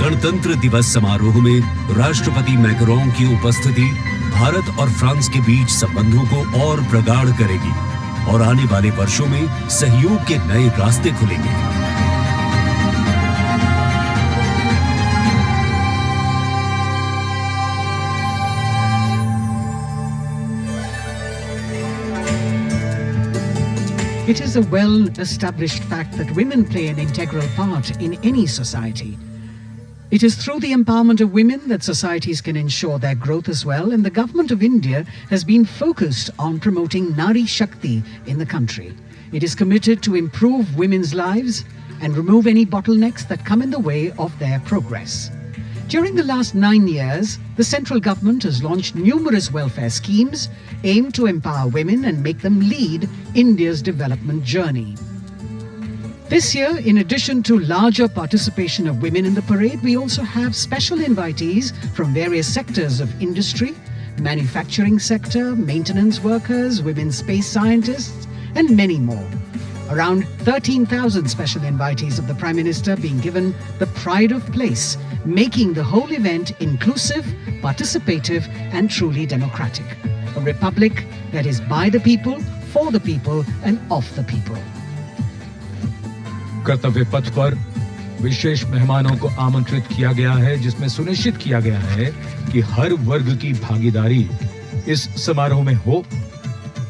गणतंत्र दिवस समारोह में राष्ट्रपति मैक्रोन की उपस्थिति भारत और फ्रांस के बीच संबंधों को और प्रगाढ़ करेगी और आने वाले वर्षों में सहयोग के नए रास्ते खुलेंगे। It is a well-established fact that women play an integral part in any society. It is through the empowerment of women that societies can ensure their growth as well, and the government of India has been focused on promoting Nari Shakti in the country. It is committed to improve women's lives and remove any bottlenecks that come in the way of their progress. During the last 9 years, the central government has launched numerous welfare schemes aimed to empower women and make them lead India's development journey. This year, in addition to larger participation of women in the parade, we also have special invitees from various sectors of industry, manufacturing sector, maintenance workers, women space scientists, and many more. Around 13,000 special invitees of the Prime Minister being given the pride of place, making the whole event inclusive, participative, and truly democratic. A republic that is by the people, for the people, and of the people. कर्तव्य पथ पर विशेष मेहमानों को आमंत्रित किया गया है, जिसमें सुनिश्चित किया गया है कि हर वर्ग की भागीदारी इस समारोह में हो।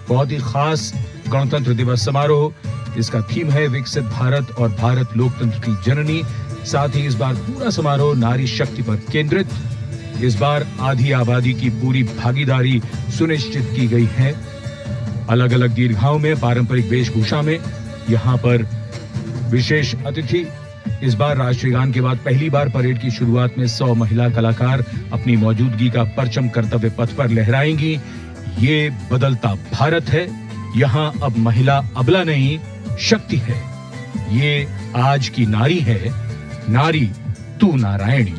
बहुत ही खास गणतंत्र दिवस समारोह, इसका थीम है विकसित भारत और भारत लोकतंत्र की जननी। साथ ही इस बार पूरा समारोह नारी शक्ति पर केंद्रित। इस बार आधी आबादी की पूरी भागीदारी सुनिश्चित की गई है। अलग अलग दीर्घाओं में पारंपरिक वेशभूषा में यहाँ पर विशेष अतिथि। इस बार राष्ट्रीय गान के बाद पहली बार परेड की शुरुआत में 100 महिला कलाकार अपनी मौजूदगी का परचम कर्तव्य पथ पर लहराएंगी। ये बदलता भारत है, यहाँ अब महिला अबला नहीं, शक्ति है। ये आज की नारी है, नारी तू नारायणी।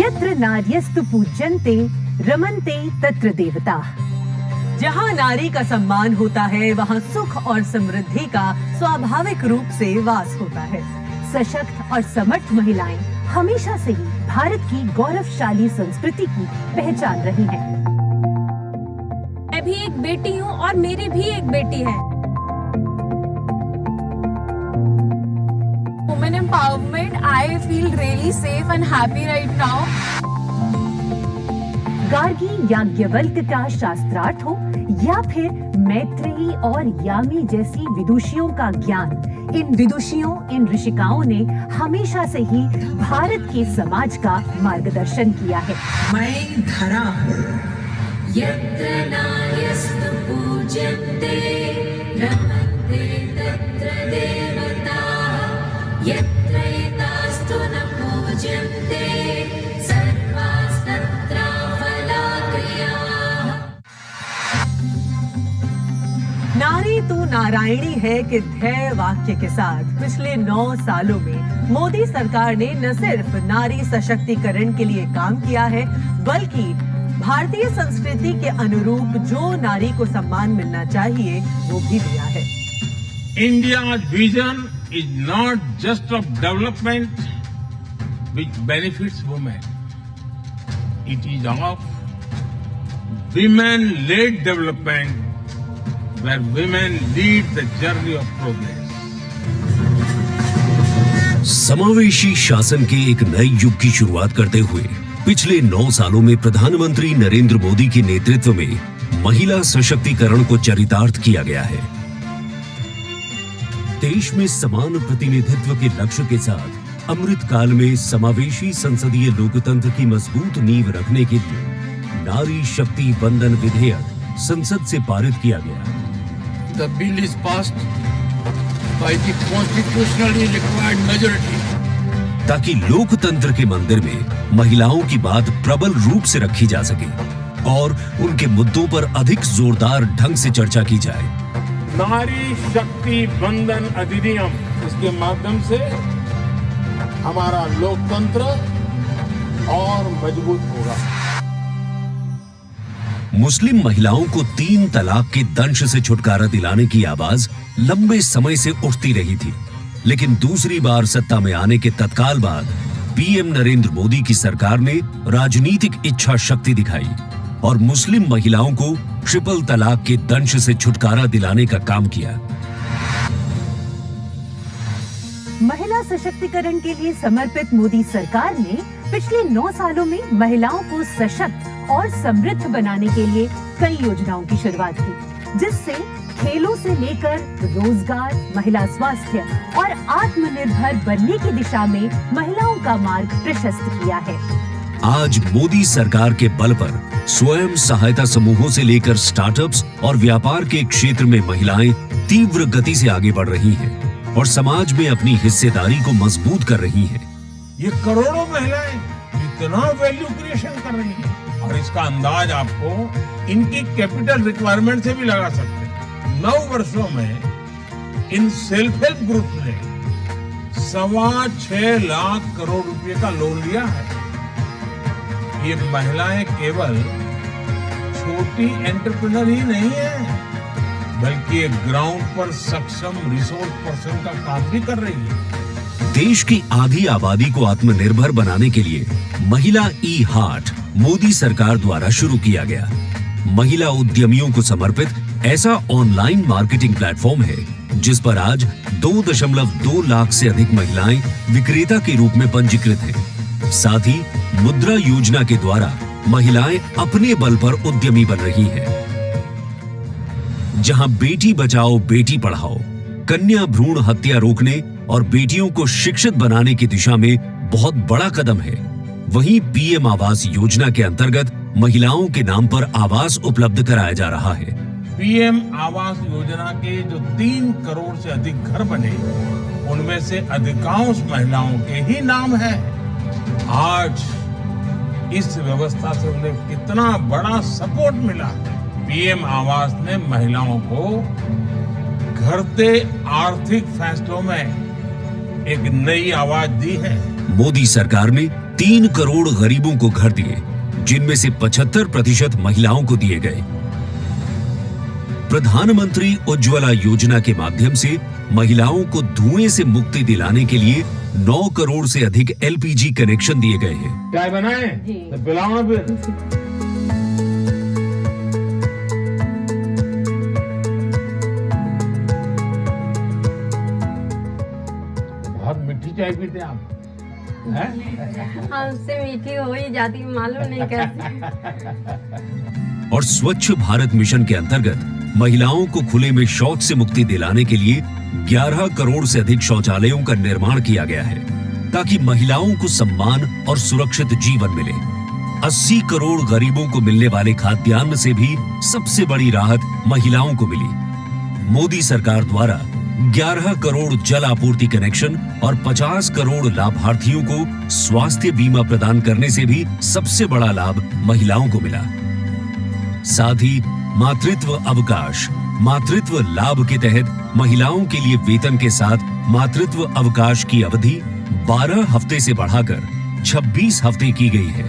यत्र नार्यस्तु पूज्यन्ते रमन्ते तत्र देवताः। जहाँ नारी का सम्मान होता है, वहाँ सुख और समृद्धि का स्वाभाविक रूप से वास होता है। सशक्त और समर्थ महिलाएं हमेशा से ही भारत की गौरवशाली संस्कृति की पहचान रही हैं। मैं भी एक बेटी हूँ और मेरी भी एक बेटी है। Women empowerment, I feel really safe and happy right now. Gargi Yajnavalkya का शास्त्रार्थ हो या फिर मैत्रेयी और यामी जैसी विदुषियों का ज्ञान, इन विदुषियों, इन ऋषिकाओं ने हमेशा से ही भारत के समाज का मार्गदर्शन किया है। मैं धरा यत्र नार्यस्तु पूज्यन्ते रमन्ते तत्र देवताः, यत्र एतास्तु न पूज्यन्ते सर्वास्तत्र फलाक्रियाः। नारी तू नारायणी है के ध्येय वाक्य के साथ पिछले 9 सालों में मोदी सरकार ने न सिर्फ नारी सशक्तिकरण के लिए काम किया है, बल्कि भारतीय संस्कृति के अनुरूप जो नारी को सम्मान मिलना चाहिए वो भी दिया है। India's vision is not just of development which benefits women. It is of women-led development where women lead the journey of progress. समावेशी शासन के एक नए युग की शुरुआत करते हुए पिछले 9 सालों में प्रधानमंत्री नरेंद्र मोदी के नेतृत्व में महिला सशक्तिकरण को चरितार्थ किया गया है। देश में समान प्रतिनिधित्व के लक्ष्य के साथ अमृत काल में समावेशी संसदीय लोकतंत्र की मजबूत नींव रखने के लिए नारी शक्ति वंदन विधेयक संसद से पारित किया गया। The bill is passed by the constitutionally required majority. ताकि लोकतंत्र के मंदिर में महिलाओं की बात प्रबल रूप से रखी जा सके और उनके मुद्दों पर अधिक जोरदार ढंग से चर्चा की जाए। नारी शक्ति वंदन अधिनियम, इसके माध्यम से हमारा लोकतंत्र और मजबूत होगा। मुस्लिम महिलाओं को 3 तलाक के दंश से छुटकारा दिलाने की आवाज लंबे समय से उठती रही थी, लेकिन दूसरी बार सत्ता में आने के तत्काल बाद पीएम नरेंद्र मोदी की सरकार ने राजनीतिक इच्छा शक्ति दिखाई और मुस्लिम महिलाओं को ट्रिपल तलाक के दंश से छुटकारा दिलाने का काम किया। महिला सशक्तिकरण के लिए समर्पित मोदी सरकार ने पिछले 9 सालों में महिलाओं को सशक्त और समृद्ध बनाने के लिए कई योजनाओं की शुरुआत की, जिससे खेलों से लेकर रोजगार, महिला स्वास्थ्य और आत्मनिर्भर बनने की दिशा में महिलाओं का मार्ग प्रशस्त किया है। आज मोदी सरकार के बल पर स्वयं सहायता समूहों से लेकर स्टार्टअप्स और व्यापार के क्षेत्र में महिलाएं तीव्र गति से आगे बढ़ रही हैं और समाज में अपनी हिस्सेदारी को मजबूत कर रही हैं। ये करोड़ों महिलाएं कितना वैल्यू क्रिएशन कर रही हैं और इसका अंदाज आपको इनकी कैपिटल रिक्वायरमेंट से भी लगा सकते हैं। 9 वर्षों में इन सेल्फ हेल्प ग्रुप ने 6.25 लाख करोड़ रुपए का लोन लिया है। ये महिलाएं केवल छोटी एंटरप्रेन्योर ही नहीं है, बल्कि एक ग्राउंड पर सक्षम रिसोर्स पर्सन का काम भी कर रही है। देश की आधी आबादी को आत्मनिर्भर बनाने के लिए महिला ई हाट मोदी सरकार द्वारा शुरू किया गया। महिला उद्यमियों को समर्पित ऐसा ऑनलाइन मार्केटिंग प्लेटफॉर्म है जिस पर आज 2.2 लाख से अधिक महिलाएं विक्रेता के रूप में पंजीकृत हैं। साथ ही मुद्रा योजना के द्वारा महिलाएं अपने बल पर उद्यमी बन रही हैं। जहां बेटी बचाओ बेटी पढ़ाओ, कन्या भ्रूण हत्या रोकने और बेटियों को शिक्षित बनाने की दिशा में बहुत बड़ा कदम है, वहीं पीएम आवास योजना के अंतर्गत महिलाओं के नाम पर आवास उपलब्ध कराया जा रहा है। पीएम आवास योजना के जो 3 करोड़ से अधिक घर बने, उनमें से अधिकांश महिलाओं के ही नाम है। आज इस व्यवस्था से उन्हें कितना बड़ा सपोर्ट मिला। पीएम आवास ने महिलाओं को घरते आर्थिक फैसलों में एक नई आवाज दी है। मोदी सरकार ने 3 करोड़ गरीबों को घर दिए, जिनमें से 75% महिलाओं को दिए गए। प्रधानमंत्री उज्ज्वला योजना के माध्यम से महिलाओं को धुएं से मुक्ति दिलाने के लिए 9 करोड़ से अधिक एलपीजी कनेक्शन दिए गए हैं। चाय बनाएं? तो पिलाओ फिर। बहुत मीठी चाय पीते आप हैं? हमसे मीठी हो ही जाती, मालूम नहीं कैसे। और स्वच्छ भारत मिशन के अंतर्गत महिलाओं को खुले में शौच से मुक्ति दिलाने के लिए 11 करोड़ से अधिक शौचालयों का निर्माण किया गया है, ताकि महिलाओं को सम्मान और सुरक्षित जीवन मिले। 80 करोड़ गरीबों को मिलने वाले खाद्यान्न से भी सबसे बड़ी राहत महिलाओं को मिली। मोदी सरकार द्वारा 11 करोड़ जल आपूर्ति कनेक्शन और 50 करोड़ लाभार्थियों को स्वास्थ्य बीमा प्रदान करने से भी सबसे बड़ा लाभ महिलाओं को मिला। साथ ही मातृत्व अवकाश, मातृत्व लाभ के तहत महिलाओं के लिए वेतन के साथ मातृत्व अवकाश की अवधि 12 हफ्ते से बढ़ाकर 26 हफ्ते की गई है।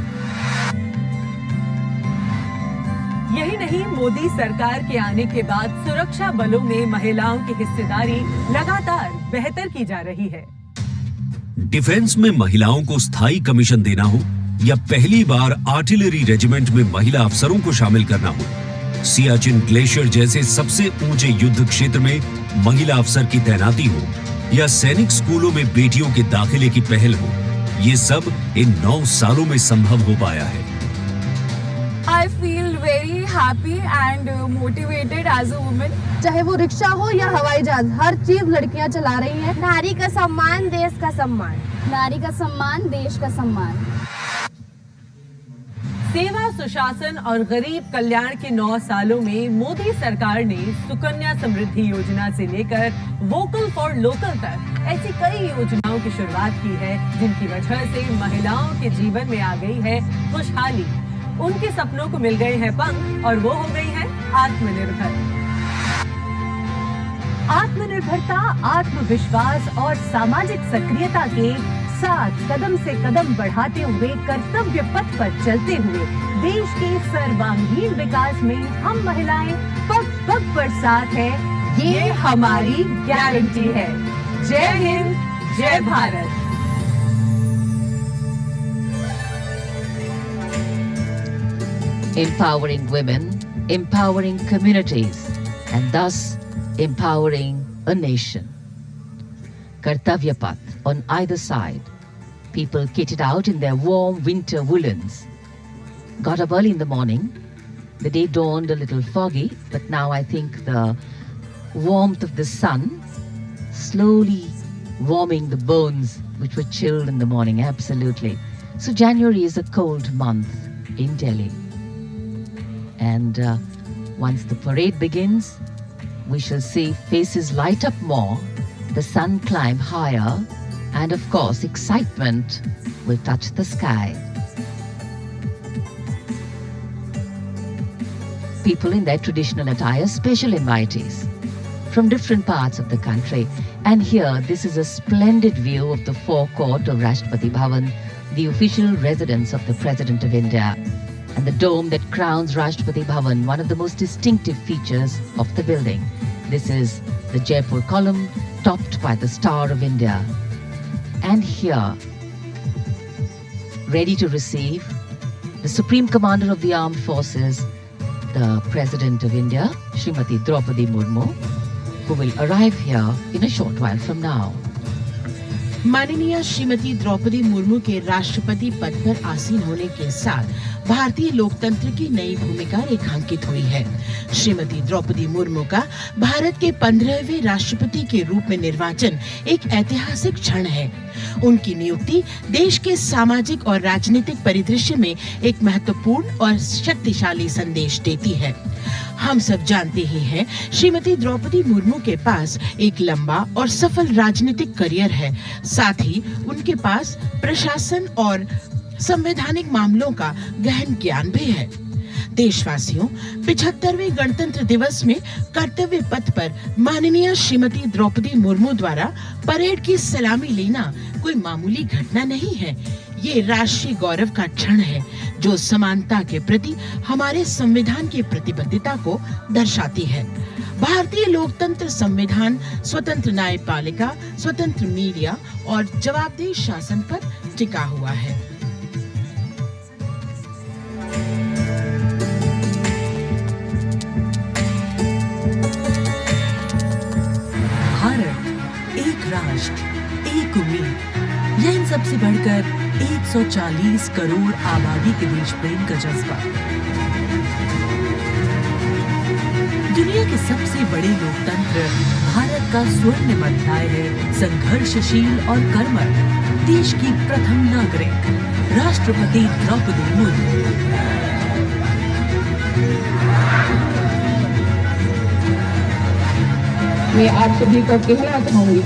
यही नहीं, मोदी सरकार के आने के बाद सुरक्षा बलों में महिलाओं की हिस्सेदारी लगातार बेहतर की जा रही है। डिफेंस में महिलाओं को स्थायी कमीशन देना हो या पहली बार आर्टिलरी रेजिमेंट में महिला अफसरों को शामिल करना हो, सियाचिन ग्लेशियर जैसे सबसे ऊंचे युद्ध क्षेत्र में महिला अफसर की तैनाती हो या सैनिक स्कूलों में बेटियों के दाखिले की पहल हो, ये सब इन 9 सालों में संभव हो पाया है। I feel very happy and motivated as a woman. चाहे वो रिक्शा हो या हवाई जहाज, हर चीज लड़कियां चला रही हैं। नारी का सम्मान देश का सम्मान। नारी का सम्मान देश का सम्मान। सेवा, सुशासन और गरीब कल्याण के 9 सालों में मोदी सरकार ने सुकन्या समृद्धि योजना से लेकर वोकल फॉर लोकल तक ऐसी कई योजनाओं की शुरुआत की है, जिनकी वजह से महिलाओं के जीवन में आ गई है खुशहाली। उनके सपनों को मिल गए हैं पंख और वो हो गई है आत्मनिर्भर। आत्मनिर्भरता, आत्मविश्वास और सामाजिक सक्रियता के साथ कदम से कदम बढ़ाते हुए कर्तव्य पथ पर चलते हुए देश के सर्वांगीण विकास में हम महिलाएं पग पग पर साथ है, ये हमारी गारंटी है। जय हिंद, जय Bharat. Empowering women, empowering communities, and thus empowering a nation. Kartavya Path on either side. People kitted out in their warm winter woolens. Got up early in the morning. The day dawned a little foggy, but now I think the warmth of the sun slowly warming the bones which were chilled in the morning, absolutely. So January is a cold month in Delhi. And once the parade begins, we shall see faces light up more, the sun climb higher, and of course excitement will touch the sky. People in their traditional attire, special invitees from different parts of the country. And here, this is a splendid view of the forecourt of Rashtrapati Bhavan, the official residence of the President of India. And the dome that crowns Rashtrapati Bhavan, one of the most distinctive features of the building. This is the Jaipur column, topped by the Star of India. And here, ready to receive the Supreme Commander of the Armed Forces, the President of India, Srimati Draupadi Murmu, who will arrive here in a short while from now. माननीय श्रीमती द्रौपदी मुर्मू के राष्ट्रपति पद पर आसीन होने के साथ भारतीय लोकतंत्र की नई भूमिका रेखांकित हुई है। श्रीमती द्रौपदी मुर्मू का भारत के 15वें राष्ट्रपति के रूप में निर्वाचन एक ऐतिहासिक क्षण है। उनकी नियुक्ति देश के सामाजिक और राजनीतिक परिदृश्य में एक महत्वपूर्ण और शक्तिशाली संदेश देती है। हम सब जानते ही हैं, श्रीमती द्रौपदी मुर्मू के पास एक लंबा और सफल राजनीतिक करियर है। साथ ही उनके पास प्रशासन और संवैधानिक मामलों का गहन ज्ञान भी है। देशवासियों, 75वें गणतंत्र दिवस में कर्तव्य पथ पर माननीय श्रीमती द्रौपदी मुर्मू द्वारा परेड की सलामी लेना कोई मामूली घटना नहीं है। ये राष्ट्रीय गौरव का क्षण है, जो समानता के प्रति हमारे संविधान की प्रतिबद्धता को दर्शाती है। भारतीय लोकतंत्र संविधान स्वतंत्र न्यायपालिका, स्वतंत्र मीडिया और जवाबदेह शासन पर टिका हुआ है। भारत, एक राष्ट्र, एक उम्मीद, यह इन सबसे बढ़कर 140 करोड़ आबादी के देश प्रेम का जज्बा। दुनिया के सबसे बड़े लोकतंत्र भारत का स्वर्ण अध्याय है। संघर्षशील और कर्मठ देश की प्रथम नागरिक राष्ट्रपति द्रौपदी मुर्मू। मैं आप सभी को कहना चाहूंगी,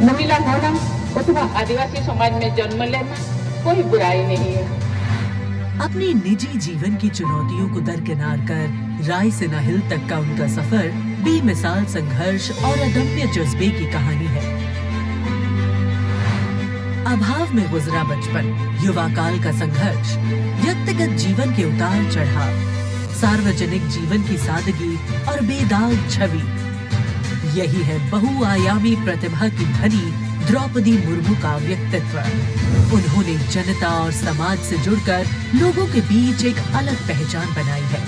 महिला होना अथवा आदिवासी समाज में जन्म लेना कोई बुराई नहीं है। अपने निजी जीवन की चुनौतियों को दरकिनार कर राय से नाहिल तक का उनका सफर बेमिसाल संघर्ष और अदम्य जज्बे की कहानी है। अभाव में गुजरा बचपन, युवा काल का संघर्ष, व्यक्तिगत जीवन के उतार चढ़ाव, सार्वजनिक जीवन की सादगी और बेदाग छवि, यही है बहुआयामी प्रतिभा की धनी द्रौपदी मुर्मू का व्यक्तित्व। उन्होंने जनता और समाज से जुड़कर लोगों के बीच एक अलग पहचान बनाई है।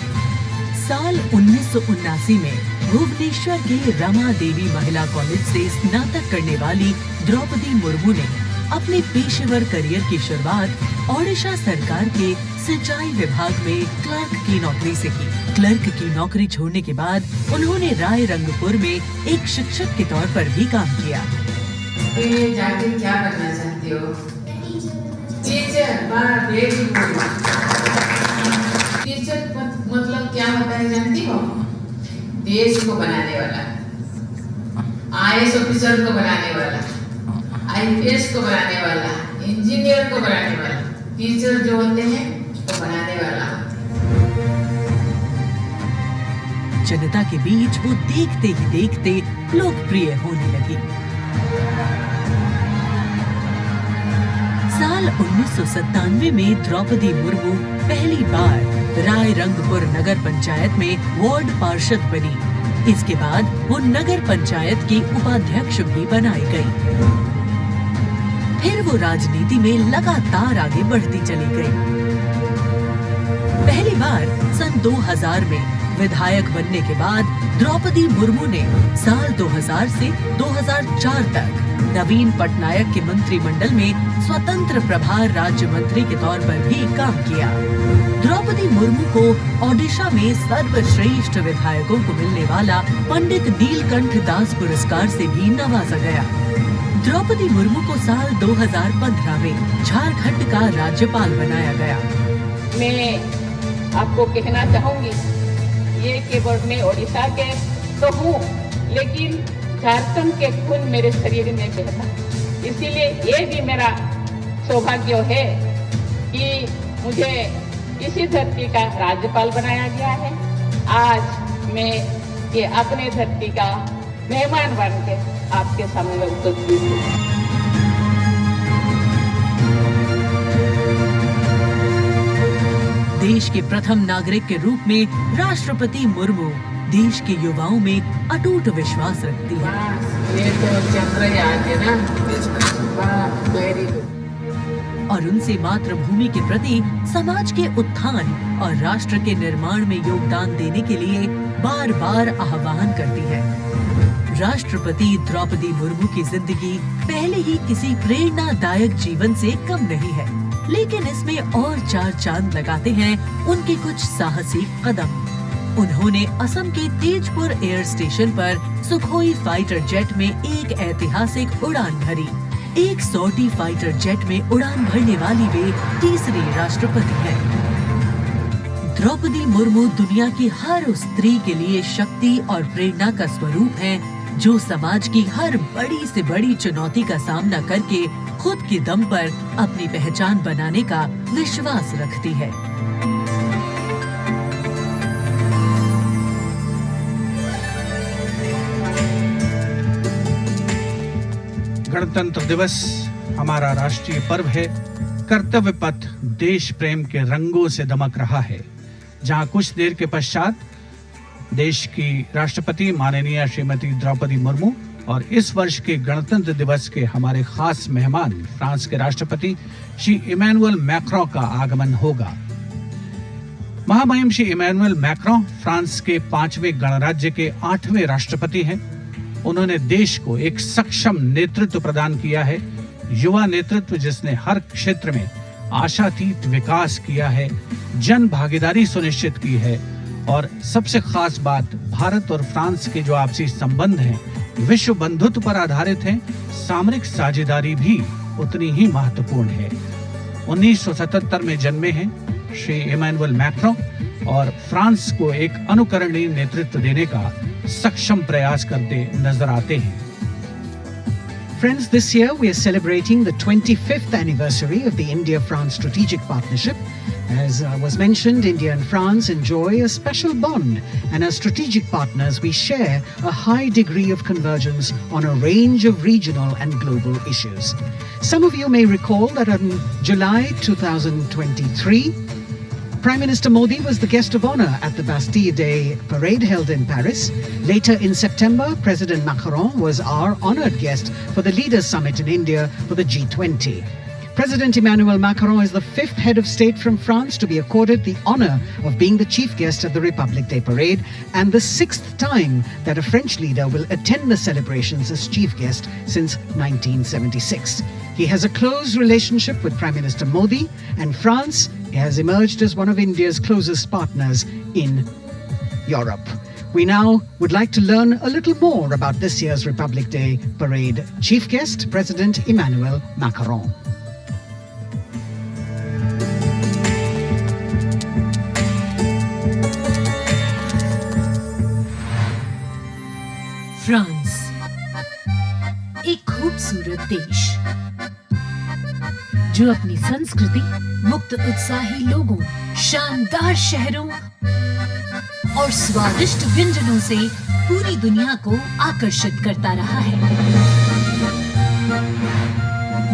साल 1979 में भुवनेश्वर के रमा देवी महिला कॉलेज से स्नातक करने वाली द्रौपदी मुर्मू ने अपने पेशेवर करियर की शुरुआत ओडिशा सरकार के सिंचाई विभाग में क्लर्क की नौकरी से की। क्लर्क की नौकरी छोड़ने के बाद उन्होंने राय रंगपुर में एक शिक्षक के तौर पर भी काम किया। जाके क्या करना चाहती हो? टीचर। Very good. टीचर मतलब क्या होता है जानती हो? देश को बनाने वाला, IAS ऑफिसर को बनाने वाला, IPS को बनाने वाला, इंजीनियर को बनाने वाला। टीचर जो होते हैं वो बनाने वाला। जनता के बीच वो देखते ही देखते लोकप्रिय होने लगी। साल 1997 में द्रौपदी मुर्मू पहली बार रायरंगपुर नगर पंचायत में वार्ड पार्षद बनी। इसके बाद वो नगर पंचायत की उपाध्यक्ष भी बनाई गई। फिर वो राजनीति में लगातार आगे बढ़ती चली गई। पहली बार सन 2000 में विधायक बनने के बाद द्रौपदी मुर्मू ने साल 2000 से 2004 तक नवीन पटनायक के मंत्रिमंडल में स्वतंत्र प्रभार राज्य मंत्री के तौर पर भी काम किया। द्रौपदी मुर्मू को ओडिशा में सर्वश्रेष्ठ विधायकों को मिलने वाला पंडित नीलकंठ दास पुरस्कार से भी नवाजा गया। द्रौपदी मुर्मू को साल 2015 में झारखंड का राज्यपाल बनाया गया। मैं आपको कहना चाहूंगी, ये केवल मैं ओडिशा के तो हूँ, लेकिन झारखंड के खून मेरे शरीर में बहता। इसीलिए ये भी मेरा सौभाग्य है कि मुझे इसी धरती का राज्यपाल बनाया गया है। आज मैं ये अपने धरती का मेहमान बन के आपके सामने उपस्थित हूँ। देश के प्रथम नागरिक के रूप में राष्ट्रपति मुर्मू देश के युवाओं में अटूट विश्वास रखती है। ये तो चंद्रयान है ना, वेरी गुड। और उनसे मातृभूमि के प्रति समाज के उत्थान और राष्ट्र के निर्माण में योगदान देने के लिए बार बार आह्वान करती है। राष्ट्रपति द्रौपदी मुर्मू की जिंदगी पहले ही किसी प्रेरणादायक जीवन से कम नहीं है, लेकिन इसमें और चार चांद लगाते हैं उनके कुछ साहसी कदम। उन्होंने असम के तेजपुर एयर स्टेशन पर सुखोई फाइटर जेट में एक ऐतिहासिक उड़ान भरी। एक सॉर्टी फाइटर जेट में उड़ान भरने वाली वे तीसरी राष्ट्रपति हैं। द्रौपदी मुर्मू दुनिया की हर उस स्त्री के लिए शक्ति और प्रेरणा का स्वरूप है जो समाज की हर बड़ी से बड़ी चुनौती का सामना करके खुद के दम पर अपनी पहचान बनाने का विश्वास रखती है। गणतंत्र दिवस हमारा राष्ट्रीय पर्व है। कर्तव्य पथ देश प्रेम के रंगों से दमक रहा है, जहां कुछ देर के पश्चात देश की राष्ट्रपति माननीय श्रीमती द्रौपदी मुर्मू और इस वर्ष के गणतंत्र दिवस के हमारे खास मेहमान फ्रांस के राष्ट्रपति श्री इमैनुअल मैक्रों का आगमन होगा। महामहिम श्री इमैनुअल मैक्रों फ्रांस के 5वें गणराज्य के 8वें राष्ट्रपति हैं। उन्होंने देश को एक सक्षम नेतृत्व प्रदान किया है, युवा नेतृत्व जिसने हर क्षेत्र में आशातीत विकास किया है, जन भागीदारी सुनिश्चित की है और सबसे खास बात, भारत और फ्रांस के जो आपसी संबंध हैं विश्व बंधुत्व पर आधारित हैं। सामरिक साझेदारी भी उतनी ही महत्वपूर्ण है। 1977 में जन्मे हैं श्री इमैनुअल मैक्रों और फ्रांस को एक अनुकरणीय नेतृत्व देने का सक्षम प्रयास करते नजर आते हैं। Friends, this year we are celebrating the 25th anniversary of the India-France strategic partnership. As was mentioned, India and France enjoy a special bond, and as strategic partners we share a high degree of convergence on a range of regional and global issues. Some of you may recall that in July 2023, Prime Minister Modi was the guest of honor at the Bastille Day parade held in Paris. Later in September, President Macron was our honored guest for the Leaders Summit in India for the G20. President Emmanuel Macron is the 5th head of state from France to be accorded the honor of being the chief guest at the Republic Day parade, and the 6th time that a French leader will attend the celebrations as chief guest since 1976. He has a close relationship with Prime Minister Modi, and France has emerged as one of India's closest partners in Europe. We now would like to learn a little more about this year's Republic Day parade. Chief guest, President Emmanuel Macron. France, एक खूबसूरत देश जो अपनी संस्कृति, मुक्त उत्साही लोगों, शानदार शहरों और स्वादिष्ट व्यंजनों से पूरी दुनिया को आकर्षित करता रहा है।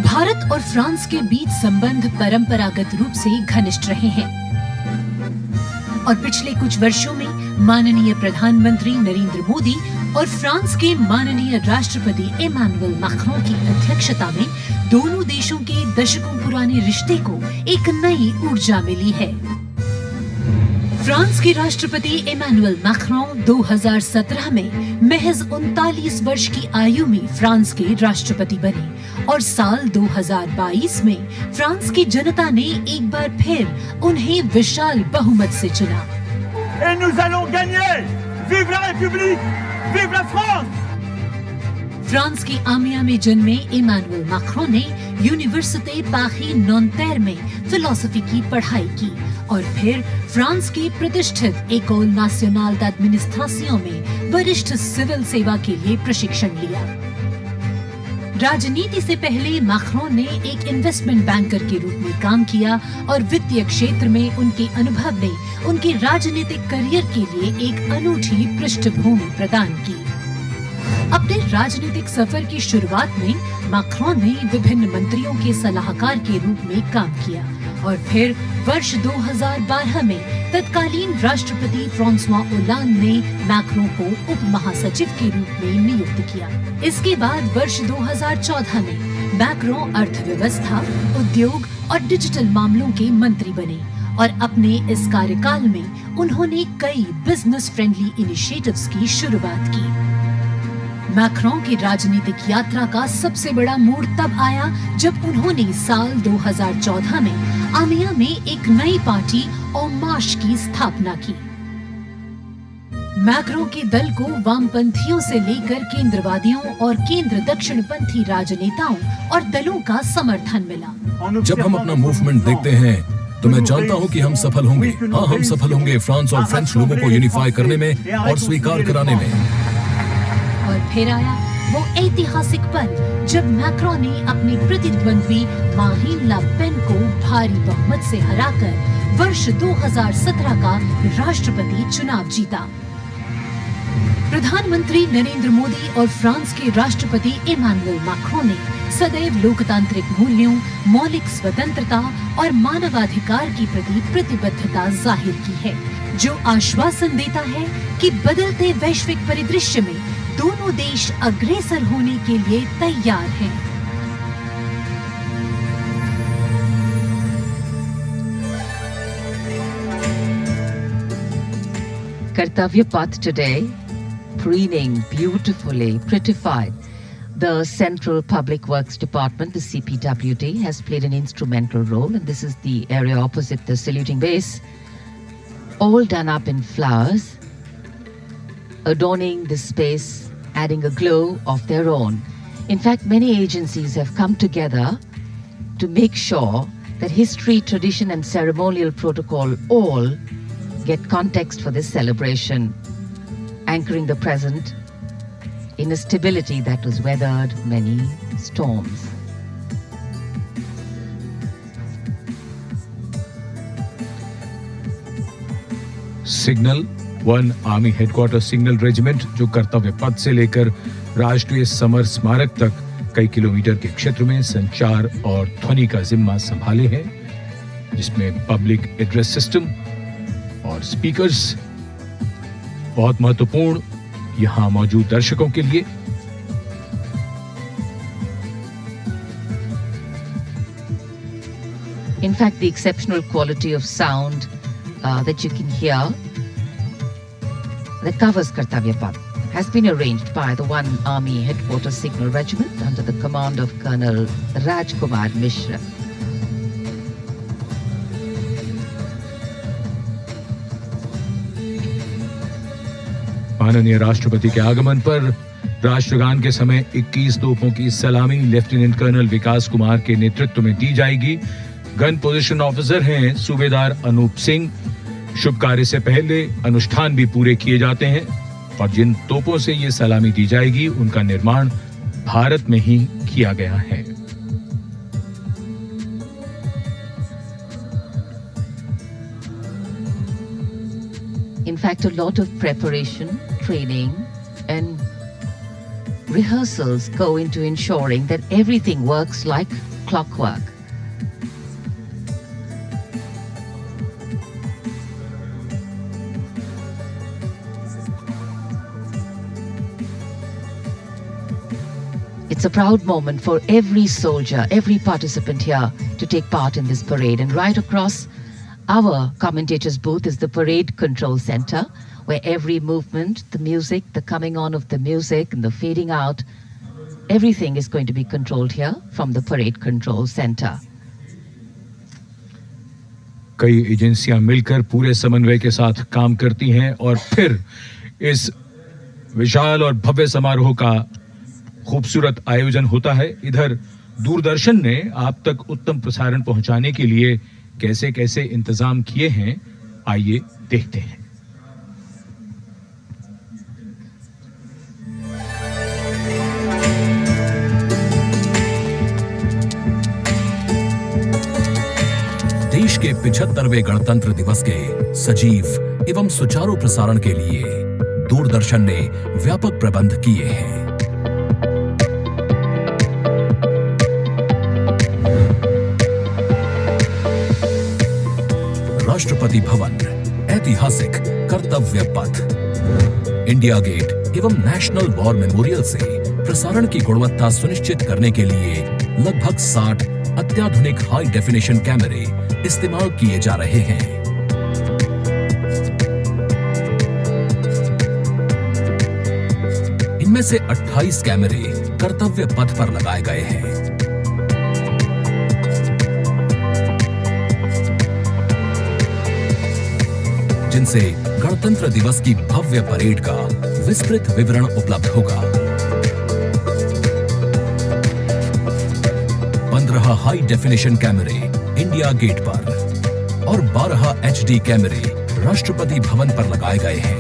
भारत भारत और फ्रांस के बीच संबंध परंपरागत रूप से घनिष्ठ रहे हैं और पिछले कुछ वर्षों में माननीय प्रधानमंत्री नरेंद्र मोदी और फ्रांस के माननीय राष्ट्रपति इमैनुअल मैक्रों की अध्यक्षता में दोनों देशों के दशकों पुराने रिश्ते को एक नई ऊर्जा मिली है। फ्रांस के राष्ट्रपति इमैनुअल मैक्रों 2017 में महज 39 वर्ष की आयु में फ्रांस के राष्ट्रपति बने और साल 2022 में फ्रांस की जनता ने एक बार फिर उन्हें विशाल बहुमत से चुना। Et nous allons gagner! Vive la République! Vive la France! France की आमिया में जन्मे इमैनुअल मैक्रों ने यूनिवर्सिटी पारी नॉन्टेर में फिलोसफी की पढ़ाई की और फिर फ्रांस के प्रतिष्ठित एकोल नाशनल d'administration में वरिष्ठ सिविल सेवा के लिए प्रशिक्षण लिया। राजनीति से पहले मैक्रों ने एक इन्वेस्टमेंट बैंकर के रूप में काम किया और वित्तीय क्षेत्र में उनके अनुभव ने उनके राजनीतिक करियर के लिए एक अनूठी पृष्ठभूमि प्रदान की। अपने राजनीतिक सफर की शुरुआत में मैक्रों ने विभिन्न मंत्रियों के सलाहकार के रूप में काम किया और फिर वर्ष 2012 में तत्कालीन राष्ट्रपति फ्रांसवा ओलांद ने मैक्रों को उप महासचिव के रूप में नियुक्त किया। इसके बाद वर्ष 2014 में मैक्रों अर्थव्यवस्था, उद्योग और डिजिटल मामलों के मंत्री बने और अपने इस कार्यकाल में उन्होंने कई बिजनेस फ्रेंडली इनिशिएटिव्स की शुरुआत की। मैक्रों की राजनीतिक यात्रा का सबसे बड़ा मोड़ तब आया जब उन्होंने साल 2014 में आमिया में एक नई पार्टी En Marche की स्थापना की। मैक्रों के दल को वामपंथियों से लेकर केंद्रवादियों और केंद्र दक्षिणपंथी राजनेताओं और दलों का समर्थन मिला। जब हम अपना मूवमेंट देखते हैं तो मैं जानता हूं कि हम सफल होंगे। हाँ, हम सफल होंगे फ्रांस और फ्रेंच लोगों को यूनिफाई करने में और स्वीकार कराने में। और फिर आया वो ऐतिहासिक पल जब मैक्रों ने अपने प्रतिद्वंद्वी मारीन ला पेन को भारी बहुमत से हराकर वर्ष 2017 का राष्ट्रपति चुनाव जीता। प्रधानमंत्री नरेंद्र मोदी और फ्रांस के राष्ट्रपति इमैनुअल मैक्रों ने सदैव लोकतांत्रिक मूल्यों, मौलिक स्वतंत्रता और मानवाधिकार की प्रति प्रतिबद्धता जाहिर की है, जो आश्वासन देता है कि बदलते वैश्विक परिदृश्य में दोनों देश अग्रसर होने के लिए तैयार हैं। Kartavya Path today, preening beautifully, prettified. The Central Public Works Department, the CPWD, has played an instrumental role, and this is the area opposite the saluting base, all done up in flowers, adorning this space, adding a glow of their own. In fact, many agencies have come together to make sure that history, tradition and ceremonial protocol all get context for this celebration, anchoring the present in a stability that was weathered many storms. Signal 1 army headquarter signal regiment, जो कर्तव्य पथ से लेकर राष्ट्रीय summer स्मारक तक कई kilometre के क्षेत्र में संचार और ध्वनि का जिम्मा संभाले हैं, जिसमें पब्लिक एड्रेस सिस्टम और स्पीकर्स बहुत महत्वपूर्ण यहां मौजूद दर्शकों के लिए। In fact, the exceptional quality of sound that you can hear that covers Kartavya Path has been arranged by the 1 Army Headquarters Signal Regiment under the command of Colonel Rajkumar Mishra. माननीय राष्ट्रपति के आगमन पर राष्ट्रगान के समय 21 तोपों की सलामी लेफ्टिनेंट कर्नल विकास कुमार के नेतृत्व में दी जाएगी। गन पोजीशन ऑफिसर हैं सूबेदार अनूप सिंह। शुभ कार्य से पहले अनुष्ठान भी पूरे किए जाते हैं और जिन तोपों से ये सलामी दी जाएगी उनका निर्माण भारत में ही किया गया है। In fact, a lot of preparation, training and rehearsals go into ensuring that everything works like clockwork. It's a proud moment for every soldier, every participant here to take part in this parade. And right across our commentator's booth is the Parade Control Center, where every movement, the music, the coming on of the music and the fading out, everything is going to be controlled here from the Parade Control Center. कई एजेंसियां मिलकर पूरे समन्वय के साथ काम करती हैं और फिर इस विशाल और भव्य समारोह का खूबसूरत आयोजन होता है। इधर दूरदर्शन ने आप तक उत्तम प्रसारण पहुंचाने के लिए कैसे-कैसे इंतजाम किए हैं, आइए देखते हैं। देश के 75वें गणतंत्र दिवस के सजीव एवं सुचारू प्रसारण के लिए दूरदर्शन ने व्यापक प्रबंध किए हैं। राष्ट्रपति भवन, ऐतिहासिक कर्तव्य पथ, इंडिया गेट एवं नेशनल वॉर मेमोरियल से प्रसारण की गुणवत्ता सुनिश्चित करने के लिए लगभग 60 अत्याधुनिक हाई डेफिनेशन कैमरे इस्तेमाल किए जा रहे हैं। इनमें से 28 कैमरे कर्तव्य पथ पर लगाए गए हैं। जिनसे गणतंत्र दिवस की भव्य परेड का विस्तृत विवरण उपलब्ध होगा। 15 हाई डेफिनेशन कैमरे इंडिया गेट पर और 12 HD कैमरे राष्ट्रपति भवन पर लगाए गए हैं।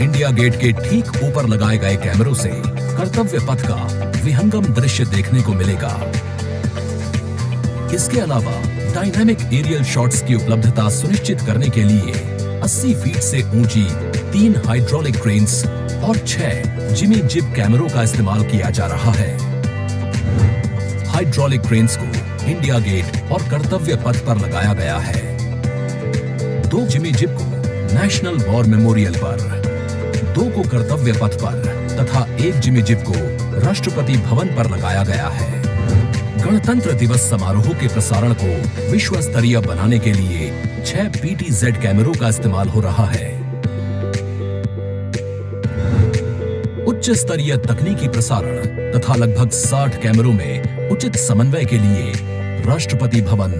इंडिया गेट के ठीक ऊपर लगाए गए कैमरों से कर्तव्य पथ का विहंगम दृश्य देखने को मिलेगा। इसके अलावा डायनामिक एरियल शॉट्स की उपलब्धता सुनिश्चित करने के लिए 80 फीट से ऊंची 3 हाइड्रोलिक क्रेन्स और 6 जिमी जिब कैमरों का इस्तेमाल किया जा रहा है। हाइड्रोलिक क्रेन्स को इंडिया गेट और कर्तव्य पथ पर लगाया गया है। 2 जिमी जिब को नेशनल वॉर मेमोरियल पर, 2 को कर्तव्य पथ पर तथा 1 जिमी जिब को राष्ट्रपति भवन पर लगाया गया है। गणतंत्र दिवस समारोह के प्रसारण को विश्व स्तरीय बनाने के लिए 6 PTZ कैमरों का इस्तेमाल हो रहा है। उच्च स्तरीय तकनीकी प्रसारण तथा लगभग 60 कैमरों में उचित समन्वय के लिए राष्ट्रपति भवन,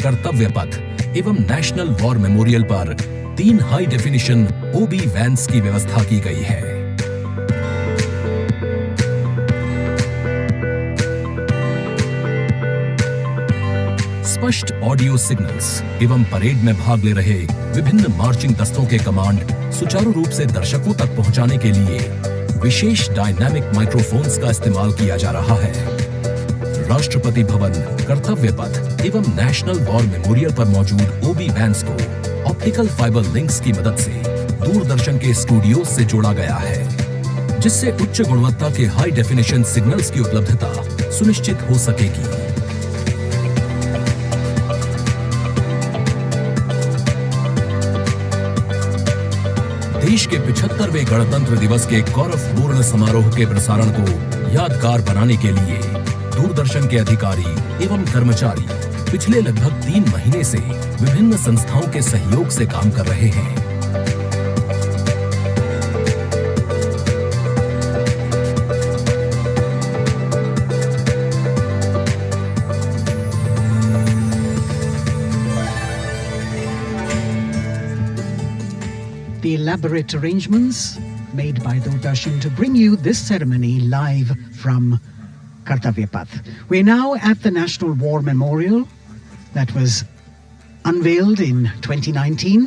कर्तव्य पथ एवं नेशनल वॉर मेमोरियल पर 3 हाई डेफिनेशन OB वैन्स की व्यवस्था की गई है। स्पष्ट ऑडियो सिग्नल्स एवं परेड में भाग ले रहे विभिन्न मार्चिंग दस्तों के कमांड सुचारू रूप से दर्शकों तक पहुंचाने के लिए विशेष डायनामिक माइक्रोफोन्स का इस्तेमाल किया जा रहा है। राष्ट्रपति भवन, कर्तव्य पथ एवं नेशनल वॉर मेमोरियल पर मौजूद OB वैन्स को ऑप्टिकल फाइबर लिंक्स की मदद से दूरदर्शन के स्टूडियो से जोड़ा गया है, जिससे उच्च गुणवत्ता के हाई डेफिनेशन सिग्नल्स की उपलब्धता सुनिश्चित हो सकेगी। देश के 75वें गणतंत्र दिवस के गौरवपूर्ण समारोह के प्रसारण को यादगार बनाने के लिए दूरदर्शन के अधिकारी एवं कर्मचारी पिछले लगभग 3 महीने से विभिन्न संस्थाओं के सहयोग से काम कर रहे हैं। The elaborate arrangements made by Doordarshan to bring you this ceremony live from Kartavya Path. We're now at the National War Memorial that was unveiled in 2019,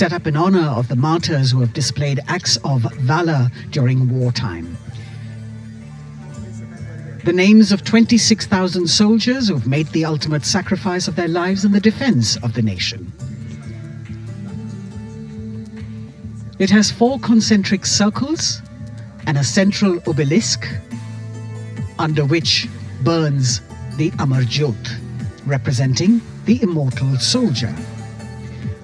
set up in honor of the martyrs who have displayed acts of valor during wartime. The names of 26,000 soldiers who've made the ultimate sacrifice of their lives in the defense of the nation. It has 4 concentric circles and a central obelisk under which burns the Amar Jyot, representing the immortal soldier.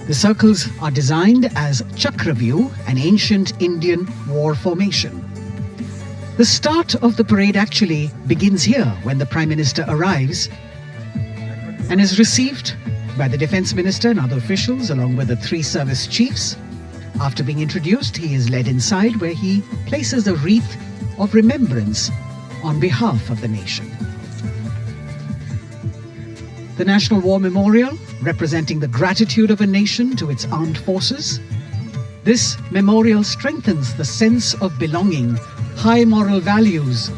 The circles are designed as Chakravyu, an ancient Indian war formation. The start of the parade actually begins here when the Prime Minister arrives and is received by the Defence Minister and other officials along with the 3 service chiefs. After being introduced, he is led inside where he places a wreath of remembrance on behalf of the nation. The National War Memorial, representing the gratitude of a nation to its armed forces. This memorial strengthens the sense of belonging, high moral values,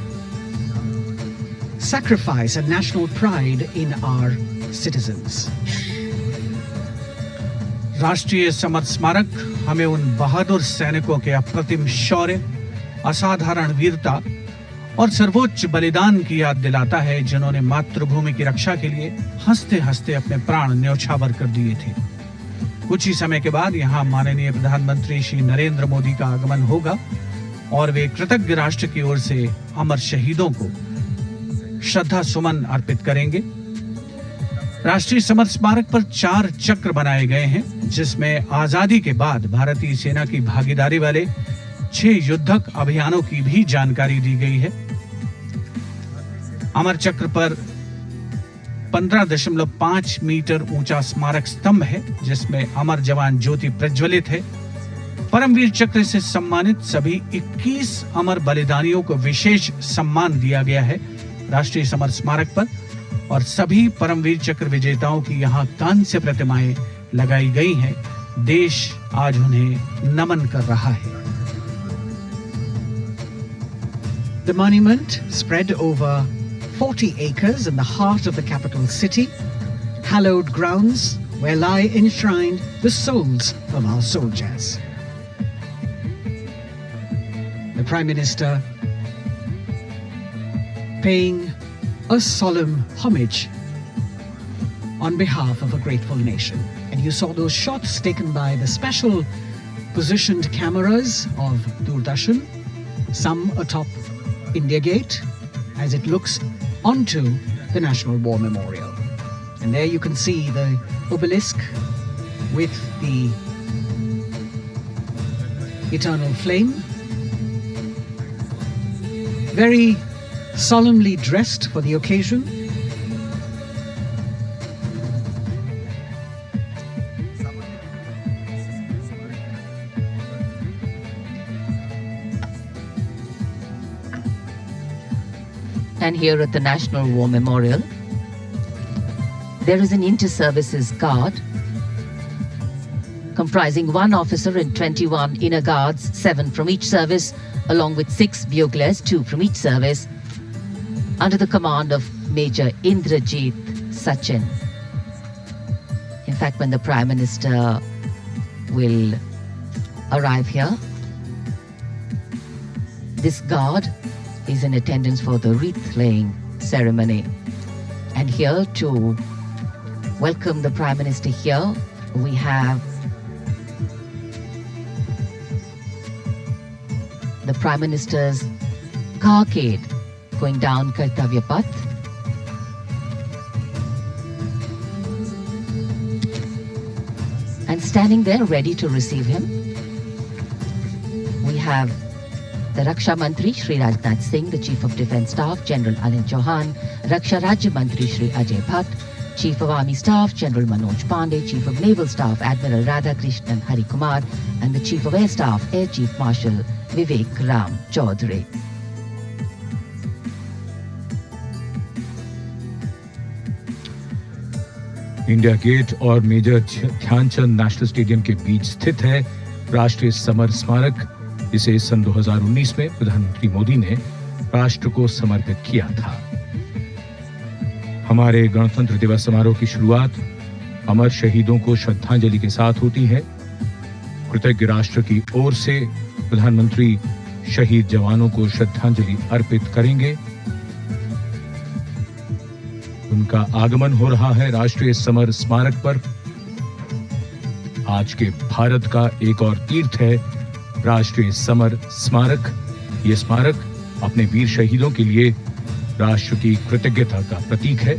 sacrifice and national pride in our citizens. राष्ट्रीय summer स्मारक हमें उन बहादुर सैनिकों के अप्रतिम शौर्य, असाधारण वीरता और सर्वोच्च बलिदान की याद दिलाता है जिन्होंने मातृभूमि की रक्षा के लिए हंसते-हंसते अपने प्राण न्यौछावर कर दिए थे। कुछ ही समय के बाद यहाँ माननीय प्रधानमंत्री श्री नरेंद्र मोदी का आगमन होगा और वे कृतज्ञ राष्ट्र की ओर से अमर शहीदों को श्रद्धा सुमन अर्पित करेंगे। राष्ट्रीय समर स्मारक पर 4 चक्र बनाए गए हैं जिसमें आजादी के बाद भारतीय सेना की भागीदारी वाले 6 युद्धक अभियानों की भी जानकारी दी गई है। अमर चक्र पर 15.5 मीटर ऊंचा स्मारक स्तंभ है जिसमें अमर जवान ज्योति प्रज्वलित है। परमवीर चक्र से सम्मानित सभी 21 अमर बलिदानियों को विशेष सम्मान दिया गया है राष्ट्रीय समर स्मारक पर और सभी परमवीर चक्र विजेताओं की यहाँ कांस्य प्रतिमाएं लगाई गई हैं। देश आज उन्हें नमन कर रहा है। The monument, spread over 40 acres in the heart of the capital city, hallowed grounds where lie enshrined the souls of our soldiers. The Prime Minister paying a solemn homage on behalf of a grateful nation. And you saw those shots taken by the special positioned cameras of Doordarshan, some atop India Gate as it looks onto the National War Memorial. And there you can see the obelisk with the eternal flame. Very solemnly dressed for the occasion. And here at the National War Memorial, there is an inter-services guard comprising 1 officer and 21 inner guards, 7 from each service, along with 6 buglers, 2 from each service, under the command of Major Indrajit Sachin. In fact, when the Prime Minister will arrive here, this guard is in attendance for the wreath-laying ceremony. And here to welcome the Prime Minister here, we have the Prime Minister's carcade going down Kartavya Path. And standing there ready to receive him, we have the Raksha Mantri Shri Rajnath Singh, the Chief of Defence Staff General Anil Chauhan, Raksha Rajya Mantri Shri Ajay Bhatt, Chief of Army Staff General Manoj Pandey, Chief of Naval Staff Admiral Radhakrishnan Hari Kumar, and the Chief of Air Staff Air Chief Marshal Vivek Ram Chaudhary. India Gate और major Dhyanchand national stadium के बीच स्थित है राष्ट्रीय summer स्मारक, जिसे सन 2019 में प्रधानमंत्री मोदी ने राष्ट्र को समर्पित किया था। हमारे गणतंत्र दिवस समारोह की शुरुआत अमर शहीदों को श्रद्धांजलि के साथ होती है। कृतज्ञ राष्ट्र की ओर से प्रधानमंत्री शहीद जवानों को श्रद्धांजलि अर्पित करेंगे। उनका आगमन हो रहा है राष्ट्रीय समर स्मारक पर। आज के भारत का एक और तीर्थ है राष्ट्रीय समर स्मारक। ये स्मारक अपने वीर शहीदों के लिए राष्ट्र की कृतज्ञता का प्रतीक है।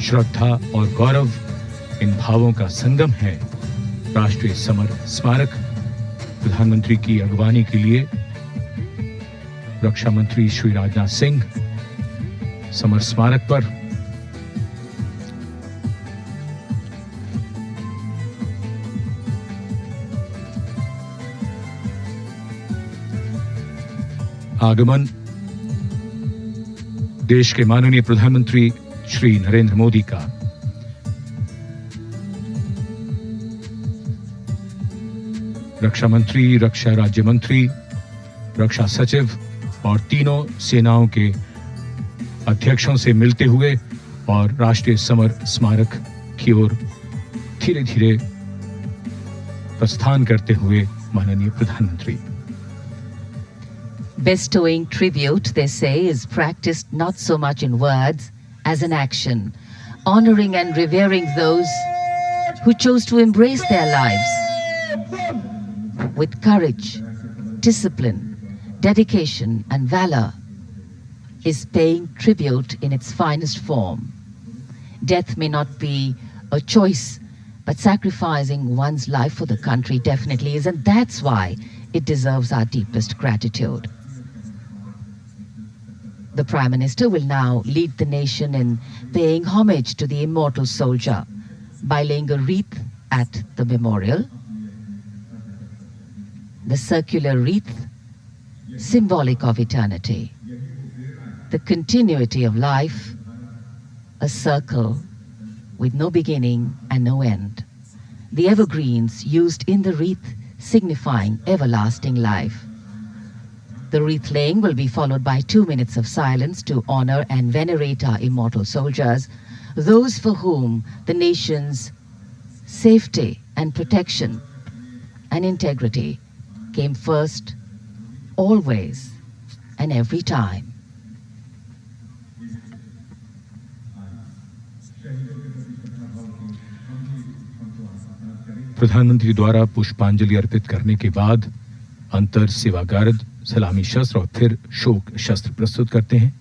श्रद्धा और गौरव इन भावों का संगम है। राष्ट्रीय समर स्मारक प्रधानमंत्री की अगवानी के लिए रक्षा मंत्री श्री राजनाथ सिंह समर स्मारक पर आगमन। देश के माननीय प्रधानमंत्री श्री नरेंद्र मोदी का रक्षा मंत्री, रक्षा राज्य मंत्री, रक्षा सचिव और तीनों सेनाओं के अध्यक्षों से मिलते हुए और राष्ट्रीय समर स्मारक की ओर धीरे धीरे प्रस्थान करते हुए माननीय प्रधानमंत्री। Bestowing tribute, they say, is practiced not so much in words as in action, honoring and revering those who chose to embrace their lives with courage, discipline, dedication and valor is paying tribute in its finest form. Death may not be a choice, but sacrificing one's life for the country definitely is, and that's why it deserves our deepest gratitude. The Prime Minister will now lead the nation in paying homage to the immortal soldier by laying a wreath at the memorial. The circular wreath, symbolic of eternity, the continuity of life, a circle with no beginning and no end. The evergreens used in the wreath signifying everlasting life. The wreath laying will be followed by 2 minutes of silence to honor and venerate our immortal soldiers, those for whom the nation's safety and protection and integrity came first, always and every time. प्रधानमंत्री द्वारा पुष्पांजलि अर्पित करने के बाद अंतर सेवा guard सलामी शस्त्र और फिर शोक शस्त्र प्रस्तुत करते हैं।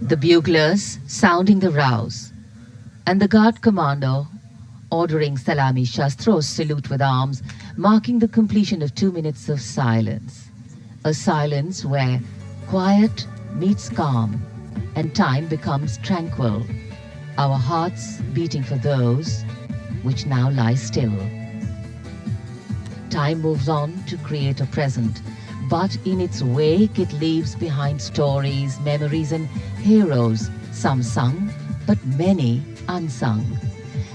The buglers sounding the rouse, and the guard commander ordering Salami Shastros salute with arms, marking the completion of 2 minutes of silence. A silence where quiet meets calm and time becomes tranquil, our hearts beating for those which now lie still. Time moves on to create a present, but in its wake it leaves behind stories, memories and heroes, some sung, but many unsung.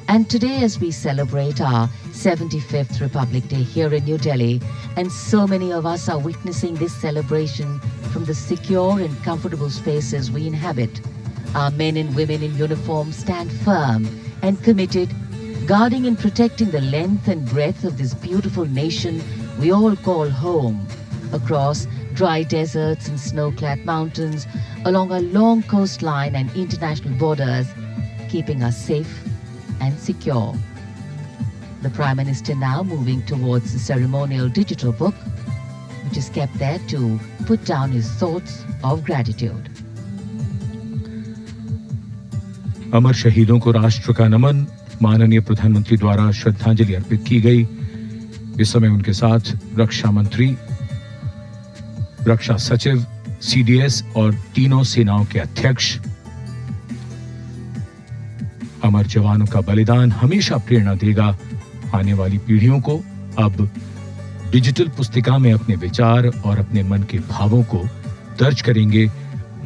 And today, as we celebrate our 75th Republic Day here in New Delhi, and so many of us are witnessing this celebration from the secure and comfortable spaces we inhabit, our men and women in uniform stand firm and committed, guarding and protecting the length and breadth of this beautiful nation we all call home, across dry deserts and snow-clad mountains, along a long coastline and international borders, keeping us safe and secure. The Prime Minister now moving towards the ceremonial digital book, which is kept there to put down his thoughts of gratitude. अमर शहीदों को राष्ट्र का नमन, माननीय प्रधानमंत्री द्वारा श्रद्धांजलि अर्पित की गई। इस समय उनके साथ रक्षा मंत्री, रक्षा सचिव, सीडीएस और तीनों सेनाओं के अध्यक्ष। अमर जवानों का बलिदान हमेशा प्रेरणा देगा आने वाली पीढ़ियों को। अब डिजिटल पुस्तिका में अपने विचार और अपने मन के भावों को दर्ज करेंगे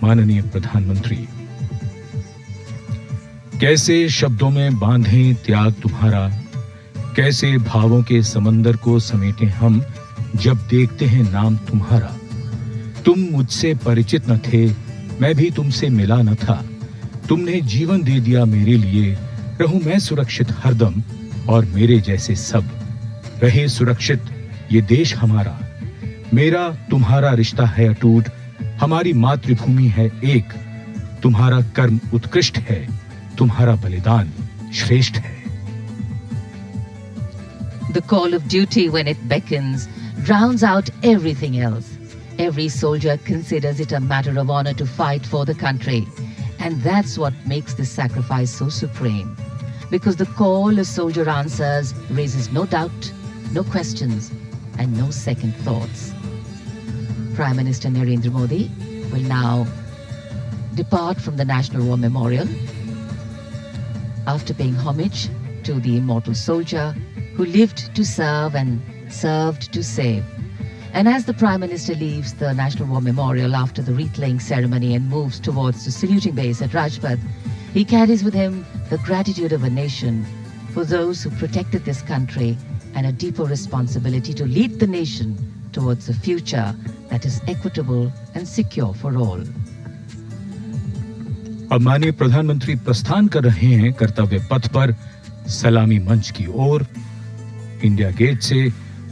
माननीय प्रधानमंत्री। कैसे शब्दों में बांधें त्याग तुम्हारा, कैसे भावों के समंदर को समेटें हम जब देखते हैं नाम तुम्हारा। तुम मुझसे परिचित न थे, मैं भी तुमसे मिला न था, तुमने जीवन दे दिया मेरे लिए, रहूं मैं सुरक्षित हरदम और मेरे जैसे सब रहे सुरक्षित ये देश हमारा। मेरा तुम्हारा रिश्ता है अटूट, हमारी मातृभूमि है एक, तुम्हारा कर्म उत्कृष्ट है, तुम्हारा बलिदान श्रेष्ठ है। The call of duty, when it beckons, drowns out everything else. Every soldier considers it a matter of honor to fight for the country. And that's what makes this sacrifice so supreme. Because the call a soldier answers raises no doubt, no questions, and no second thoughts. Prime Minister Narendra Modi will now depart from the National War Memorial after paying homage to the immortal soldier who lived to serve and served to save. And as the Prime Minister leaves the National War Memorial after the wreath-laying ceremony and moves towards the saluting base at Rajpath, he carries with him the gratitude of a nation for those who protected this country and a deeper responsibility to lead the nation towards a future that is equitable and secure for all. अब माननीय प्रधानमंत्री प्रस्थान कर रहे हैं कर्तव्य पथ पर सलामी मंच की ओर। इंडिया गेट से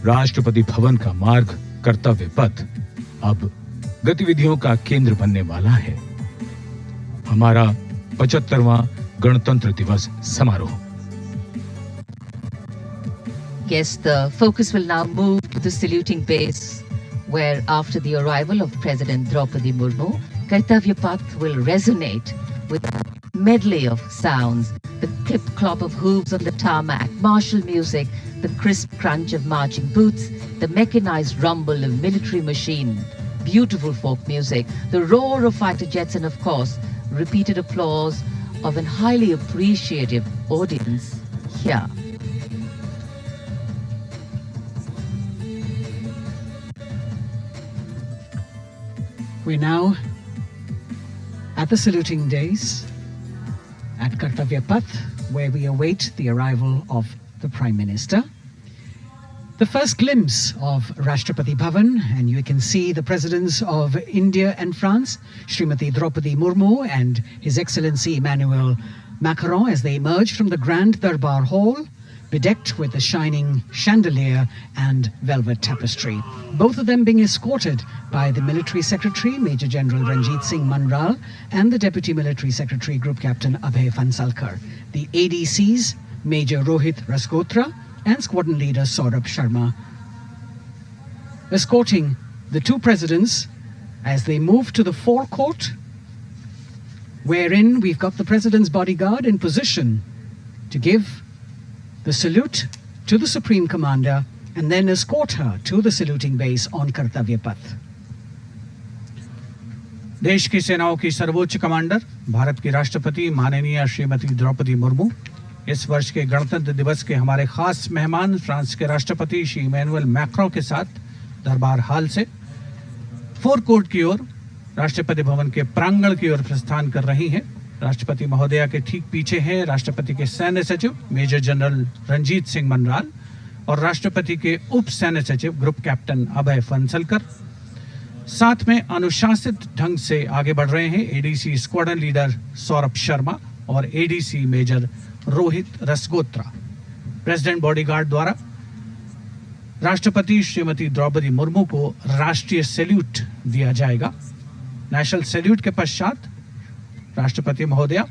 राष्ट्रपति भवन का मार्ग कर्तव्य पथ अब गतिविधियों का केंद्र बनने वाला है। हमारा 75वां गणतंत्र दिवस समारोह। Yes, the focus will now move to the saluting base, where after the arrival of President Draupadi Murmu, Kartavya Path will resonate with a medley of sounds the clip-clop of hooves on the tarmac, martial music, the crisp crunch of marching boots, the mechanized rumble of military machine, beautiful folk music, the roar of fighter jets, and of course, repeated applause of an highly appreciative audience here. We're now at the saluting days at Kartavya Path, where we await the arrival of the Prime Minister. The first glimpse of Rashtrapati Bhavan, and you can see the presidents of India and France, Srimati Draupadi Murmu and His Excellency Emmanuel Macron, as they emerge from the Grand Darbar Hall, bedecked with the shining chandelier and velvet tapestry. Both of them being escorted by the Military Secretary, Major General Ranjit Singh Manral, and the Deputy Military Secretary, Group Captain Abhay Fansalkar. The ADCs, Major Rohit Rasgotra and Squadron Leader Saurabh Sharma, escorting the two presidents as they move to the forecourt, wherein we've got the President's bodyguard in position to give the salute to the Supreme Commander and then escort her to the saluting base on Kartavya Path. देश की सेनाओं की सर्वोच्च commander Bharat की राष्ट्रपति माननीय श्रीमती द्रौपदी मुर्मू, इस वर्ष के गणतंत्र दिवस के हमारे खास मेहमान फ्रांस के राष्ट्रपति श्री इमैनुअल मैक्रों के साथ दरबार हाल से फोरकोर्ट की ओर राष्ट्रपति भवन के प्रांगण की ओर प्रस्थान कर रही हैं। राष्ट्रपति महोदया के ठीक पीछे हैं राष्ट्रपति के सैन्य सचिव मेजर जनरल रंजीत सिंह मनराल और राष्ट्रपति के उप सैन्य सचिव ग्रुप कैप्टन अभय फंसलकर। साथ में अनुशासित ढंग से आगे बढ़ रहे हैं ADC squadron leader Saurabh Sharma और ADC major Rohit Rasgotra. President bodyguard द्वारा राष्ट्रपति श्रीमती द्रौपदी मुर्मू को राष्ट्रीय सैल्यूट दिया जाएगा। नेशनल सैल्यूट के पश्चात राष्ट्रपति महोदया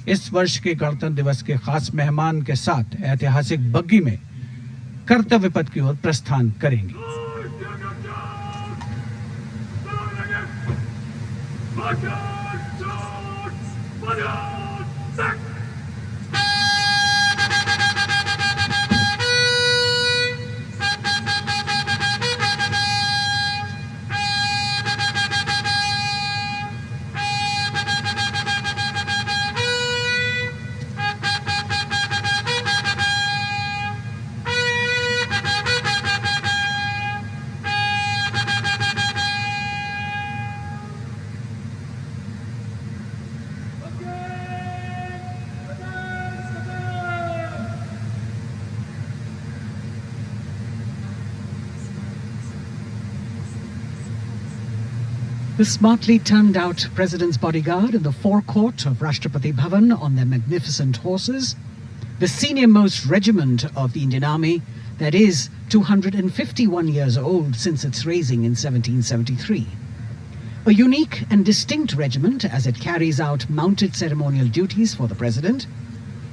इस वर्ष के गणतंत्र दिवस के खास मेहमान के साथ ऐतिहासिक बग्गी में कर्तव्य पथ की ओर प्रस्थान करेंगी। The smartly turned out President's bodyguard in the forecourt of Rashtrapati Bhavan on their magnificent horses, the senior-most regiment of the Indian Army that is 251 years old since its raising in 1773. A unique and distinct regiment as it carries out mounted ceremonial duties for the President.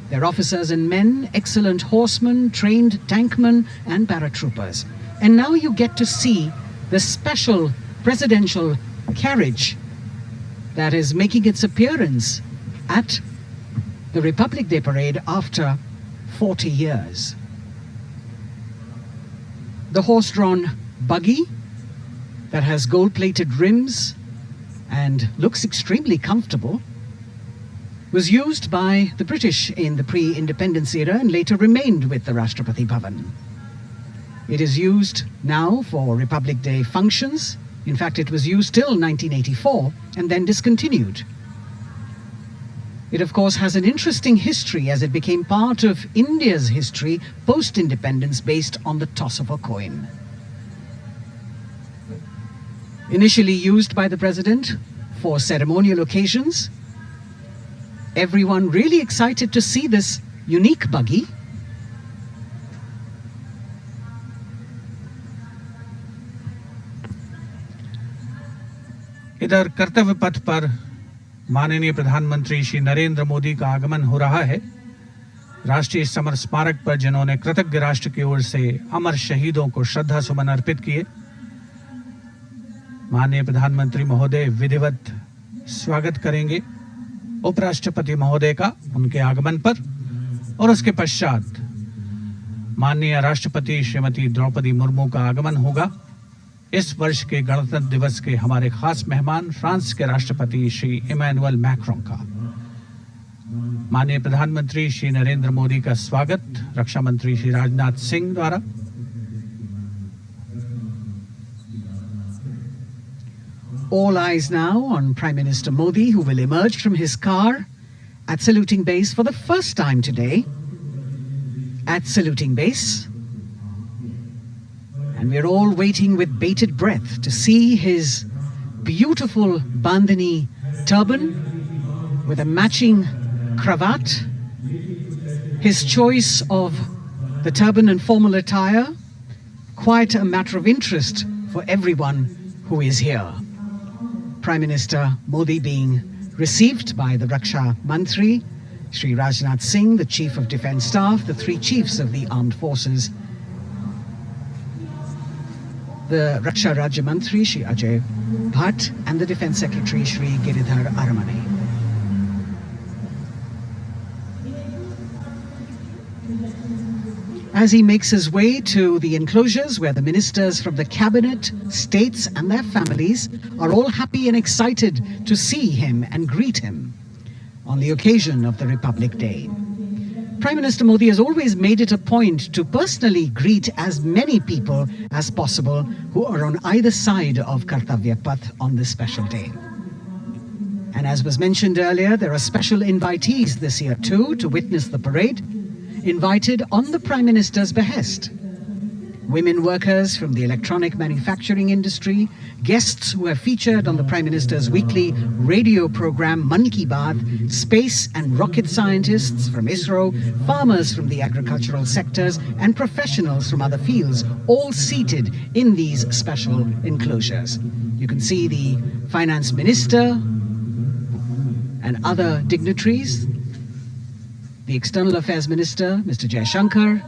Their officers and men, excellent horsemen, trained tankmen and paratroopers. And now you get to see the special presidential carriage that is making its appearance at the Republic Day Parade after 40 years. The horse-drawn buggy that has gold-plated rims and looks extremely comfortable was used by the British in the pre-independence era and later remained with the Rashtrapati Bhavan. It is used now for Republic Day functions. In fact, it was used till 1984 and then discontinued. It, of course, has an interesting history as it became part of India's history post-independence based on the toss of a coin. Initially used by the President for ceremonial occasions, everyone really excited to see this unique buggy. इधर कर्तव्य पथ पर माननीय प्रधानमंत्री श्री नरेंद्र मोदी का आगमन हो रहा है। राष्ट्रीय समर स्मारक पर जिन्होंने कृतज्ञ राष्ट्र की ओर से अमर शहीदों को श्रद्धा सुमन अर्पित किए, माननीय प्रधानमंत्री महोदय विधिवत स्वागत करेंगे उपराष्ट्रपति महोदय का उनके आगमन पर और उसके पश्चात माननीय राष्ट्रपति श्रीमती द्रौपदी मुर्मू का आगमन होगा। इस वर्ष के गणतंत्र दिवस के हमारे खास मेहमान फ्रांस के राष्ट्रपति श्री इमैनुअल मैक्रों का। माननीय प्रधानमंत्री श्री नरेंद्र मोदी का स्वागत रक्षा मंत्री श्री राजनाथ सिंह द्वारा। All eyes now on Prime Minister Modi, who will emerge from his car at saluting base for the first time today. At saluting base. And we're all waiting with bated breath to see his beautiful bandhani turban with a matching cravat. His choice of the turban and formal attire, quite a matter of interest for everyone who is here. Prime Minister Modi being received by the Raksha Mantri, Shri Rajnath Singh, the Chief of Defence Staff, the three chiefs of the armed forces, the Raksha Rajya Mantri, Shri Ajay Bhatt, and the Defence Secretary, Shri Giridhar Aramane. As he makes his way to the enclosures where the ministers from the cabinet, states and their families are all happy and excited to see him and greet him on the occasion of the Republic Day. Prime Minister Modi has always made it a point to personally greet as many people as possible who are on either side of Kartavya Path on this special day. And as was mentioned earlier, there are special invitees this year too to witness the parade, invited on the Prime Minister's behest. Women workers from the electronic manufacturing industry, guests who have featured on the Prime Minister's weekly radio program Mann Ki Baat, space and rocket scientists from ISRO, farmers from the agricultural sectors and professionals from other fields, all seated in these special enclosures. You can see the Finance Minister and other dignitaries, the External Affairs Minister, Mr. Jaishankar,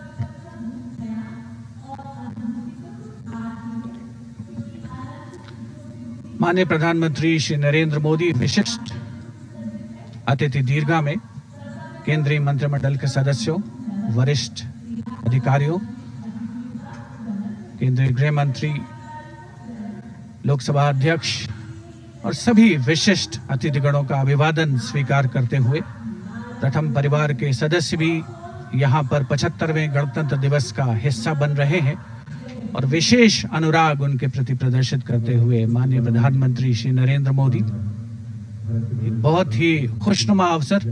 माननीय प्रधानमंत्री श्री नरेंद्र मोदी विशिष्ट अतिथि दीर्घा में केंद्रीय मंत्रिमंडल के सदस्यों, वरिष्ठ अधिकारियों, केंद्रीय गृह मंत्री, लोकसभा अध्यक्ष और सभी विशिष्ट अतिथिगणों का अभिवादन स्वीकार करते हुए प्रथम परिवार के सदस्य भी यहां पर 75वें गणतंत्र दिवस का हिस्सा बन रहे हैं और विशेष अनुराग उनके प्रति प्रदर्शित करते हुए माननीय प्रधानमंत्री श्री नरेंद्र मोदी बहुत ही खुशनुमा अवसर,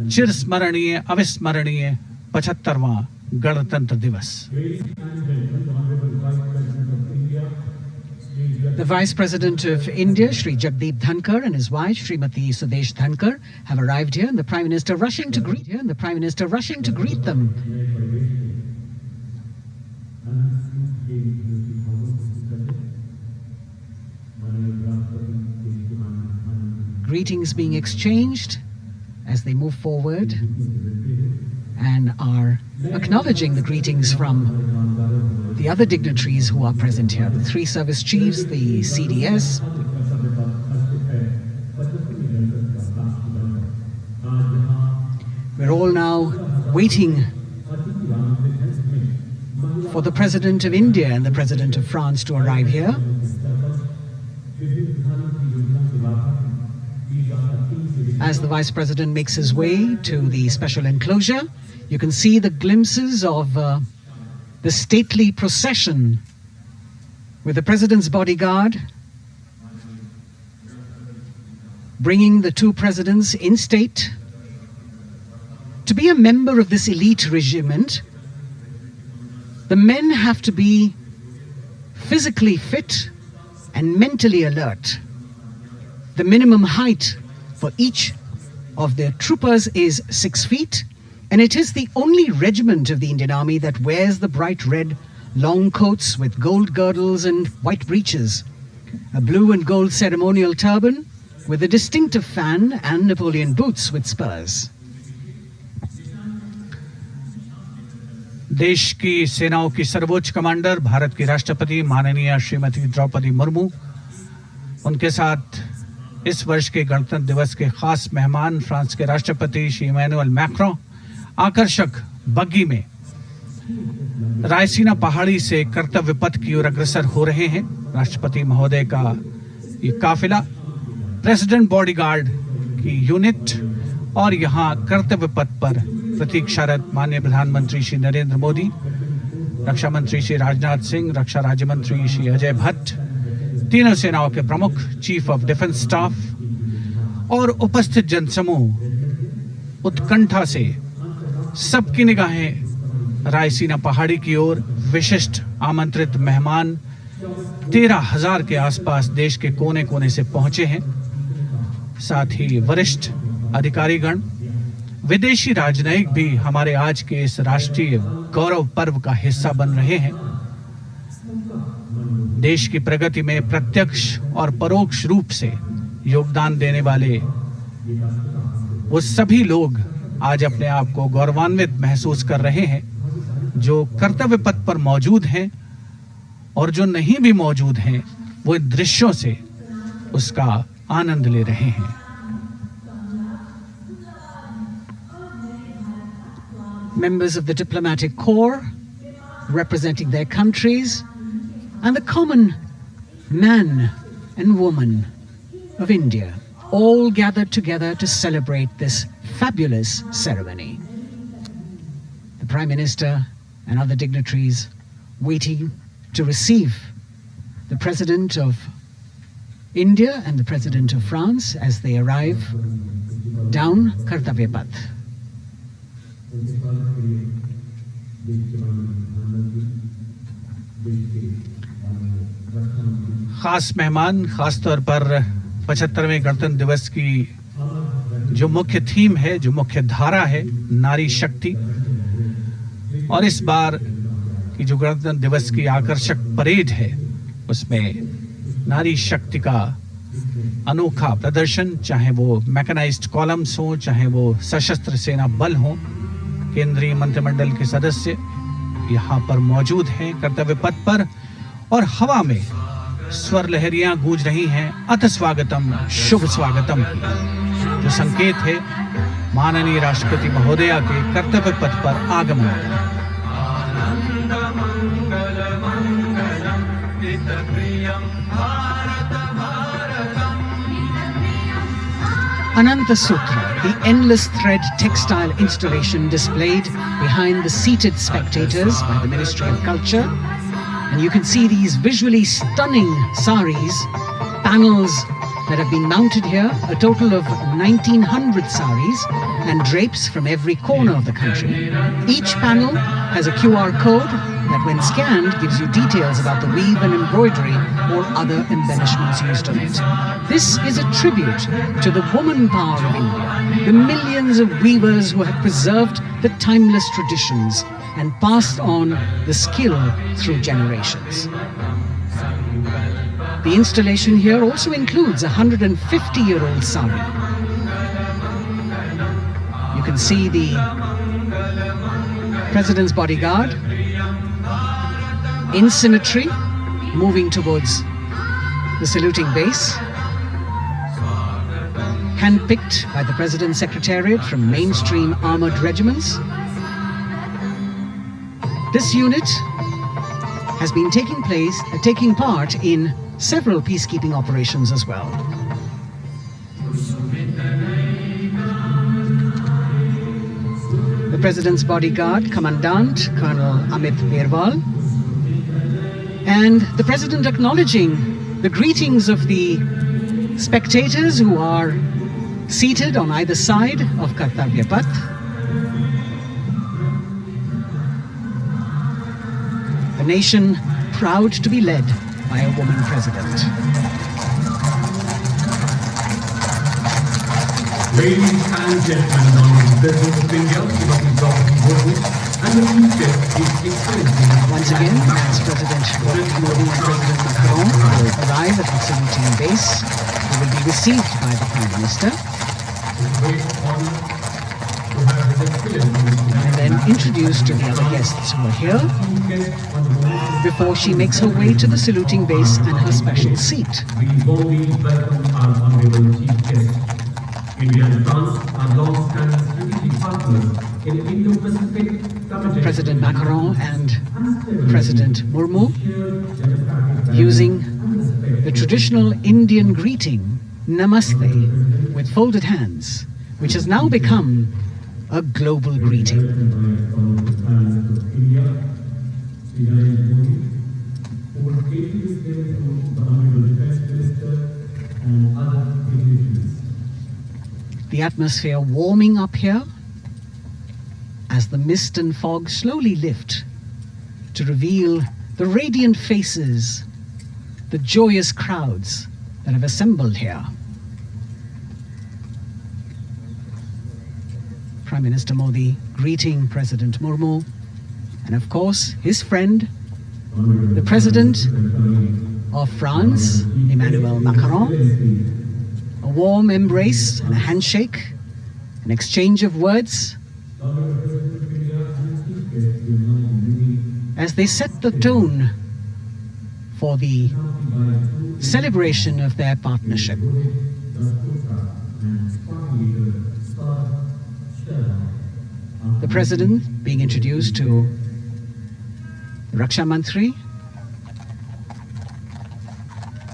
चिरस्मरणीय अविस्मरणीय 75वां गणतंत्र दिवस। The Vice President of India, Shri Jagdeep Dhankar, and his wife, Srimati Sudesh Dhankar, have arrived here, and the Prime Minister rushing to greet them. Greetings being exchanged as they move forward and are acknowledging the greetings from the other dignitaries who are present here, the three service chiefs, the CDS. We're all now waiting for the President of India and the President of France to arrive here. As the Vice President makes his way to the special enclosure, you can see the glimpses of the stately procession with the President's bodyguard bringing the two presidents in state. To be a member of this elite regiment, the men have to be physically fit and mentally alert. The minimum height for each of the troopers is 6 feet, and it is the only regiment of the Indian Army that wears the bright red long coats with gold girdles and white breeches, a blue and gold ceremonial turban with a distinctive fan and Napoleon boots with spurs. देश की सेनाओं की सर्वोच्च commander Bharat की राष्ट्रपति माननीय श्रीमती द्रौपदी मुर्मू, उनके साथ इस वर्ष के गणतंत्र दिवस के खास मेहमान फ्रांस के राष्ट्रपति श्री इमैनुअल मैक्रों आकर्षक बग्गी में रायसीना पहाड़ी से कर्तव्य पथ की ओर अग्रसर हो रहे हैं। राष्ट्रपति महोदय का ये काफिला प्रेसिडेंट बॉडीगार्ड की यूनिट और यहाँ कर्तव्य पथ पर प्रतीक्षारत माननीय प्रधानमंत्री श्री नरेंद्र मोदी, रक्षा मंत्री श्री राजनाथ सिंह, रक्षा राज्य मंत्री श्री अजय भट्ट, तीनों सेनाओं के प्रमुख, चीफ ऑफ डिफेंस स्टाफ और उपस्थित जनसमूह उत्कंठा से सबकी निगाहें रायसीना पहाड़ी की ओर। विशिष्ट आमंत्रित मेहमान 13,000 के आसपास देश के कोने कोने से पहुंचे हैं। साथ ही वरिष्ठ अधिकारीगण, विदेशी राजनयिक भी हमारे आज के इस राष्ट्रीय गौरव पर्व का हिस्सा बन रहे हैं। देश की प्रगति में प्रत्यक्ष और परोक्ष रूप से योगदान देने वाले वो सभी लोग आज अपने आप को गौरवान्वित महसूस कर रहे हैं, जो कर्तव्य पथ पर मौजूद हैं और जो नहीं भी मौजूद हैं, वो इन दृश्यों से उसका आनंद ले रहे हैं। Members of the diplomatic corps representing their countries and the common man and woman of India all gathered together to celebrate this fabulous ceremony. The Prime Minister and other dignitaries waiting to receive the President of India and the President of France as they arrive down Kartavya Path. खास मेहमान, खास तौर पर 75वें गणतंत्र दिवस की जो मुख्य थीम है, जो मुख्य धारा है, नारी शक्ति, और इस बार की जो गणतंत्र दिवस की आकर्षक परेड है उसमें नारी शक्ति का अनोखा प्रदर्शन, चाहे वो मैकेनाइज्ड कॉलम्स हो, चाहे वो सशस्त्र सेना बल हो, केंद्रीय मंत्रिमंडल के सदस्य यहाँ पर मौजूद हैं कर्तव्य पथ पर, और हवा में स्वर लहरियां गूंज रही हैं अथ स्वागतम, शुभ स्वागतम की, जो संकेत है माननीय राष्ट्रपति महोदया के कर्तव्य पथ पर आगमन का। Ananta Sutra, the endless thread textile installation displayed behind the seated spectators by the Ministry of Culture. And you can see these visually stunning saris, panels that have been mounted here, a total of 1,900 saris and drapes from every corner of the country. Each panel has a QR code that when scanned gives you details about the weave and embroidery or other embellishments used on it. This is a tribute to the woman power of India, the millions of weavers who have preserved the timeless traditions and passed on the skill through generations. The installation here also includes a 150-year-old sari. You can see the President's bodyguard in symmetry moving towards the saluting base, handpicked by the President's Secretariat from mainstream armored regiments. This unit has been taking part in several peacekeeping operations as well. The President's bodyguard, Commandant Colonel Amit Birwal, and the President acknowledging the greetings of the spectators who are seated on either side of Kartavya Path. The nation proud to be led by a woman president. Ladies and gentlemen, the President of India, and the future is experiencing. Once again, as President Modi and President Macron will arrive at the saluting base, they will be received by the Prime Minister and then introduced to the other guests who are here before she makes her way to the saluting base and her special seat. We warmly welcome our honorable chief guest. India and France are long-standing strategic partners President Macron and President Murmu, using the traditional Indian greeting, Namaste, with folded hands, which has now become a global greeting. The atmosphere warming up here as the mist and fog slowly lift to reveal the radiant faces, the joyous crowds that have assembled here. Prime Minister Modi greeting President Murmu, and of course his friend, the President of France, Emmanuel Macron. A warm embrace and a handshake, an exchange of words, as they set the tone for the celebration of their partnership. The President being introduced to the Raksha Mantri,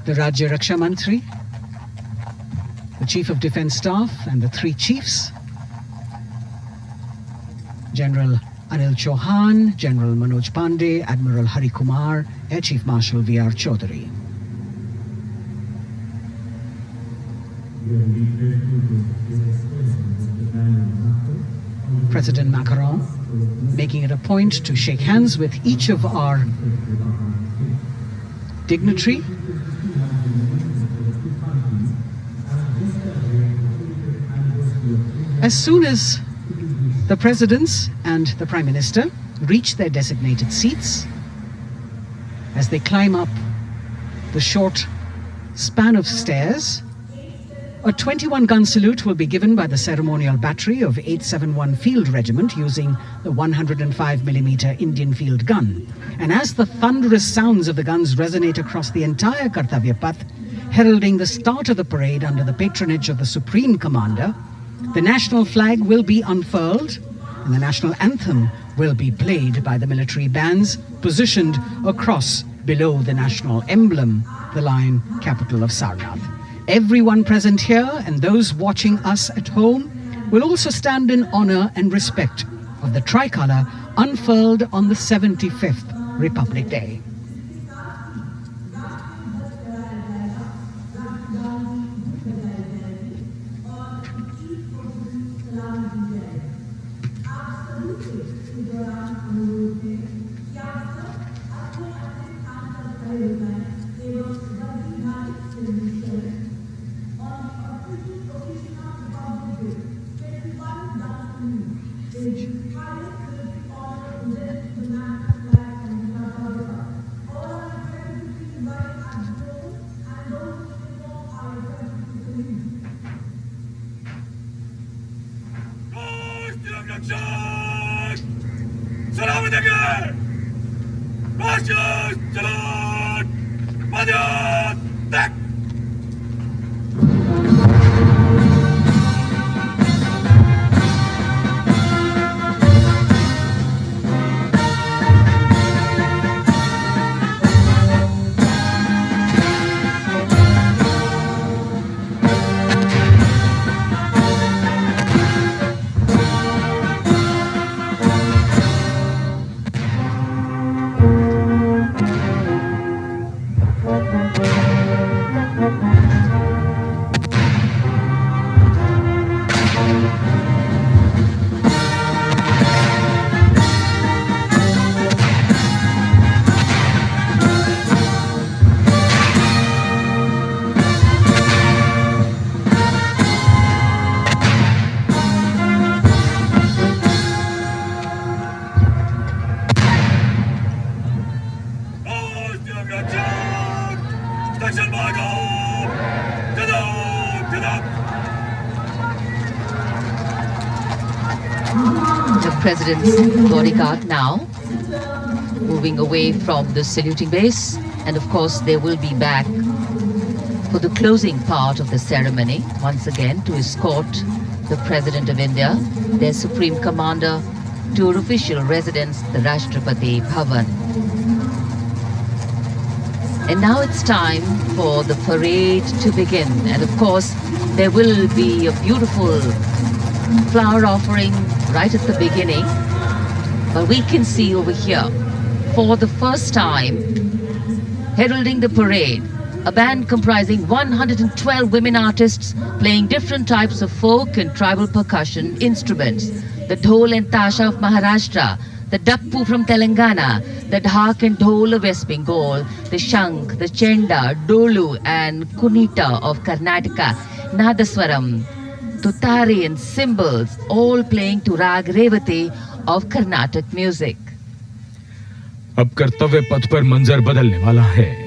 the Rajya Raksha Mantri, the Chief of Defence Staff and the three chiefs, General Anil Chauhan, General Manoj Pandey, Admiral Hari Kumar, Air Chief Marshal V.R. Chaudhary. President Macron making it a point to shake hands with each of our dignitary. As soon as the presidents and the Prime Minister reach their designated seats, as they climb up the short span of stairs, a 21-gun salute will be given by the ceremonial battery of 871 Field Regiment using the 105mm Indian field gun. And as the thunderous sounds of the guns resonate across the entire Kartavya Path, heralding the start of the parade under the patronage of the Supreme Commander, the national flag will be unfurled and the national anthem will be played by the military bands positioned across below the national emblem, the lion capital of Sarnath. Everyone present here and those watching us at home will also stand in honor and respect of the tricolour unfurled on the 75th Republic Day. President's bodyguard now, moving away from the saluting base, and of course they will be back for the closing part of the ceremony, once again to escort the President of India, their Supreme Commander, to official residence, the Rashtrapati Bhavan. And now it's time for the parade to begin. And of course, there will be a beautiful flower offering right at the beginning. But we can see over here, for the first time, heralding the parade, a band comprising 112 women artists playing different types of folk and tribal percussion instruments. The dhol and tasha of Maharashtra, the dappu from Telangana, the dhak and dhol of West Bengal, the shank, the chenda, dolu and kunita of Karnataka, nadaswaram, tutari and cymbals, all playing to rag revati of Carnatic music. अब कर्तव्य पथ पर मंजर बदलने वाला है।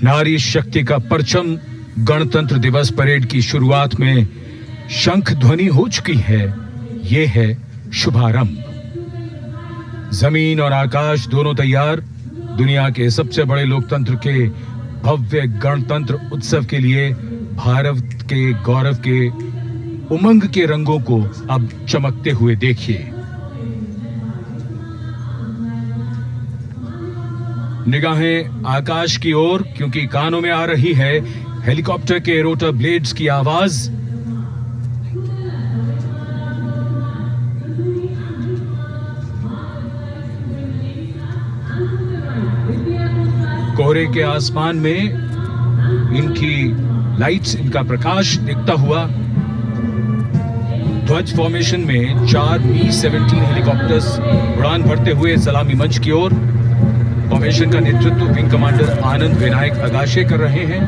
नारी शक्ति का परचम गणतंत्र दिवस परेड की शुरुआत में शंख ध्वनि हो चुकी है। ये है शुभारंभ। जमीन और आकाश दोनों तैयार। दुनिया के सबसे बड़े लोकतंत्र के भव्य गणतंत्र उत्सव के लिए भारत के गौरव के उमंग के रंगों को अब चमकते हुए देखिए। निगाहें आकाश की ओर, क्योंकि कानों में आ रही है हेलीकॉप्टर के रोटर ब्लेड्स की आवाज। कोहरे के आसमान में इनकी लाइट्स, इनका प्रकाश दिखता हुआ ध्वज फॉर्मेशन में 4 Mi-17 हेलीकॉप्टर्स उड़ान भरते हुए सलामी मंच की ओर। फॉर्मेशन का नेतृत्व विंग कमांडर आनंद विनायक अगाशे कर रहे हैं।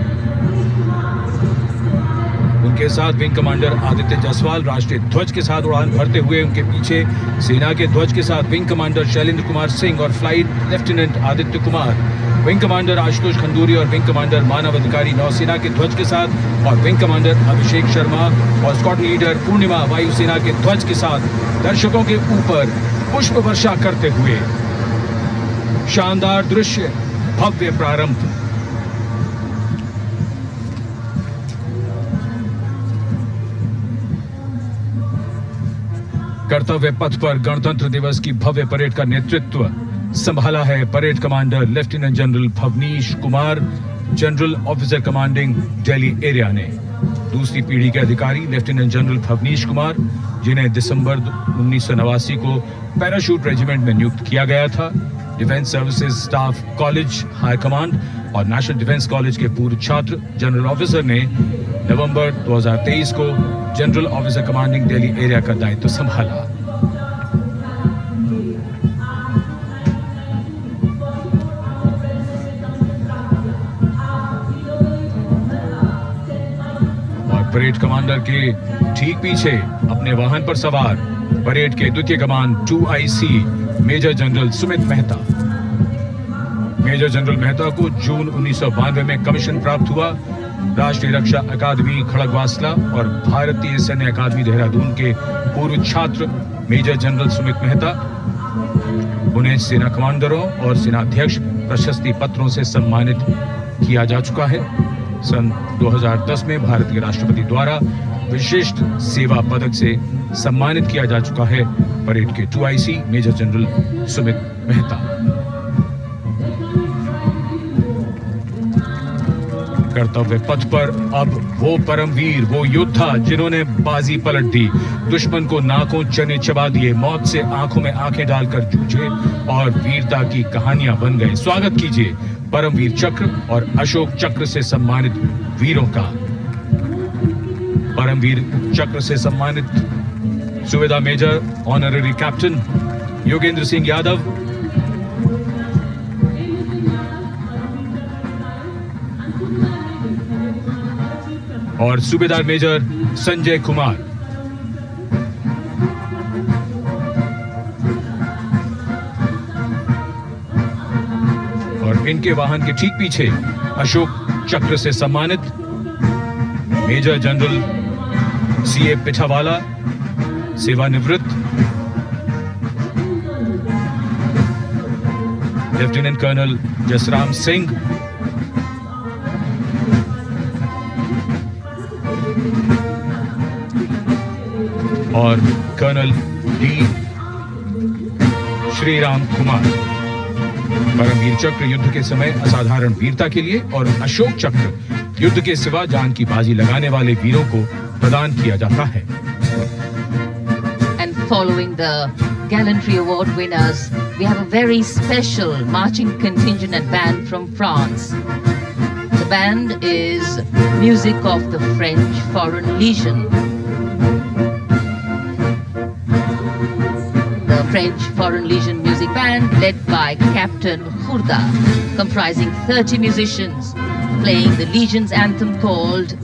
उनके साथ विंग कमांडर आदित्य जायसवाल राष्ट्रीय ध्वज के साथ उड़ान भरते हुए, उनके पीछे सेना के ध्वज के साथ विंग कमांडर शैलेंद्र कुमार सिंह और flight lieutenant Aditya Kumar, wing commander Ashutosh Khanduri और विंग कमांडर मानव अधिकारी नौसेना के ध्वज के साथ, और विंग कमांडर अभिषेक शर्मा और स्क्वाड लीडर पूर्णिमा वायुसेना के ध्वज के साथ दर्शकों के ऊपर पुष्प वर्षा करते हुए। शानदार दृश्य, भव्य प्रारंभ। कर्तव्य पथ पर गणतंत्र दिवस की भव्य परेड का नेतृत्व संभाला है parade commander lieutenant general Bhavnish Kumar, general officer commanding Delhi area ने। दूसरी पीढ़ी के अधिकारी लेफ्टिनेंट जनरल भवनीश कुमार, जिन्हें दिसंबर 1989 को पैराशूट रेजिमेंट में नियुक्त किया गया था, defence services staff college high command और नेशनल डिफेंस कॉलेज के पूर्व छात्र जनरल ऑफिसर ने नवंबर 2023 को general officer commanding Delhi area का दायित्व संभाला। और परेड कमांडर के ठीक पीछे अपने वाहन पर सवार परेड के द्वितीय कमान 2IC major general Sumit Mehta. Major general Mehta को जून 1992 में कमीशन प्राप्त हुआ। राष्ट्रीय रक्षा अकादमी खड़गवासला और भारतीय सैन्य अकादमी देहरादून के पूर्व छात्र मेजर जनरल सुमित मेहता। उन्हें सेना कमांडरों और सेनाध्यक्ष प्रशस्ति पत्रों से सम्मानित किया जा चुका है। सन 2010 में भारत के राष्ट्रपति द्वारा विशिष्ट सेवा पदक से सम्मानित किया जा चुका है परेड के 2IC major general Sumit Mehta. कर्तव्य पथ पर अब वो परमवीर, वो योद्धा जिन्होंने बाजी पलट दी, दुश्मन को नाकों चने चबा दिए, मौत से आंखों में आंखें डालकर जूझे और वीरता की कहानियां बन गए। स्वागत कीजिए परमवीर चक्र और अशोक चक्र से सम्मानित वीरों का। परमवीर चक्र से सम्मानित सुबेदा major honorary captain Yogendra Singh Yadav, और सूबेदार मेजर संजय कुमार। और इनके वाहन के ठीक पीछे अशोक चक्र से सम्मानित मेजर जनरल CA पिठावाला, सेवानिवृत्त, लेफ्टिनेंट कर्नल जसराम सिंह, और कर्नल D श्रीराम कुमार। परमवीर चक्र युद्ध के समय असाधारण वीरता के लिए और अशोक चक्र युद्ध के सिवा जान की बाजी लगाने वाले वीरों को प्रदान किया जाता है। And following the gallantry award winners, we have a very special marching contingent and band from France. The band is music of the French Foreign Legion. French Foreign Legion Music Band led by Captain Khurda, comprising 30 musicians playing the Legion's anthem called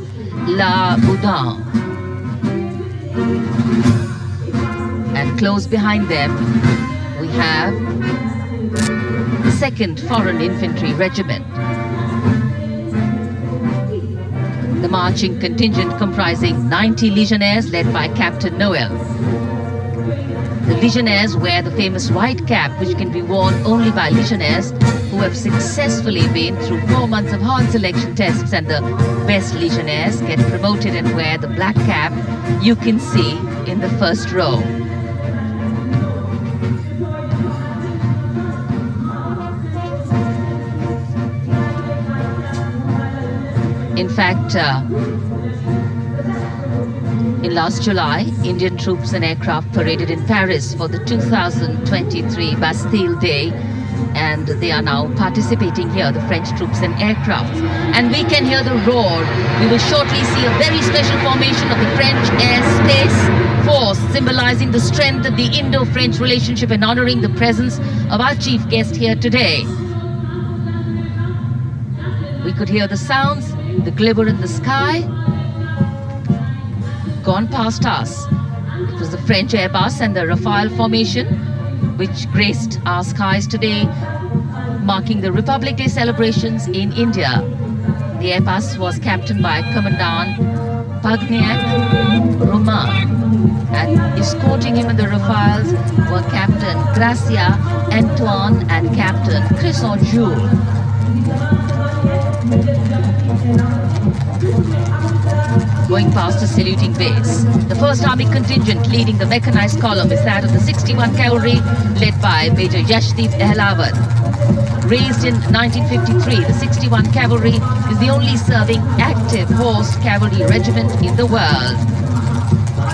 La Boudin. And close behind them we have the 2nd Foreign Infantry Regiment. The marching contingent comprising 90 Legionnaires led by Captain Noel. The Legionnaires wear the famous white cap, which can be worn only by Legionnaires who have successfully been through 4 months of hard selection tests, and the best Legionnaires get promoted and wear the black cap you can see in the first row. In fact, in last July, Indian troops and aircraft paraded in Paris for the 2023 Bastille Day, and they are now participating here, the French troops and aircraft. And we can hear the roar. We will shortly see a very special formation of the French Air Space Force, symbolizing the strength of the Indo-French relationship and honoring the presence of our chief guest here today. We could hear the sounds, the glimmer in the sky. gone past us. It was the French Airbus and the Rafale formation which graced our skies today, marking the Republic Day celebrations in India. The Airbus was captained by Commandant Pagniak Roman, and escorting him in the Rafales were Captain Gracia Antoine and Captain Crisson Jules. Going past a saluting base, the 1st Army contingent leading the mechanized column is that of the 61 Cavalry, led by Major Yashdeep Ehlawat. Raised in 1953, the 61 Cavalry is the only serving active horse cavalry regiment in the world.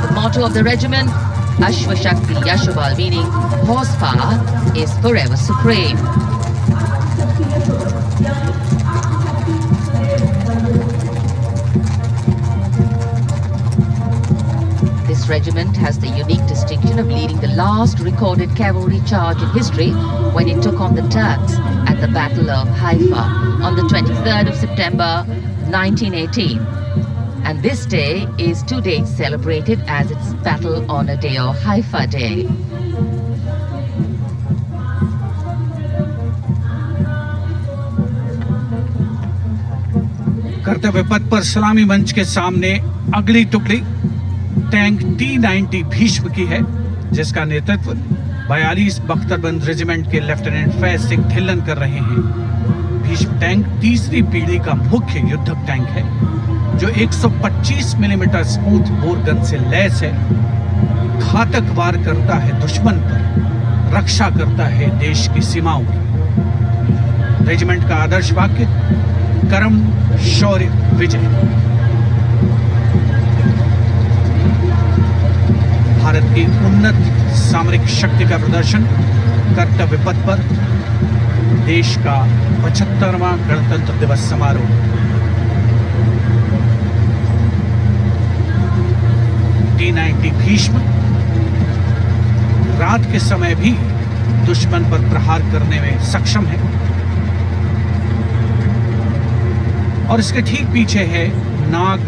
The motto of the regiment, Ashwa Shakti Yashobal, meaning horsepower is forever supreme. This regiment has the unique distinction of leading the last recorded cavalry charge in history when it took on the Turks at the Battle of Haifa on the 23rd of September 1918. And this day is to date celebrated as its Battle Honor Day or Haifa Day. कर्तव्य पथ पर सलामी मंच के सामने अगली टुकड़ी tank T-90 Bhishma की है, जिसका नेतृत्व 42 बख्तरबंद रेजिमेंट के लेफ्टिनेंट फैज सिंह ढिल्लन कर रहे हैं। भीष्म टैंक तीसरी पीढ़ी का मुख्य युद्धक टैंक है, जो 125 मिलीमीटर स्मूथ बोर गन से लैस है, घातक वार करता है दुश्मन पर, रक्षा करता है देश की सीमाओं की। रेजिमेंट का आदर्श वाक्य कर्म शौर्य विजय। भारत की उन्नत सामरिक शक्ति का प्रदर्शन कर्तव्य पथ पर देश का 75वां गणतंत्र दिवस समारोह। T-90 भीष्म रात के समय भी दुश्मन पर प्रहार करने में सक्षम है। और इसके ठीक पीछे है नाग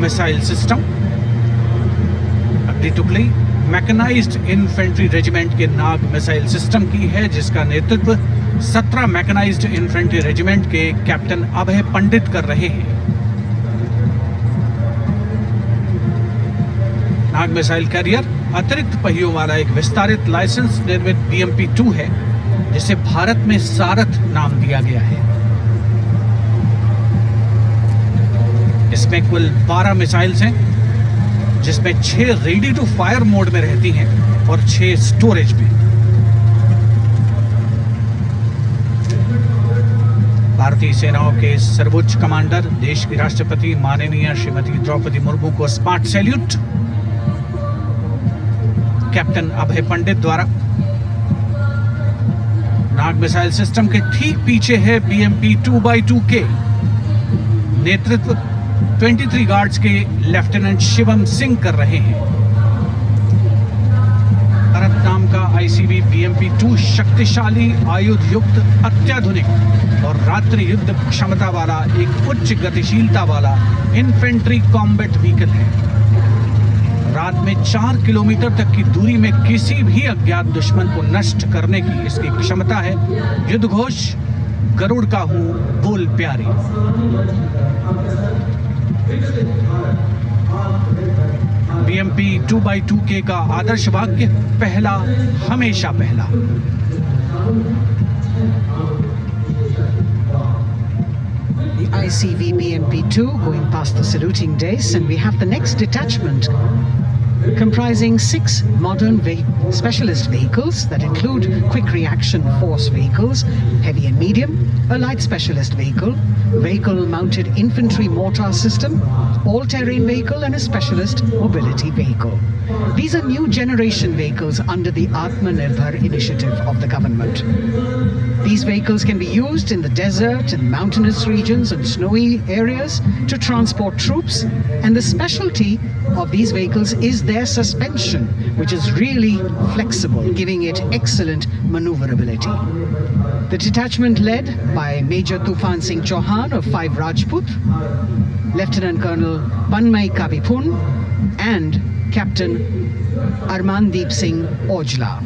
मिसाइल सिस्टम। अगली टुकड़ी मैकेनाइज्ड इन्फेंट्री रेजिमेंट के नाग मिसाइल सिस्टम की है, जिसका नेतृत्व 17 मैकेनाइज्ड इन्फेंट्री रेजिमेंट के कैप्टन अभय पंडित कर रहे हैं। नाग मिसाइल कैरियर अतिरिक्त पहियों वाला एक विस्तारित लाइसेंस निर्मित BMP-2 है, जिसे भारत में सारथ नाम दिया गया है। इसमें कुल 12 मिसाइल्स हैं, जिसमें 6 रेडी टू फायर मोड में रहती हैं और 6 स्टोरेज में। भारतीय सेनाओं के सर्वोच्च कमांडर देश की राष्ट्रपति माननीय श्रीमती द्रौपदी मुर्मू को स्मार्ट सैल्यूट कैप्टन अभय पंडित द्वारा। नाग मिसाइल सिस्टम के ठीक पीछे है BMP-2x2K। नेतृत्व 23 गार्ड्स के लेफ्टिनेंट शिवम सिंह कर रहे हैं। भारत नाम का ICV BMP-2 शक्तिशाली आयुध युक्त अत्याधुनिक और रात्रि युद्ध क्षमता वाला एक उच्च गतिशीलता वाला इन्फेंट्री कॉम्बैट व्हीकल है। रात में 4 किलोमीटर तक की दूरी में किसी भी अज्ञात दुश्मन को नष्ट करने की इसकी क्षमता है। युद्ध घोष गरुड़ का हूं बोल प्यारी। BMP-2x2K का आदर्श वाक्य पहला हमेशा पहला। The ICV BMP-2 going past the saluting days, and we have the next detachment comprising 6 modern specialist vehicles that include quick reaction force vehicles, heavy and medium, a light specialist vehicle mounted infantry mortar system, all-terrain vehicle and a specialist mobility vehicle. These are new generation vehicles under the Atmanirbhar initiative of the government. These vehicles can be used in the desert and mountainous regions and snowy areas to transport troops, and the specialty of these vehicles is their suspension, which is really flexible, giving it excellent maneuverability. The detachment led by Major Tufan Singh Chauhan of 5 Rajput, Lieutenant Colonel Panmay Kabipun, and Captain Armandeep Singh Ojla.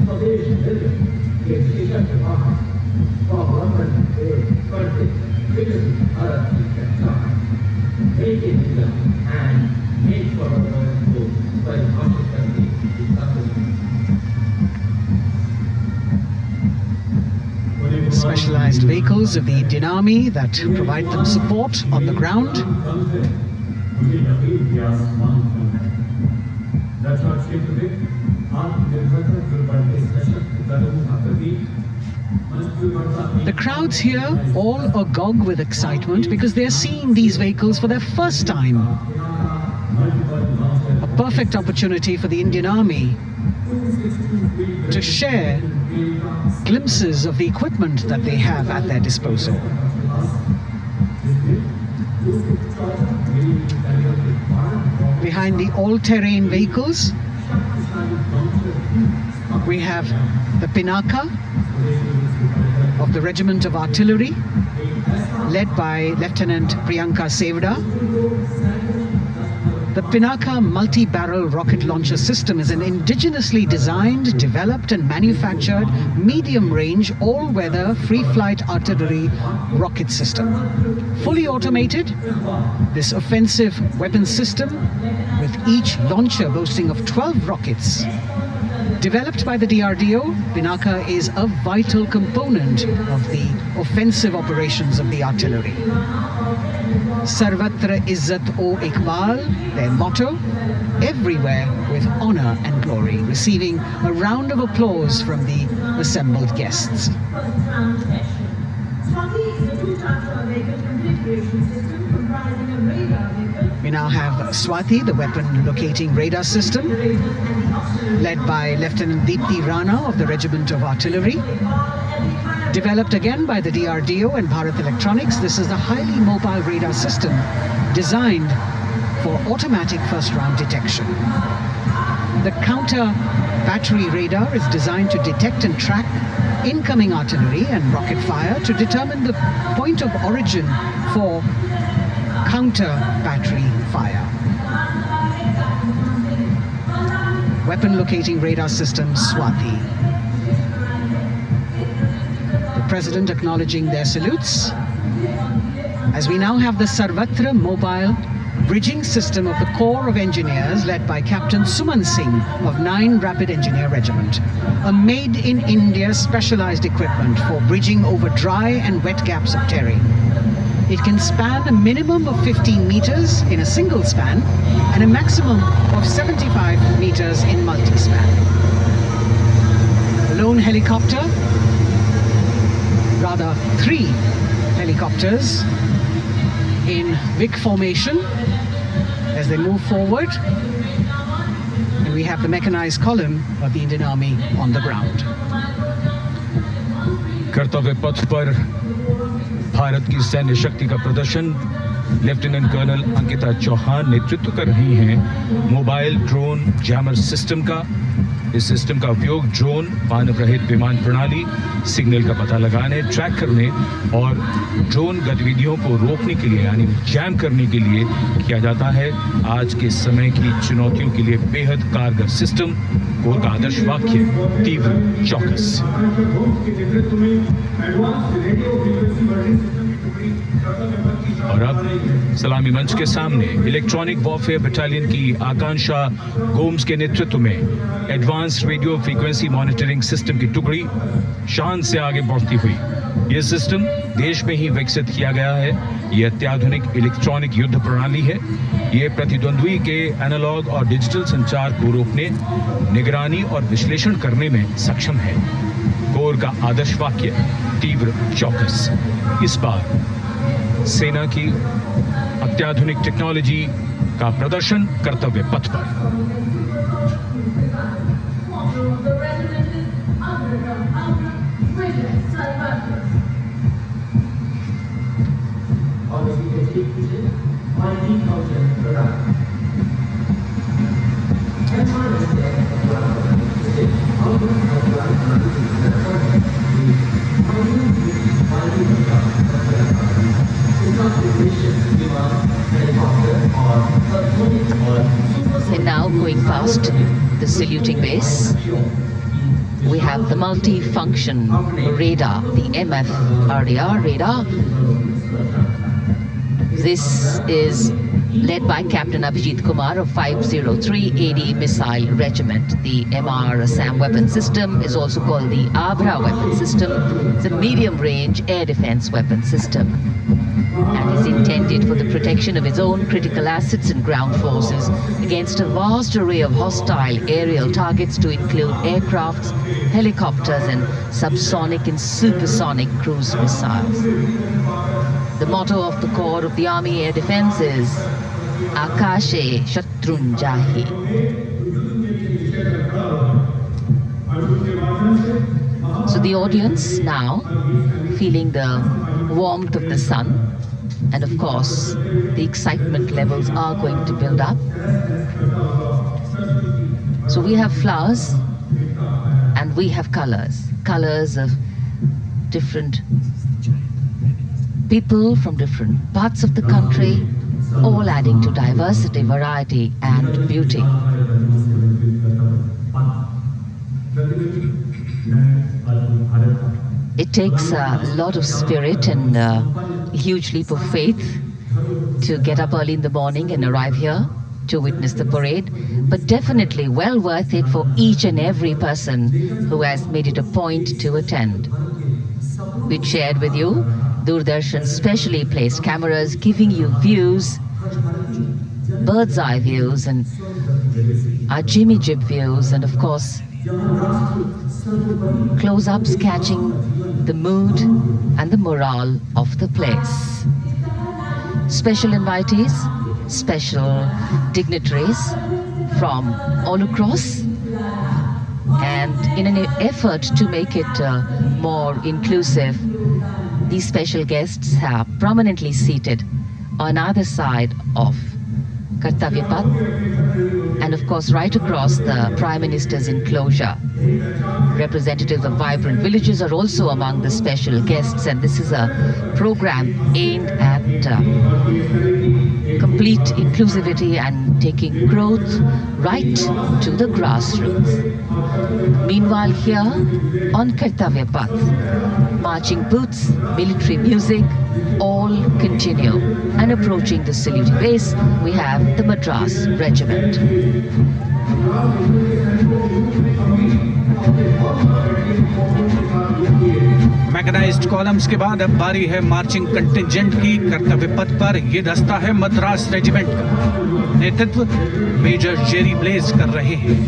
Specialized vehicles of the Indian Army that provide them support on the ground. The crowds here all agog with excitement because they're seeing these vehicles for their first time. A perfect opportunity for the Indian Army to share glimpses of the equipment that they have at their disposal. Behind the all-terrain vehicles, we have the Pinaka of the Regiment of Artillery, led by Lieutenant Priyanka Sevda. The Pinaka multi-barrel rocket launcher system is an indigenously designed, developed and manufactured medium-range, all-weather, free-flight artillery rocket system. Fully automated, this offensive weapon system, with each launcher boasting of 12 rockets, developed by the DRDO, Pinaka is a vital component of the offensive operations of the artillery. Sarvatra Izzat o Iqbal, their motto, everywhere with honor and glory, receiving a round of applause from the assembled guests. We now have Swati, the weapon locating radar system, led by Lieutenant Deepti Rana of the Regiment of Artillery. Developed again by the DRDO and Bharat Electronics, this is a highly mobile radar system designed for automatic first-round detection. The counter battery radar is designed to detect and track incoming artillery and rocket fire to determine the point of origin for counter battery fire. Weapon locating radar system Swati. The President acknowledging their salutes, as we now have the Sarvatra mobile bridging system of the Corps of Engineers, led by Captain Suman Singh of 9 Rapid Engineer Regiment, a made-in-India specialized equipment for bridging over dry and wet gaps of terrain. It can span a minimum of 15 meters in a single span and a maximum of 75 meters in multi-span. The lone helicopter, rather 3 helicopters in big formation as they move forward, and we have the mechanized column of the Indian Army on the ground. कर्तव्य पथ पर भारत की सैन्य शक्ति का प्रदर्शन lieutenant colonel Ankita Chauhan नेतृत्व कर रही हैं मोबाइल ड्रोन जैमर सिस्टम का। इस सिस्टम का उपयोग ड्रोन, मानव रहित विमान प्रणाली, सिग्नल का पता लगाने, ट्रैक करने और ड्रोन गतिविधियों को रोकने के लिए यानी जैम करने के लिए किया जाता है। आज के समय की चुनौतियों के लिए बेहद कारगर सिस्टम। कोर का आदर्श वाक्य तीव्र चौकस। और अब सलामी मंच के सामने इलेक्ट्रॉनिक वॉरफेयर बटालियन की आकांक्षा गोम्स के नेतृत्व में advance radio frequency monitoring system की टुकड़ी शान से आगे बढ़ती हुई। यह सिस्टम देश में ही विकसित किया गया है। यह अत्याधुनिक इलेक्ट्रॉनिक युद्ध प्रणाली है। यह प्रतिद्वंद्वी के एनालॉग और डिजिटल संचार को रोकने, निगरानी और विश्लेषण करने में सक्षम है। कोर का आदर्श वाक्य तीव्र चौकस। इस बार सेना की अत्याधुनिक टेक्नोलॉजी का प्रदर्शन कर्तव्य पथ पर। And now going past the saluting base, we have the multi-function radar, the MFRDR radar. This is led by Captain Abhijit Kumar of 503 AD Missile Regiment. The MR Assam weapon system is also called the Abra weapon system. It's a medium-range air defense weapon system and is intended for the protection of its own critical assets and ground forces against a vast array of hostile aerial targets to include aircrafts, helicopters and subsonic and supersonic cruise missiles. The motto of the Corps of the Army Air Defense is Akashe Shatrunjahi. So the audience now feeling the warmth of the sun, and of course the excitement levels are going to build up. So we have flowers and we have colors of different people from different parts of the country, all adding to diversity, variety and beauty. It takes a lot of spirit and a huge leap of faith to get up early in the morning and arrive here to witness the parade, but definitely well worth it for each and every person who has made it a point to attend. We shared with you Doordarshan's specially placed cameras giving you views, bird's eye views and our Jimmy Jib views, and of course close-ups catching the mood and the morale of the place. Special invitees, special dignitaries from all across, and in an effort to make it more inclusive, these special guests are prominently seated on either side of Kartavya Path, and of course right across the Prime Minister's enclosure. Representatives of vibrant villages are also among the special guests, and this is a program aimed at complete inclusivity and taking growth right to the grassroots. Meanwhile here on Kartavya Path, marching boots, military music, all continue. And approaching the saluting base, we have the Madras Regiment. Mechanised columns के बाद अब बारी है marching contingent की। कर्तव्य पथ पर ये दस्ता है मद्रास रेजिमेंट का। नेतृत्व मेजर जेरी ब्लेज कर रहे हैं।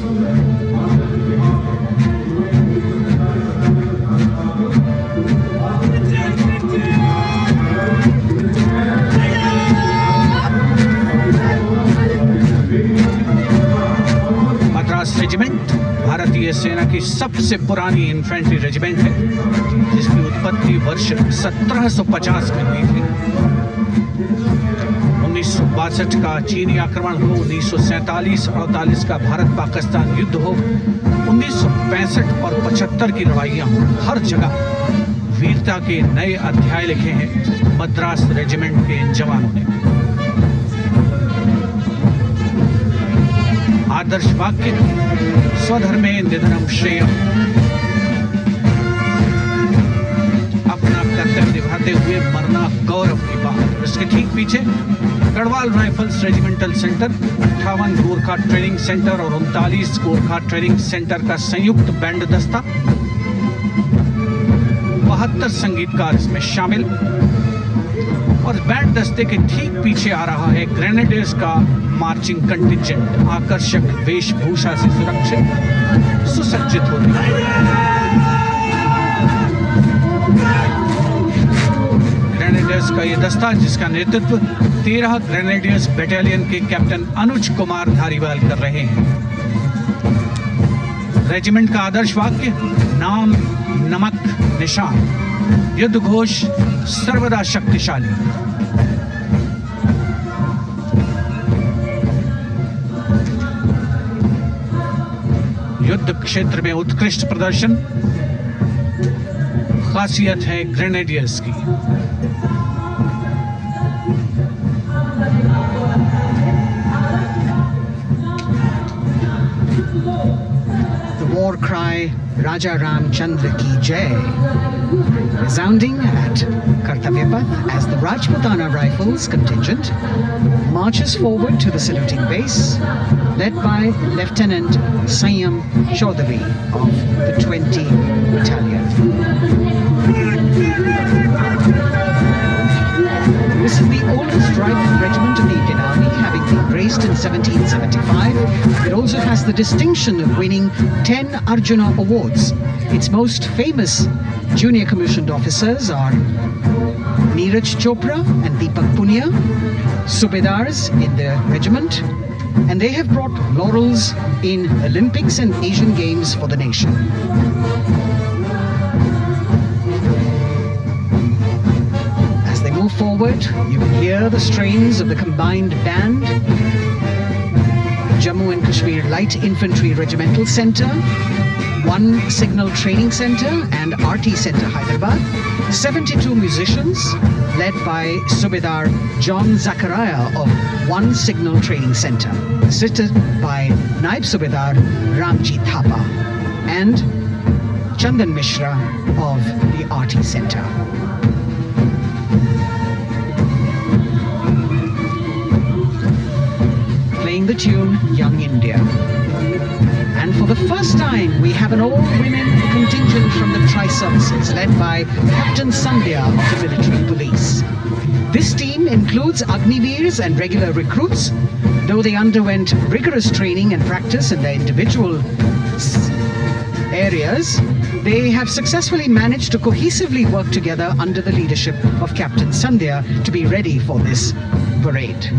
मद्रास रेजिमेंट भारतीय सेना की सबसे पुरानी इन्फेंट्री रेजिमेंट है, जिसकी उत्पत्ति वर्ष 1750 में हुई थी। 1962 का चीनी आक्रमण हो, 1947-48 का भारत पाकिस्तान युद्ध हो, 1965 और 75 की लड़ाइयां हो, हर जगह वीरता के नए अध्याय लिखे हैं मद्रास रेजिमेंट के इन जवानों ने। आदर्श वाक्य स्वधर्मे निधनम श्रेयम, अपना कर्तव्य निभाते हुए मरना गौरव की बात। इसके ठीक पीछे Garhwal rifles regimental centre, 58 Gorkha training centre और 39 गोरखा ट्रेनिंग सेंटर का संयुक्त बैंड दस्ता, 72 संगीतकार इसमें शामिल। और बैंड दस्ते के ठीक पीछे आ रहा है ग्रेनेडियर्स का मार्चिंग कंटिंजेंट, आकर्षक वेशभूषा से सुरक्षित सुसज्जित होते हैं। ग्रेनेडियर्स का ये दस्ता, जिसका नेतृत्व 13 ग्रेनेडियर्स बटालियन के कैप्टन अनुज कुमार धारीवाल कर रहे हैं। रेजिमेंट का आदर्श वाक्य नाम नमक निशान, युद्ध घोष सर्वदा शक्तिशाली। युद्ध क्षेत्र में उत्कृष्ट प्रदर्शन खासियत है ग्रेनेडियर्स की। by Raja Ram Chandra Ki Jai, resounding at Kartavya Path as the Rajputana Rifles contingent marches forward to the saluting base, led by Lieutenant Sanyam Chaudhary of the 20 Battalion. This is the oldest rifle regiment of the Indian Army, having been raised in 1775. It also has the distinction of winning 10 Arjuna Awards. Its most famous junior commissioned officers are Neeraj Chopra and Deepak Punia, Subedars in the regiment, and they have brought laurels in Olympics and Asian Games for the nation. As they move forward, you can hear the strains of the combined band, Jammu and Kashmir Light Infantry Regimental Centre, 1 Signal Training Centre and RT Centre Hyderabad, 72 musicians led by Subedar John Zachariah of 1 Signal Training Centre, assisted by Naib Subedar Ramji Thapa and Chandan Mishra of the RT Centre. Playing the tune Young India. And for the first time, we have an all-women contingent from the Tri-Services, led by Captain Sandhya of the Military Police. This team includes Agniveers and regular recruits. Though they underwent rigorous training and practice in their individual areas, they have successfully managed to cohesively work together under the leadership of Captain Sandhya to be ready for this parade.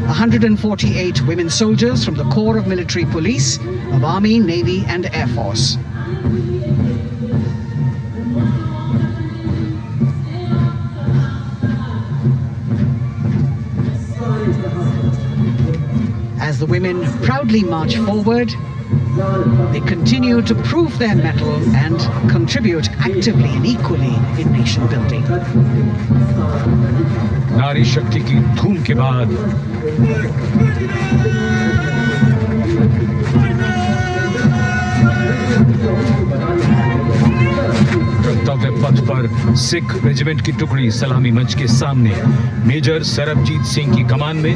148 women soldiers from the Corps of Military Police of Army, Navy and Air Force. As the women proudly march forward, they continue to prove their mettle and contribute actively and equally in nation building. नारी शक्ति की धूम के बाद कर्तव्य पथ पर Sikh regiment की टुकड़ी सलामी मंच के सामने मेजर सरबजीत सिंह की कमान में।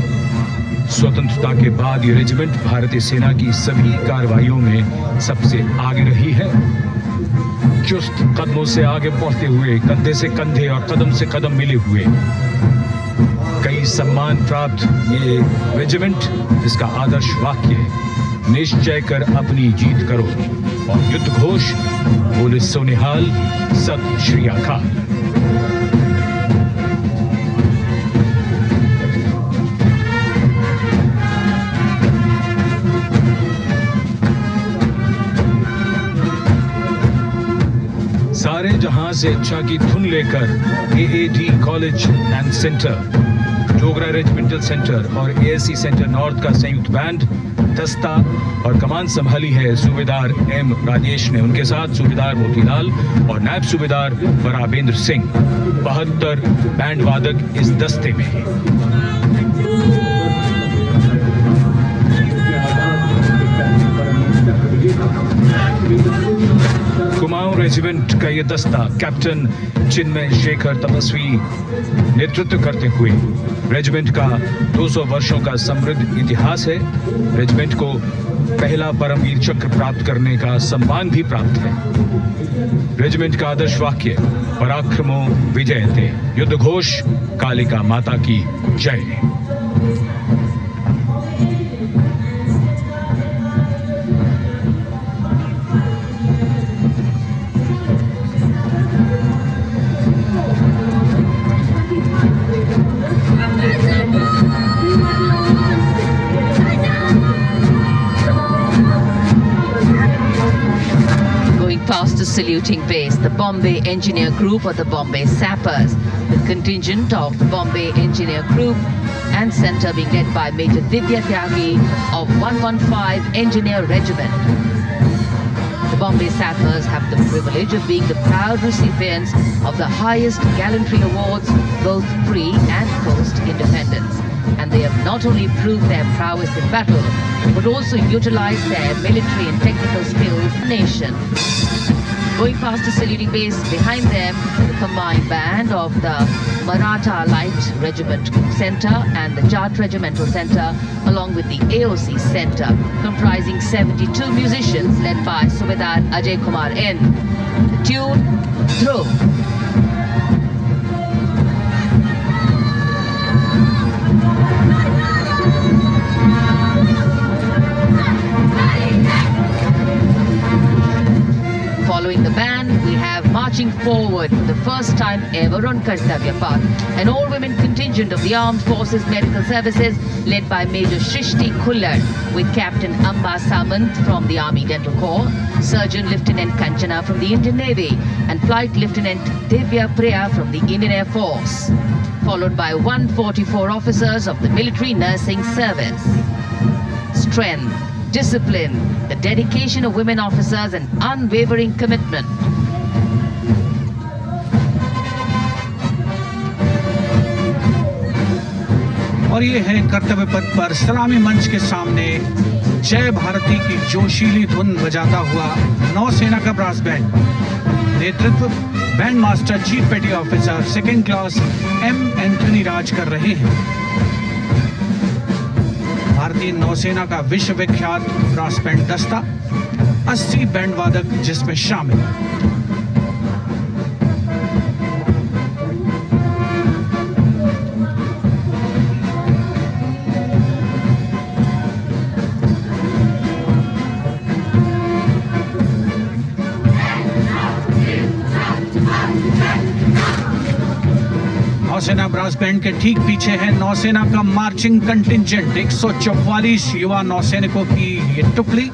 स्वतंत्रता के बाद ये रेजिमेंट भारतीय सेना की सभी कार्रवाइयों में सबसे आगे रही है। चुस्त कदमों से आगे बढ़ते हुए, कंधे से कंधे और कदम से कदम मिले हुए, कई सम्मान प्राप्त ये रेजिमेंट, जिसका आदर्श वाक्य है निश्चय कर अपनी जीत करो और युद्ध घोष बोले सोनिहाल सत श्री अकाल। सारे जहां से अच्छा की धुन लेकर AAT college and centre, Dogra regimental centre और एएससी सेंटर नॉर्थ का संयुक्त बैंड, दस्ता और कमान संभाली है सूबेदार एम राजेश ने। उनके साथ सूबेदार मोतीलाल और नायब सूबेदार बराबेंद्र सिंह। 72 बैंड वादक इस दस्ते में हैं। कुमाऊं रेजिमेंट का ये दस्ता कैप्टन चिन्मय शेखर तपस्वी नेतृत्व करते हुए, रेजिमेंट का 200 वर्षों का समृद्ध इतिहास है। रेजिमेंट को पहला परमवीर चक्र प्राप्त करने का सम्मान भी प्राप्त है। रेजिमेंट का आदर्श वाक्य पराक्रमो विजयते, युद्ध घोष कालिका माता की जय। Past the saluting base, the Bombay Engineer Group or the Bombay Sappers, the contingent of the Bombay Engineer Group and Centre being led by Major Divya Tyagi of 115 Engineer Regiment. The Bombay Sappers have the privilege of being the proud recipients of the highest gallantry awards, both pre and post independence. And they have not only proved their prowess in battle, but also utilized their military and technical skills in the nation. Going past the saluting base, behind them, the combined band of the Maratha Light Regiment Center and the Jat Regimental Center, along with the AOC Center, comprising 72 musicians led by Subedar Ajay Kumar N. The tune, Dhruv. Following the band, we have marching forward for the first time ever on Kartavya Path, an all-women contingent of the Armed Forces Medical Services led by Major Shrishti Khullar, with Captain Amba Samant from the Army Dental Corps, Surgeon Lieutenant Kanchana from the Indian Navy, and Flight Lieutenant Divya Priya from the Indian Air Force, followed by 144 officers of the Military Nursing Service. Strength, discipline, the dedication of women officers, and unwavering commitment. और ये है कर्तव्य पथ पर सलामी मंच के सामने जय भारती की जोशीली धुन बजाता हुआ नौसेना का ब्रास बैंड। नेतृत्व band master chief petty officer second class M Anthony Raj कर रहे हैं। भारतीय नौसेना का विश्व विख्यात ब्रास बैंड दस्ता, 80 बैंड वादक जिसमें शामिल। नौसेना ब्रास बैंड के ठीक पीछे है नौसेना का मार्चिंग कंटिंजेंट, 144 युवा नौसैनिकों की ये टुकड़ी,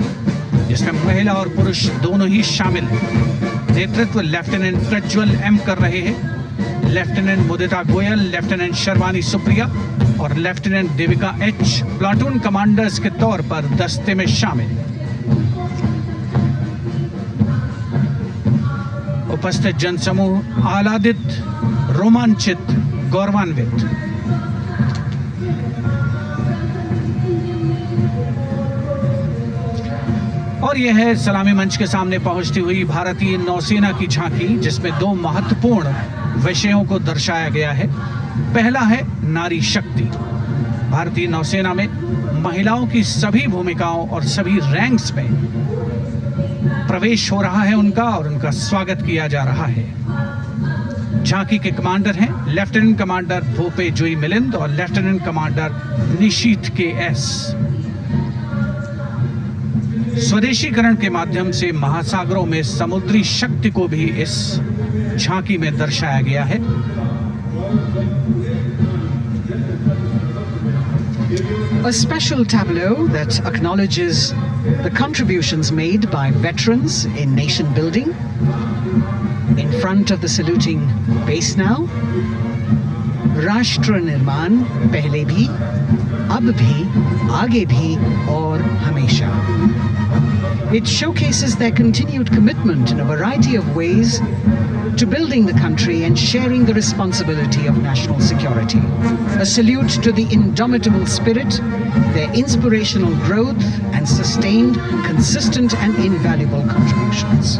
जिसमें महिला और पुरुष दोनों ही शामिल हैं। नेतृत्व लेफ्टिनेंट प्रज्वल एम कर रहे हैं। लेफ्टिनेंट मुदिता गोयल, लेफ्टिनेंट शर्वानी सुप्रिया और lieutenant Devika H platoon commanders के तौर पर दस्ते में शामिल। उपस्थित जनसमूह आह्लादित, रोमांचित, गौरवान्वित। और यह है सलामी मंच के सामने पहुंचती हुई भारतीय नौसेना की झांकी, जिसमें दो महत्वपूर्ण विषयों को दर्शाया गया है। पहला है नारी शक्ति। भारतीय नौसेना में महिलाओं की सभी भूमिकाओं और सभी रैंक्स में प्रवेश हो रहा है उनका, और उनका स्वागत किया जा रहा है। झांकी के कमांडर हैं लेफ्टिनेंट कमांडर भूपे जुई मिलिंद और लेफ्टिनेंट कमांडर निशीत के एस। स्वदेशीकरण के माध्यम से महासागरों में समुद्री शक्ति को भी इस झांकी में दर्शाया गया है। A special tableau that acknowledges the contributions made by veterans in nation building. In front of the saluting base now, राष्ट्र निर्माण पहले भी, अब भी, आगे भी और हमेशा. It showcases their continued commitment in a variety of ways to building the country and sharing the responsibility of national security. A salute to the indomitable spirit, their inspirational growth and sustained, consistent and invaluable contributions.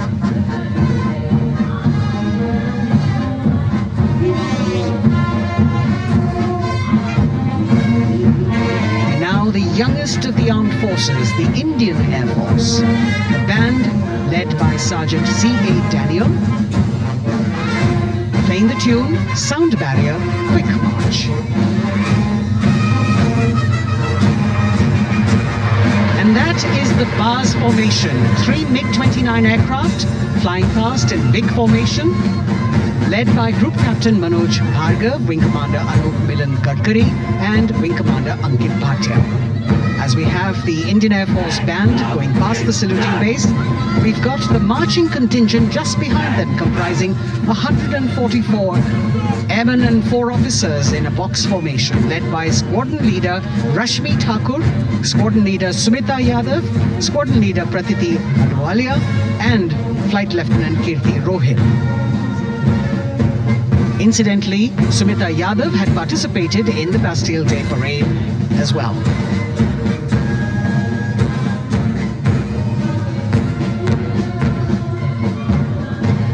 The youngest of the armed forces, the Indian Air Force, the band led by Sergeant C.A. Daniel, playing the tune Sound Barrier Quick March. And that is the bars formation, 3 MiG-29 aircraft flying past in big formation, led by Group Captain Manoj Bhargav, Wing Commander Anup Milan Gadkari and Wing Commander Ankit Bhatia. As we have the Indian Air Force band going past the saluting base, we've got the marching contingent just behind them, comprising 144 airmen and 4 officers in a box formation, led by Squadron Leader Rashmi Thakur, Squadron Leader Sumita Yadav, Squadron Leader Pratiti Adwalia, and Flight Lieutenant Kirti Rohit. Incidentally, Sumita Yadav had participated in the Bastille Day parade as well.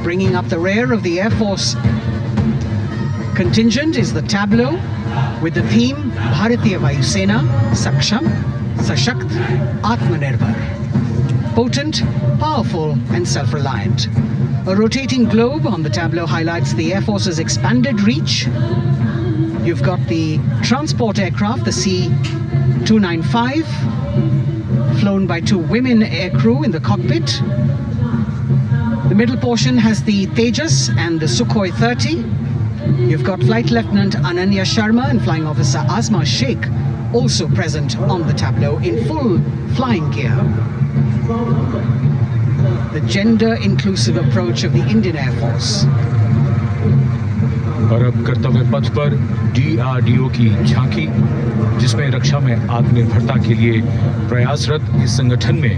Bringing up the rear of the Air Force contingent is the tableau with the theme Bharatiya Vayu Sena Saksham Sashakt Atmanirbhar. Potent, powerful and self-reliant. A rotating globe on the tableau highlights the Air Force's expanded reach. You've got the transport aircraft, the C-295, flown by 2 women aircrew in the cockpit. The middle portion has the Tejas and the Sukhoi 30. You've got Flight Lieutenant Ananya Sharma and Flying Officer Azma Sheikh also present on the tableau in full flying gear. The gender-inclusive approach of the Indian Air Force. और अब कर्तव्य पथ पर DRDO की झांकी, जिसमें रक्षा में आत्मनिर्भरता के लिए प्रयासरत इस संगठन में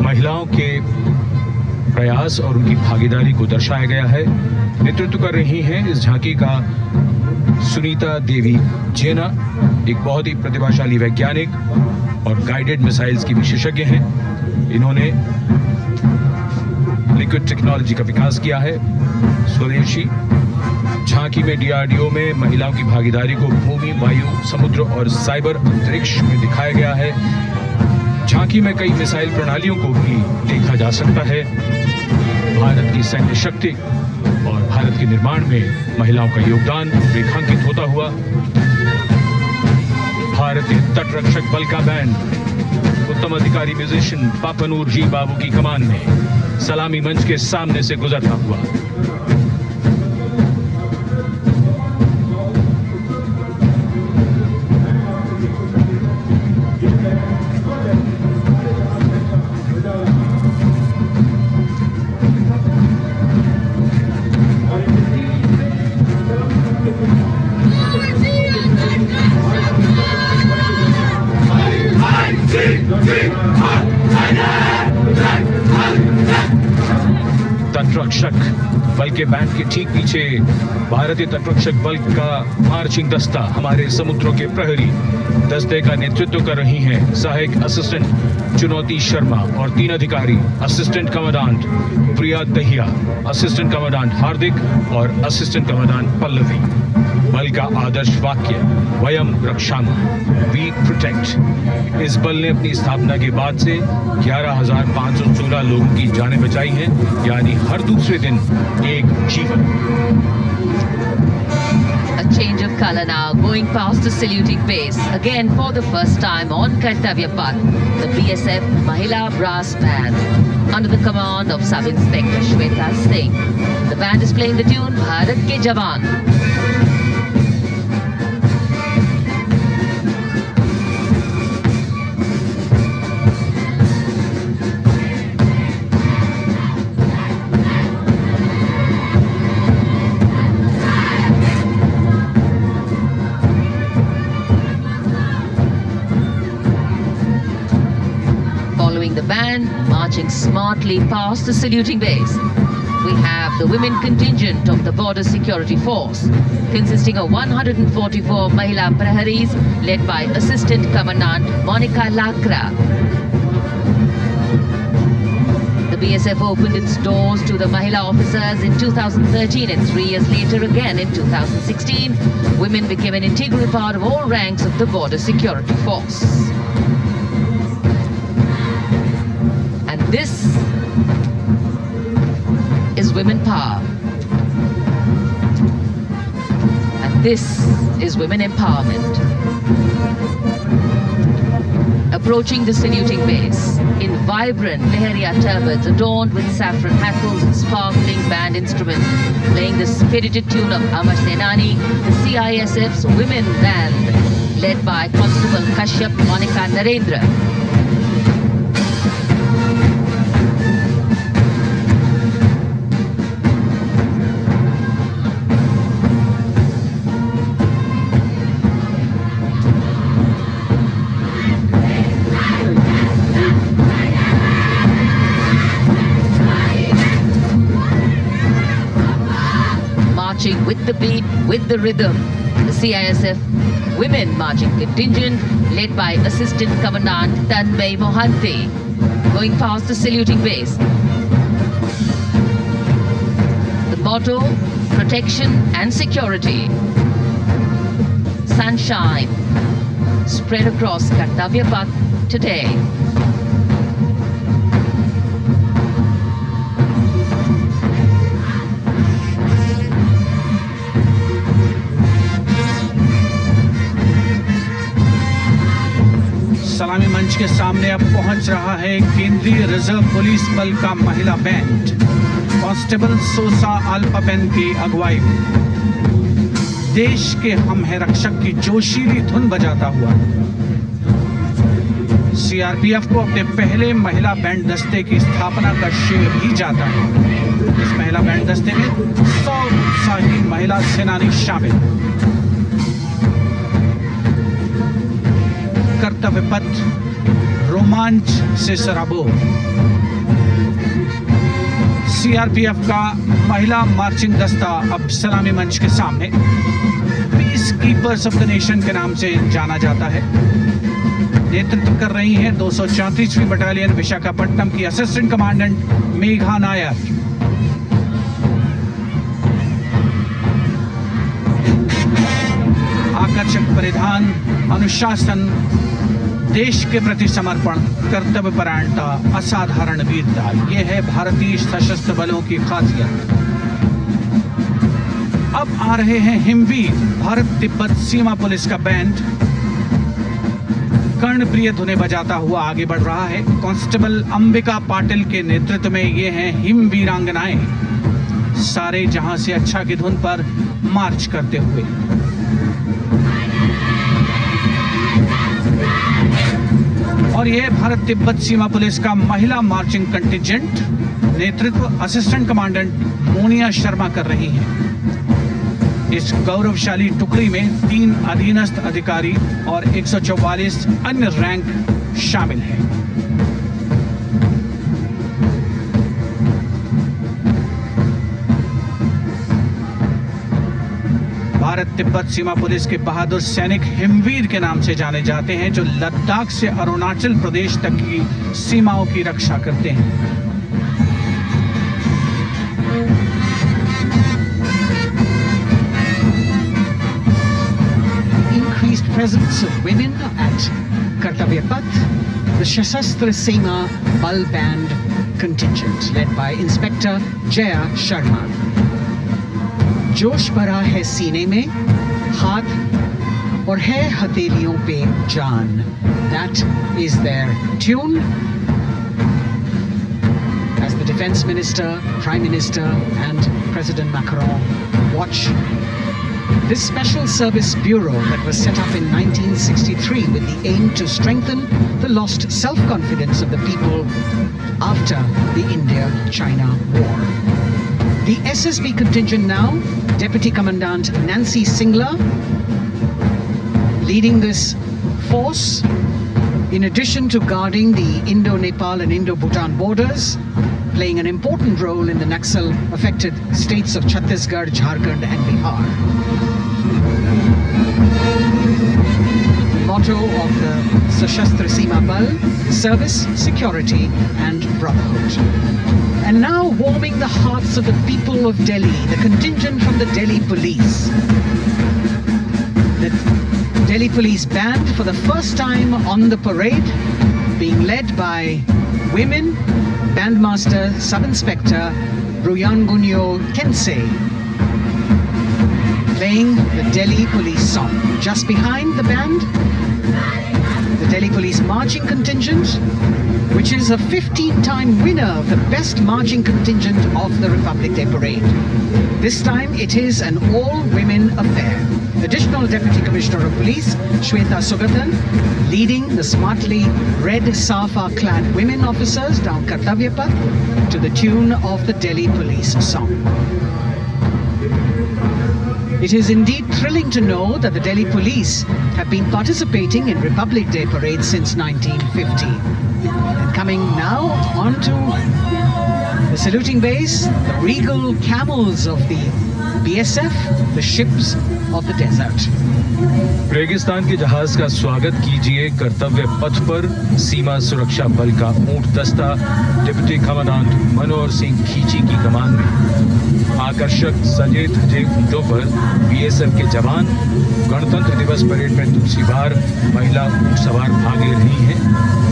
महिलाओं के प्रयास और उनकी भागीदारी को दर्शाया गया है। नेतृत्व कर रही हैं इस झांकी का सुनीता देवी जेना, एक बहुत ही प्रतिभाशाली वैज्ञानिक और गाइडेड मिसाइल्स की विशेषज्ञ हैं। इन्होंने लिक्विड टेक्नोलॉजी का विकास किया है, स्वदेशी। झांकी में DRDO में महिलाओं की भागीदारी को भूमि, वायु, समुद्र और साइबर अंतरिक्ष में दिखाया गया है। झांकी में कई मिसाइल प्रणालियों को भी देखा जा सकता है। भारत की सैन्य शक्ति और भारत के निर्माण में महिलाओं का योगदान रेखांकित होता हुआ भारतीय तटरक्षक बल का बैंड उत्तम अधिकारी म्यूजिशियन पापनूर जी बाबू की कमान में सलामी मंच के सामने से गुजरता हुआ। तटरक्षक बल के बैंड के ठीक पीछे भारतीय तटरक्षक बल का मार्चिंग दस्ता हमारे समुद्रों के प्रहरी दस्ते का नेतृत्व कर रही हैं सहायक असिस्टेंट चुनौती शर्मा और 3 अधिकारी, असिस्टेंट कमांडेंट प्रिया दहिया, असिस्टेंट कमांडेंट हार्दिक और असिस्टेंट कमांडेंट पल्लवी। बल का आदर्श वाक्य वयम रक्षामः, वी प्रोटेक्ट। इस बल ने अपनी स्थापना के बाद से 11,516 लोगों की जानें बचाई हैं, यानी हर दूसरे दिन एक जीवन। A change of color now, going past the saluting base. Again, for the first time on Kartavya Path, the BSF Mahila Brass Band, under the command of Sub-Inspector Shweta Singh. The band is playing the tune Bharat Ke Jawan. The band marching smartly past the saluting base. We have the women contingent of the Border Security Force, consisting of 144 Mahila Praharis, led by Assistant Commandant Monica Lakra. The BSF opened its doors to the Mahila officers in 2013, and 3 years later again in 2016, women became an integral part of all ranks of the Border Security Force. This is women power. And this is women empowerment. Approaching the saluting base in vibrant Leheria turbans adorned with saffron hackles and sparkling band instruments, playing the spirited tune of Amar Senani, the CISF's women band led by Constable Kashyap Monica Narendra. Marching with the beat, with the rhythm, the CISF Women Marching Contingent led by Assistant Commandant Tanmay Mohanty, going past the saluting base. The motto, protection and security. Sunshine spread across Kartavya Path today. सलामी मंच के सामने अब पहुंच रहा है केंद्रीय reserve police बल का महिला बैंड कांस्टेबल सोसा अल्पापेन की अगुवाई में देश के हम है रक्षक की जोशीली धुन बजाता हुआ सीआरपीएफ को अपने पहले महिला बैंड दस्ते की स्थापना का श्रेय भी जाता है। इस महिला बैंड दस्ते में 100 उत्साही महिला सेनानी शामिल। कर्तव्य पथ रोमांच से सराबोर। सीआरपीएफ का महिला मार्चिंग दस्ता अब सलामी मंच के सामने peace keepers of the nation के नाम से जाना जाता है। नेतृत्व कर रही हैं 234वीं बटालियन विशाखापट्टनम की असिस्टेंट कमांडेंट मेघा नायर। आकर्षक परिधान, अनुशासन, देश के प्रति समर्पण, कर्तव्य परायणता, असाधारण वीरता, ये है भारतीय सशस्त्र बलों की खासियत। अब आ रहे हैं हिमवीर भारत तिब्बत सीमा पुलिस का बैंड कर्णप्रिय धुनें बजाता हुआ आगे बढ़ रहा है। कांस्टेबल अंबिका पाटिल के नेतृत्व में ये हैं हिमवीरांगनाएं, सारे जहां से अच्छा की धुन पर मार्च करते हुए। और यह भारत तिब्बत सीमा पुलिस का महिला मार्चिंग कंटिजेंट, नेतृत्व असिस्टेंट कमांडेंट मोनिया शर्मा कर रही हैं। इस गौरवशाली टुकड़ी में 3 अधीनस्थ अधिकारी और 144 अन्य रैंक शामिल हैं। भारत तिब्बत सीमा पुलिस के बहादुर सैनिक हिमवीर के नाम से जाने जाते हैं, जो लद्दाख से अरुणाचल प्रदेश तक की सीमाओं की रक्षा करते हैं। Increased presence of women at Kartavya Path, the Shasastra Seema Bal Band contingent led by Inspector Jaya Sharma. जोश भरा है सीने में, हाथ और है हथेलियों पे जान. That is their tune. As the Defense Minister, Prime Minister and President Macron watch this Special Service Bureau that was set up in 1963 with the aim to strengthen the lost self-confidence of the people after the India-China War. The SSB contingent now, Deputy Commandant Nancy Singla, leading this force, in addition to guarding the Indo-Nepal and Indo-Bhutan borders, playing an important role in the Naxal-affected states of Chhattisgarh, Jharkhand and Bihar. Motto of the Sashastra Seema Bal: service, security and brotherhood. And now warming the hearts of the people of Delhi, the contingent from the Delhi Police. The Delhi Police Band for the first time on the parade, being led by women, Bandmaster Sub-Inspector Ruyangunyo Kensei, playing the Delhi Police song. Just behind the band, the Delhi Police Marching Contingent, which is a 15-time winner of the Best Marching Contingent of the Republic Day Parade. This time it is an all-women affair. Additional Deputy Commissioner of Police, Shweta Sugatan, leading the smartly red safa-clad women officers down Kartavya Path to the tune of the Delhi Police song. It is indeed thrilling to know that the Delhi Police have been participating in Republic Day parades since 1950. And coming now onto the saluting base, the regal camels of the BSF, the ships of the desert. रेगिस्तान के जहाज का स्वागत कीजिए कर्तव्य पथ पर सीमा सुरक्षा बल का ऊंट दस्ता डिप्टी कमांडेंट मनोहर सिंह खींची की कमान में। आकर्षक सजे धजे ऊंटों पर बीएसएफ के जवान गणतंत्र दिवस परेड में दूसरी बार महिला ऊंट सवार भाग ले रही हैं।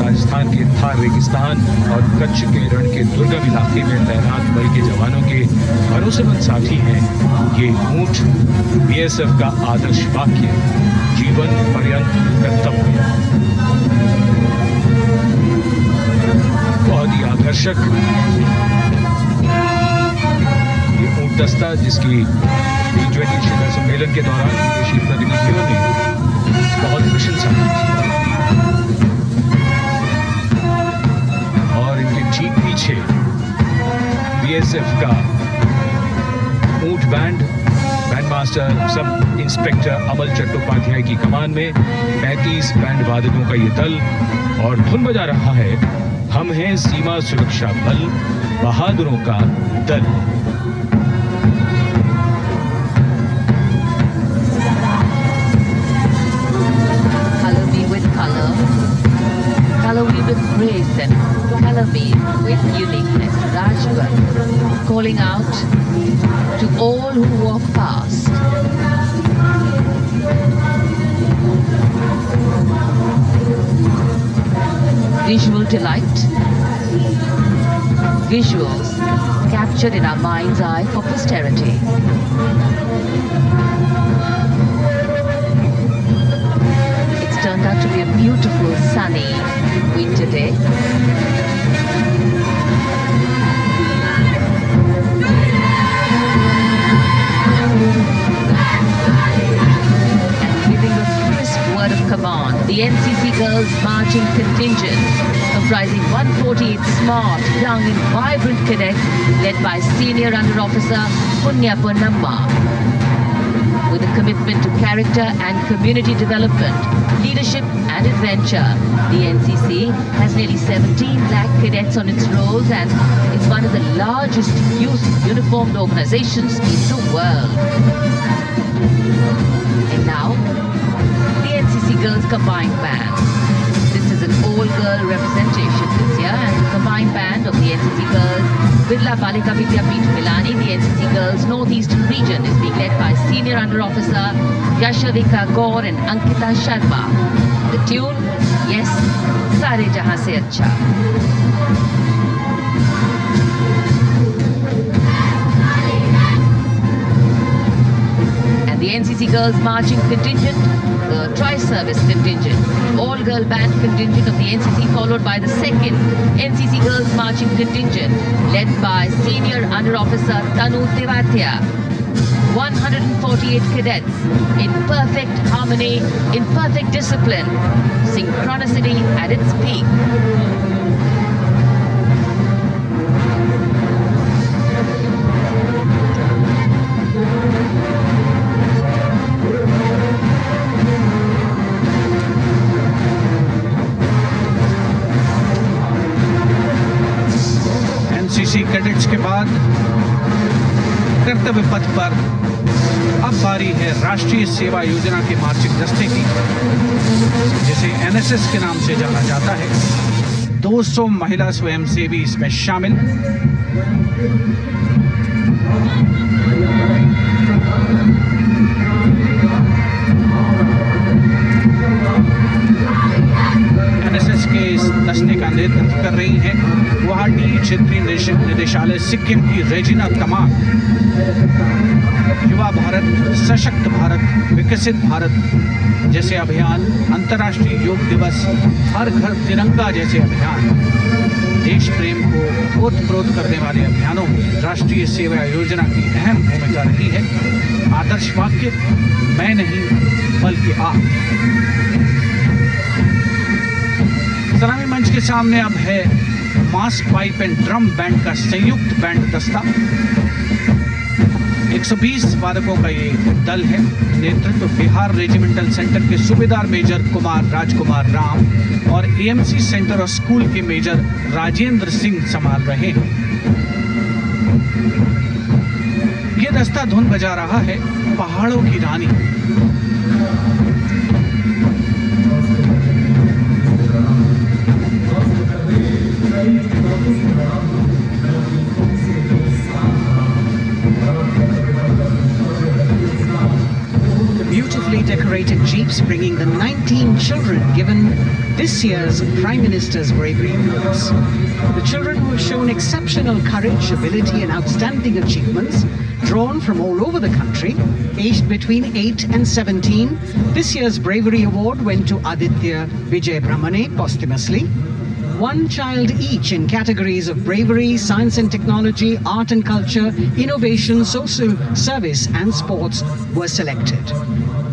राजस्थान के थार रेगिस्तान और कच्छ के रण के दुर्गम इलाके में तैनात बल के जवानों के भरोसेमंद साथी हैं ये ऊंट। बीएसएफ का आदर्श वाक्य जीवन पर्यंत कर्तव्य, बहुत ही आकर्षक ये ऊंट दस्ता जिसकी G20 शिखर सम्मेलन के दौरान विदेशी प्रतिनिधियों ने बहुत प्रशंसा की और इनके ठीक पीछे बीएसएफ का ऊंट बैंड मास्टर सब इंस्पेक्टर अमल चट्टोपाध्याय की कमान में 35 बैंड वादकों का ये दल और धुन बजा रहा है हम हैं सीमा सुरक्षा बल बहादुरों का दल। Color me with color, color me with grace, and color me with uniqueness. Rajgarh, calling out to all who walk past. Visual delight, visuals captured in our mind's eye for posterity. It's turned out to be a beautiful sunny winter day. Of command, the NCC Girls Marching Contingent, comprising 148 smart, young and vibrant cadets led by Senior Under Officer Punya Ponnamma. With a commitment to character and community development, leadership and adventure, the NCC has nearly 17 lakh cadets on its rolls and is one of the largest youth uniformed organizations in the world. And now, NCC Girls Combined Band. This is an all-girl representation this year, and the combined band of the NCC Girls Birla Balika Vidyapeeth Milani, the NCC Girls Northeastern region, is being led by Senior Under Officer Yashavika Gaur and Ankita Sharma. The tune, yes, Sare Jahan Se Acha. The NCC Girls Marching Contingent, the Tri-Service Contingent, all-girl band contingent of the NCC, followed by the second NCC Girls Marching Contingent, led by Senior Under Officer Tanu Tevatia. 148 cadets in perfect harmony, in perfect discipline, synchronicity at its peak. NCC cadets के बाद कर्तव्य पथ पर अब बारी है राष्ट्रीय सेवा योजना के मार्चिंग दस्ते की, जिसे एनएसएस के नाम से जाना जाता है। 200 महिला स्वयंसेवी इसमें शामिल। एनएसएस के इस दस्ते का नेतृत्व कर रही हैं गुवाहाटी क्षेत्रीय निदेशालय सिक्किम की रेजिना तमाम। युवा भारत, सशक्त भारत, विकसित भारत जैसे अभियान, अंतर्राष्ट्रीय योग दिवस, हर घर तिरंगा जैसे अभियान देश प्रेम को ओतप्रोत करने वाले अभियानों में राष्ट्रीय सेवा योजना की अहम भूमिका रही है। आदर्श वाक्य, मैं नहीं बल्कि आप। सलामी मंच के सामने अब है मास पाइप एंड ड्रम बैंड का संयुक्त बैंड दस्ता। 120 वादकों का ये दल है। नेतृत्व बिहार रेजिमेंटल सेंटर के सूबेदार मेजर कुमार राजकुमार राम और एएमसी सेंटर और स्कूल के मेजर राजेंद्र सिंह संभाल रहे हैं। ये दस्ता धुन बजा रहा है पहाड़ों की रानी। Beautifully decorated jeeps bringing the 19 children given this year's Prime Minister's Bravery Awards. The children who have shown exceptional courage, ability and outstanding achievements, drawn from all over the country, aged between 8 and 17. This year's Bravery Award went to Aditya Vijay Brahmane posthumously. One child each in categories of bravery, science and technology, art and culture, innovation, social service and sports were selected.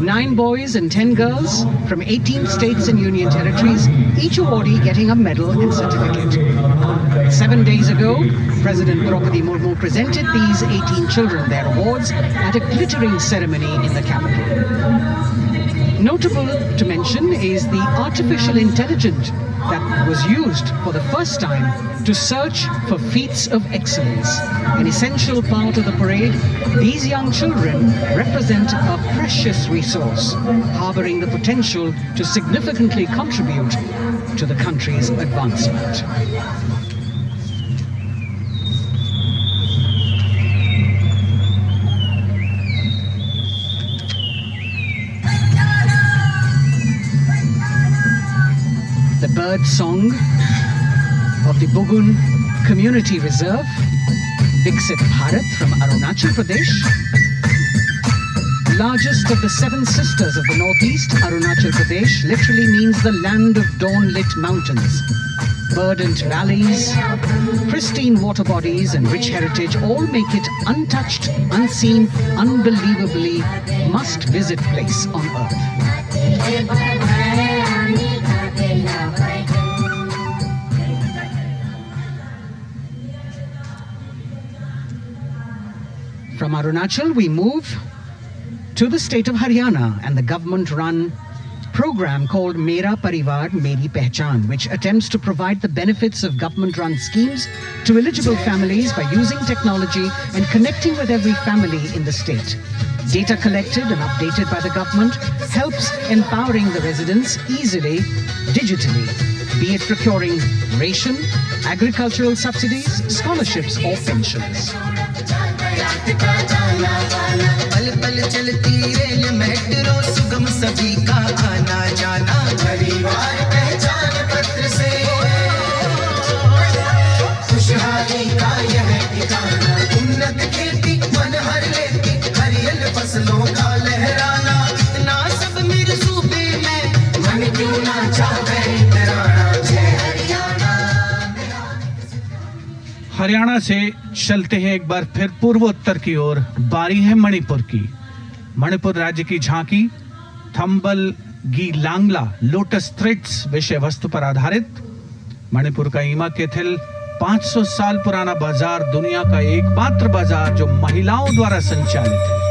9 boys and 10 girls from 18 states and union territories, each awardee getting a medal and certificate. 7 days ago, President Draupadi Murmu presented these 18 children their awards at a glittering ceremony in the capital. Notable to mention is the artificial intelligence that was used for the first time to search for feats of excellence. An essential part of the parade, these young children represent a precious resource, harboring the potential to significantly contribute to the country's advancement. The bird song of the Bugun Community Reserve, Viksit Bharat from Arunachal Pradesh. Largest of the 7 sisters of the Northeast, Arunachal Pradesh literally means the land of dawn-lit mountains. Verdant valleys, pristine water bodies and rich heritage all make it untouched, unseen, unbelievably must-visit place on earth. From Arunachal, we move to the state of Haryana and the government-run program called Mera Parivar Meri Pehchan, which attempts to provide the benefits of government-run schemes to eligible families by using technology and connecting with every family in the state. Data collected and updated by the government helps empowering the residents easily, digitally, be it procuring ration, agricultural subsidies, scholarships or pensions. पल पल चलती rail metro सुगम सभी का आना जाना परिवार पहचान पत्र से खुशहाली का यह ठिकाना उन्नत खेती मन हर लेती हरियल फसलों का लहराना इतना सब मेरे सूबे में मन क्यों ना चाहे तराना जय हरियाणा। हरियाणा से चलते हैं एक बार फिर पूर्वोत्तर की ओर। बारी है मणिपुर की। मणिपुर राज्य की झांकी थंबल गी लांगला लोटस थ्रेड्स विषय वस्तु पर आधारित। मणिपुर का ईमा केथिल 500 साल पुराना बाजार दुनिया का एकमात्र बाजार जो महिलाओं द्वारा संचालित है।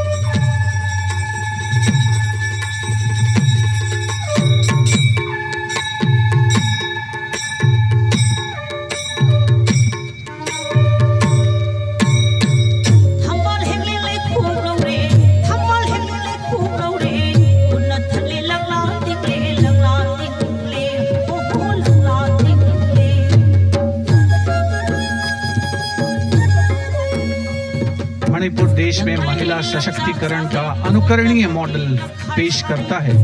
मणिपुर देश में महिला सशक्तिकरण का अनुकरणीय मॉडल पेश करता है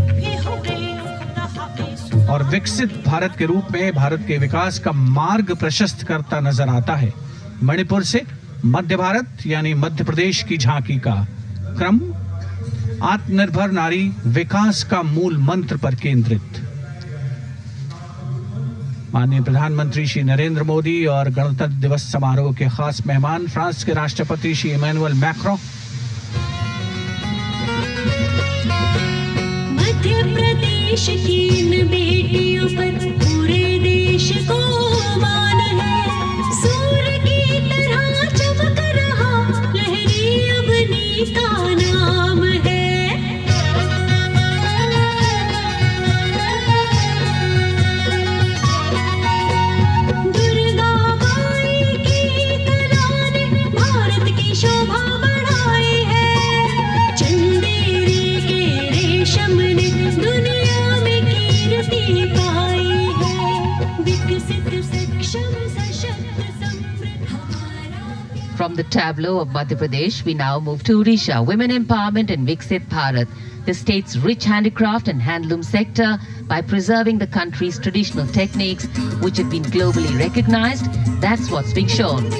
और विकसित भारत के रूप में भारत के विकास का मार्ग प्रशस्त करता नजर आता है। मणिपुर से मध्य भारत यानी मध्य प्रदेश की झांकी का क्रम आत्मनिर्भर नारी विकास का मूल मंत्र पर केंद्रित। माननीय प्रधानमंत्री श्री नरेंद्र मोदी और गणतंत्र दिवस समारोह के खास मेहमान फ्रांस के राष्ट्रपति श्री इमैनुअल मैक्रों। मध्य प्रदेश की इन बेटियों पर पूरे देश को मान है, सूर्य की तरह चमक रहा लहरी अवनी का नाम है। From the tableau of Madhya Pradesh, we now move to Odisha. Women empowerment and Viksit Bharat, the state's rich handicraft and handloom sector, by preserving the country's traditional techniques, which have been globally recognized. That's what's being shown.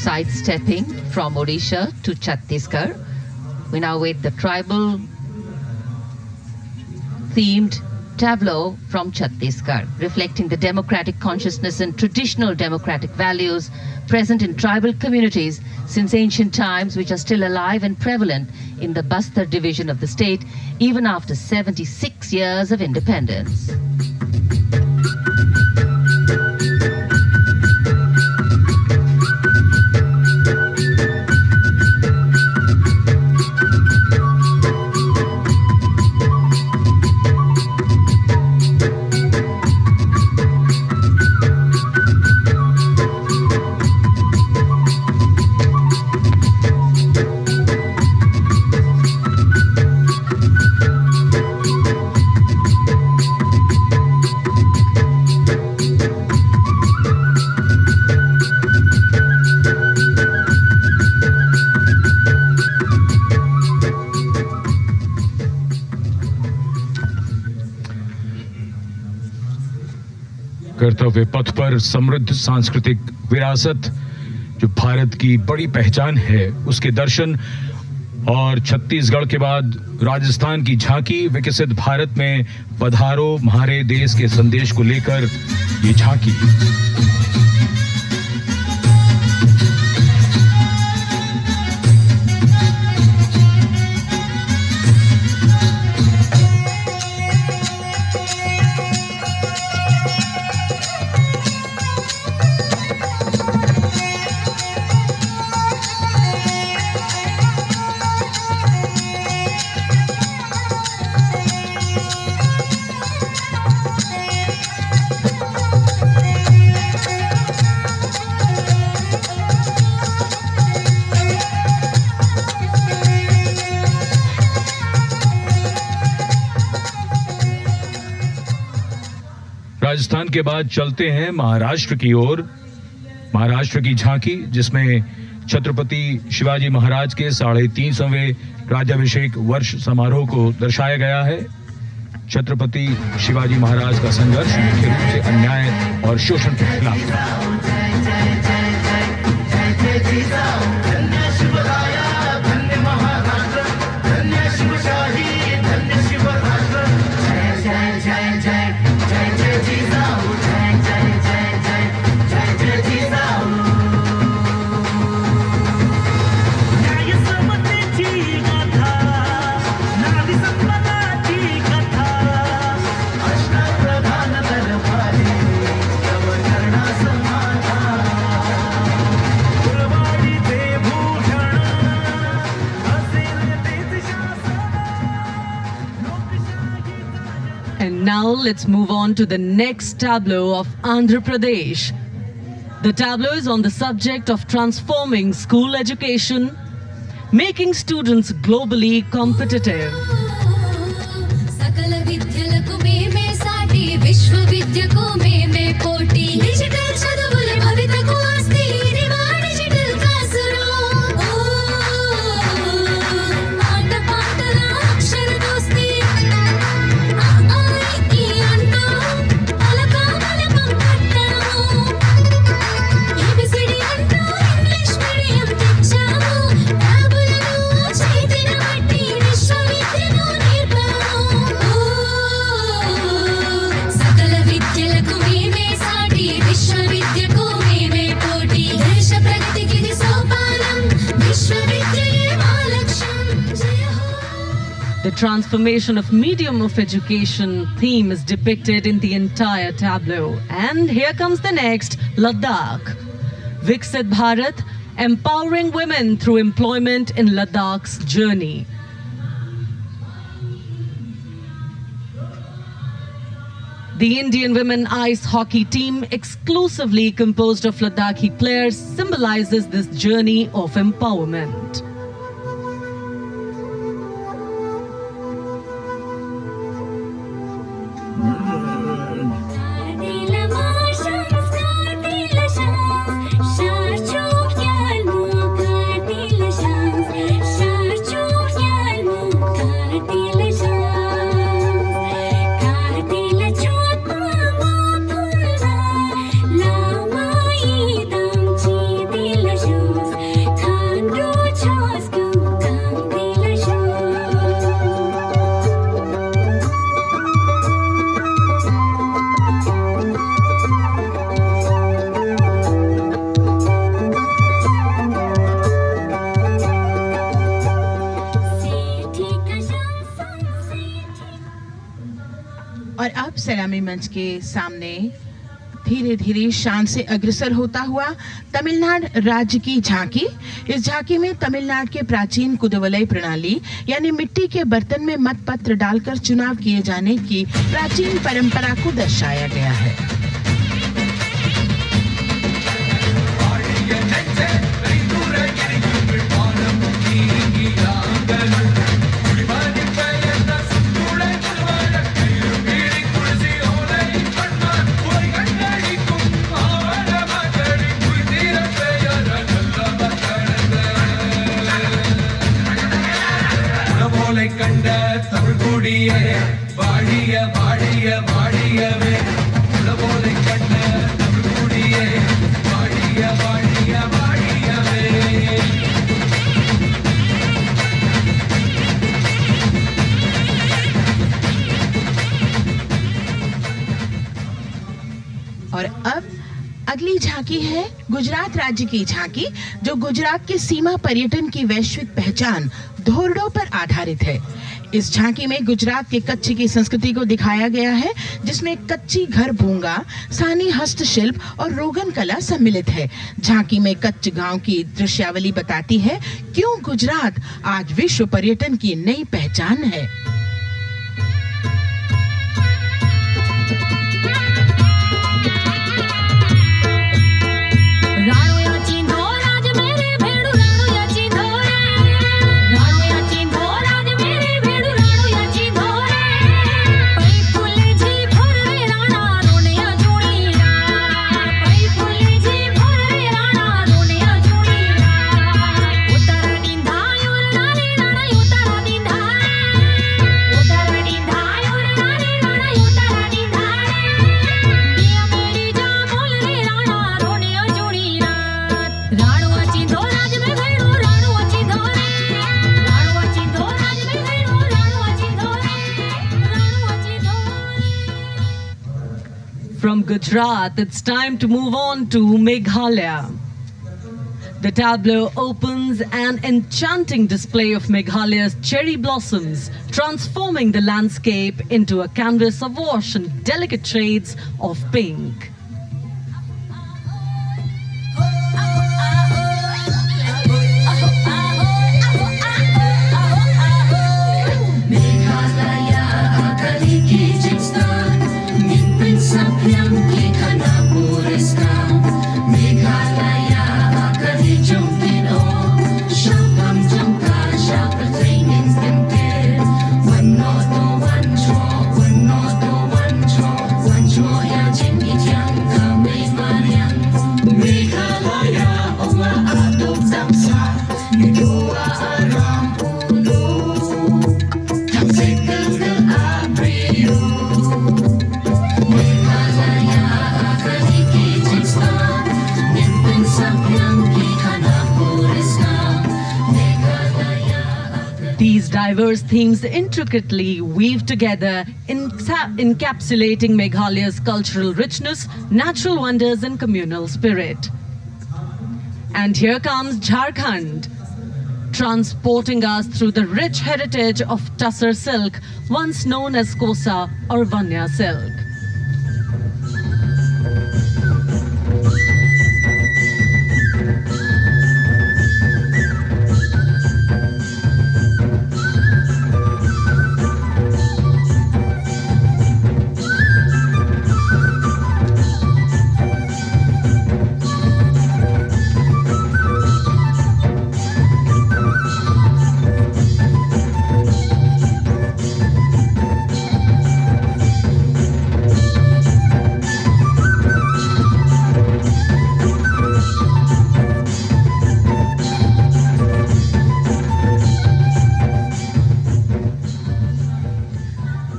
Sidestepping from Odisha to Chhattisgarh, we now wait the tribal themed tableau from Chhattisgarh, reflecting the democratic consciousness and traditional democratic values present in tribal communities since ancient times, which are still alive and prevalent in the Bastar division of the state, even after 76 years of independence. कर्तव्य पथ पर समृद्ध सांस्कृतिक विरासत जो भारत की बड़ी पहचान है, उसके दर्शन और छत्तीसगढ़ के बाद राजस्थान की झांकी विकसित भारत में पधारो हमारे देश के संदेश को लेकर ये झांकी। राजस्थान के बाद चलते हैं महाराष्ट्र की ओर। महाराष्ट्र की झांकी जिसमें छत्रपति शिवाजी महाराज के 350वें राज्याभिषेक वर्ष समारोह को दर्शाया गया है। छत्रपति शिवाजी महाराज का संघर्ष मुख्य रूप से अन्याय और शोषण के खिलाफ था। And now let's move on to the next tableau of Andhra Pradesh, The tableau is on the subject of transforming school education, making students globally competitive. The transformation of medium of education theme is depicted in the entire tableau. And here comes the next, Ladakh. Viksit Bharat, empowering women through employment in Ladakh's journey. The Indian women ice hockey team, exclusively composed of Ladakhi players, symbolizes this journey of empowerment. और अब सलामी मंच के सामने धीरे धीरे शान से अग्रसर होता हुआ तमिलनाडु राज्य की झांकी। इस झांकी में तमिलनाडु के प्राचीन कुदवलय प्रणाली यानी मिट्टी के बर्तन में मतपत्र डालकर चुनाव किए जाने की प्राचीन परंपरा को दर्शाया गया है। और अब अगली झांकी है गुजरात राज्य की झांकी, जो गुजरात के सीमा पर्यटन की वैश्विक पहचान धोरडों पर आधारित है। इस झांकी में गुजरात के कच्छ की संस्कृति को दिखाया गया है, जिसमें कच्ची घर भूंगा, सानी हस्तशिल्प और रोगन कला सम्मिलित है। झांकी में कच्छ गांव की दृश्यावली बताती है क्यों गुजरात आज विश्व पर्यटन की नई पहचान है। From Gujarat, it's time to move on to Meghalaya. The tableau opens an enchanting display of Meghalaya's cherry blossoms, transforming the landscape into a canvas awash in delicate shades of pink. Sapyam ki khana puriska diverse themes intricately weave together, encapsulating Meghalaya's cultural richness, natural wonders and communal spirit. And here comes Jharkhand, transporting us through the rich heritage of Tussar silk, once known as Kosa or Vanya silk.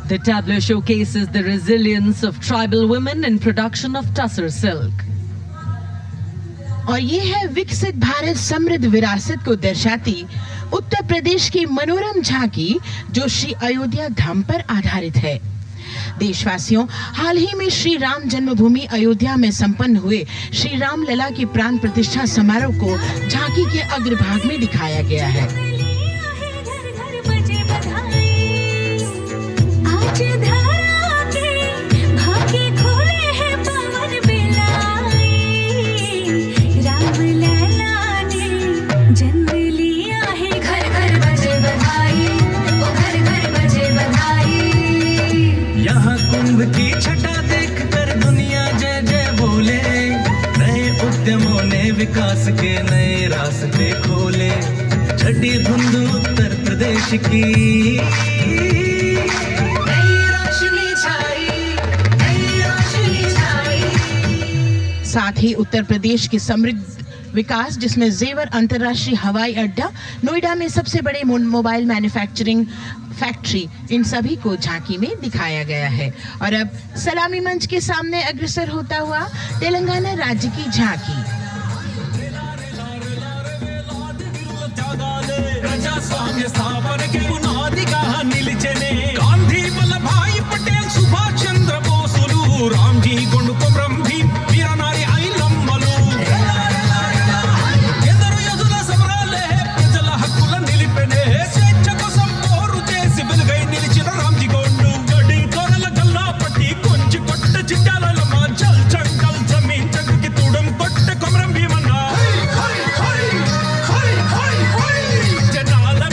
The tableau showcases the resilience of tribal women in production of Tussar silk. और ये है विकसित भारत समृद्ध विरासत को दर्शाती उत्तर प्रदेश की मनोरम झांकी जो श्री अयोध्या धाम पर आधारित है। देशवासियों, हाल ही में श्री राम जन्मभूमि अयोध्या में संपन्न हुए श्री राम लला की प्राण प्रतिष्ठा समारोह को झांकी के अग्रभाग में दिखाया गया है। की छटा देख कर दुनिया जय जय बोले, नए उद्यमों ने विकास के नए रास्ते खोले। छठी धुंध उत्तर प्रदेश की नई रोशनी छाई, नई रोशनी छाई। साथ ही उत्तर प्रदेश की समृद्ध विकास जिसमें जेवर अंतर्राष्ट्रीय हवाई अड्डा, नोएडा में सबसे बड़े मोबाइल मैन्युफैक्चरिंग फैक्ट्री, इन सभी को झांकी में दिखाया गया है। और अब सलामी मंच के सामने अग्रसर होता हुआ तेलंगाना राज्य की झांकी। ప్రజాస్వామ్య స్థాపనకి పునాదిగా నిలిచెనే గాంధీ వల్లభాయ్ పటేల్ సుభాష్ చంద్ర బోసులు రామ్జీ గొండుకొమ్రం భీమ్ వీరనారి ఐలమ్మలు ఎందరో యోధుల సమరాలే ప్రజల హక్కుల నిలిపెనే స్వేచ్ఛ కోసం పోరు చేసి వెలుగై నిలిచిన రామ్జీ గొండు గడి కొరల గల్లా పట్టి కొంచి కొట్ట చిట్టాలమ్మ జల్ జంగల్ జమీన్ జగ్ కి తుడం కొట్ట కొమ్రం భీమన్న तेलंगाना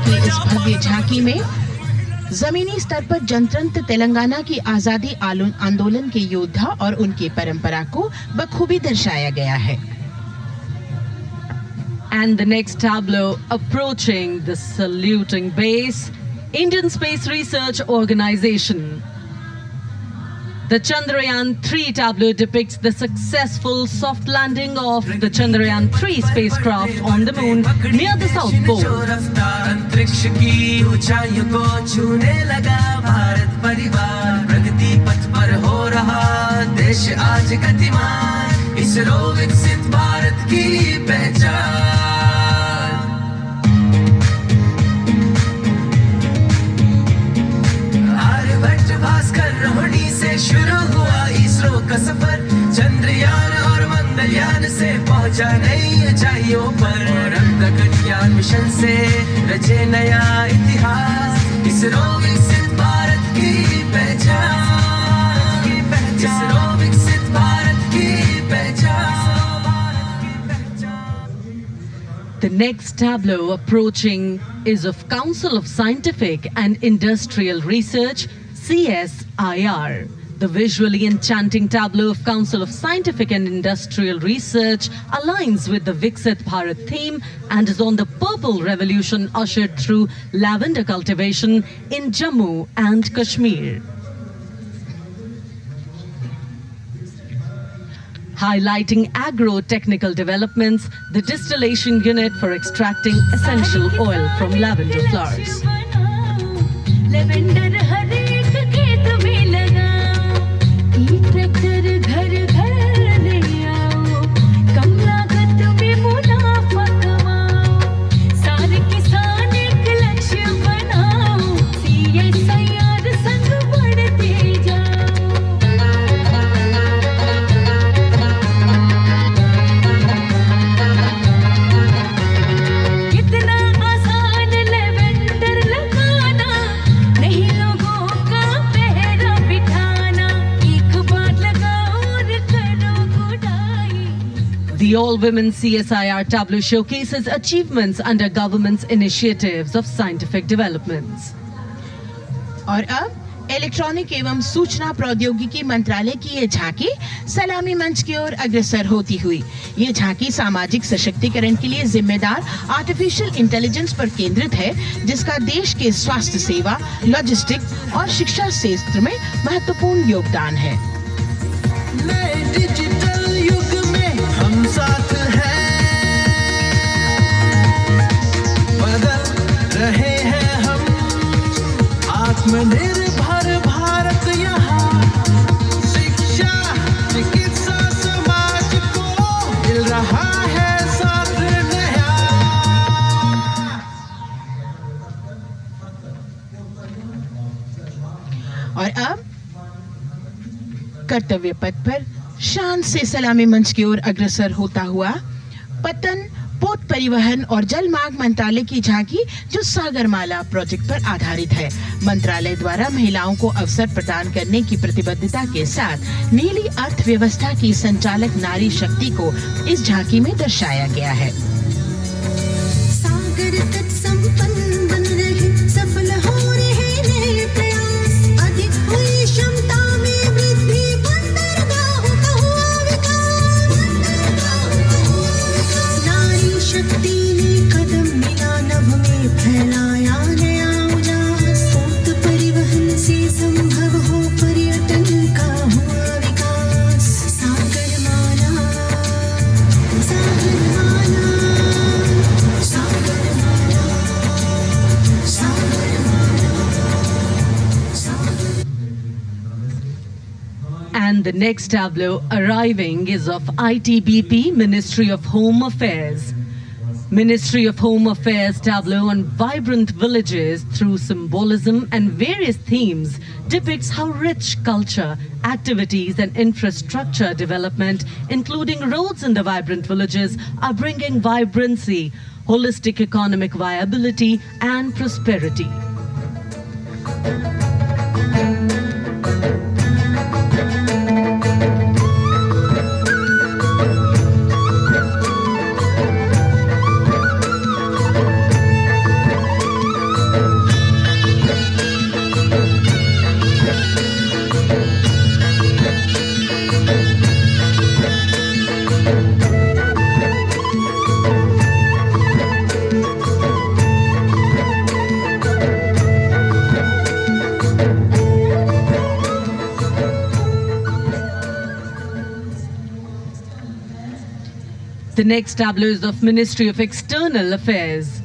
की इस भव्य झांकी में जमीनी स्तर पर जनतंत्र तेलंगाना की आजादी आंदोलन के योद्धा और उनकी परंपरा को बखूबी दर्शाया गया है। And the next tableau approaching the saluting base, Indian Space Research Organization. The Chandrayaan-3 tableau depicts the successful soft landing of the Chandrayaan-3 spacecraft on the moon near the South Pole. अंतरिक्ष की ऊंचाइयों को छूने लगा भारत परिवार, प्रगति पथ पर हो रहा देश आज गतिमान, इसरो विकसित भारत की पहचान। आर्यभट्ट भास्कर रोहिणी से शुरू हुआ इसरो का सफर, चंद्रयान और मंगलयान से पहुंचा नई ऊंचाइयों पर, और गगनयान मिशन से रचे नया इतिहास, इसरो विकसित भारत की पहचान, इसरो विकसित भारत की पहचान। The next tableau approaching is of Council of Scientific and Industrial Research, CSIR. The visually enchanting tableau of Council of Scientific and Industrial Research aligns with the Viksit Bharat theme and is on the purple revolution ushered through lavender cultivation in Jammu and Kashmir. Highlighting agro-technical developments, the distillation unit for extracting essential oil from lavender flowers. The all-women CSIR tableau showcases achievements under government's initiatives of scientific developments. और अब electronic एवं सूचना प्रौद्योगिकी मंत्रालय की ये झांकी सलामी मंच की ओर अग्रसर होती हुई। ये झांकी सामाजिक सशक्तिकरण के लिए जिम्मेदार आर्टिफिशियल इंटेलिजेंस पर केंद्रित है, जिसका देश के स्वास्थ्य सेवा, लॉजिस्टिक और शिक्षा क्षेत्र में महत्वपूर्ण योगदान है। नए डिजिटल युग में हम साथ हैं, बदल रहे हैं हम, आत्मनिर्भर भारत यहाँ, शिक्षा चिकित्सा समाज को मिल रहा है साथ नया। और अब कर्तव्य पथ पर शान से सलामी मंच की ओर अग्रसर होता हुआ पतन, पोत परिवहन और जल मार्ग मंत्रालय की झांकी, जो सागरमाला प्रोजेक्ट पर आधारित है। मंत्रालय द्वारा महिलाओं को अवसर प्रदान करने की प्रतिबद्धता के साथ नीली अर्थव्यवस्था की संचालक नारी शक्ति को इस झांकी में दर्शाया गया है। सागर तट संपन्न बन रहे, सफल हो रहे नए प्रयास, अधिक हुई क्षमता में वृद्धि, बंदरगाहों का हुआ विकास, नारी शक्ति ने कदम मिला नभ में, फैलाया नया उजास, पोत परिवहन से संभव हो पर्यटन का हुआ विकास, Sagarmala, Sagarmala, Sagarmala, Sagarmala, Sagarmala. And the next tableau arriving is of ITBP, Ministry of Home Affairs. Ministry of Home Affairs tableau on vibrant villages through symbolism and various themes depicts how rich culture, activities and infrastructure development, including roads in the vibrant villages, are bringing vibrancy, holistic economic viability and prosperity. The next tableau is of Ministry of External Affairs.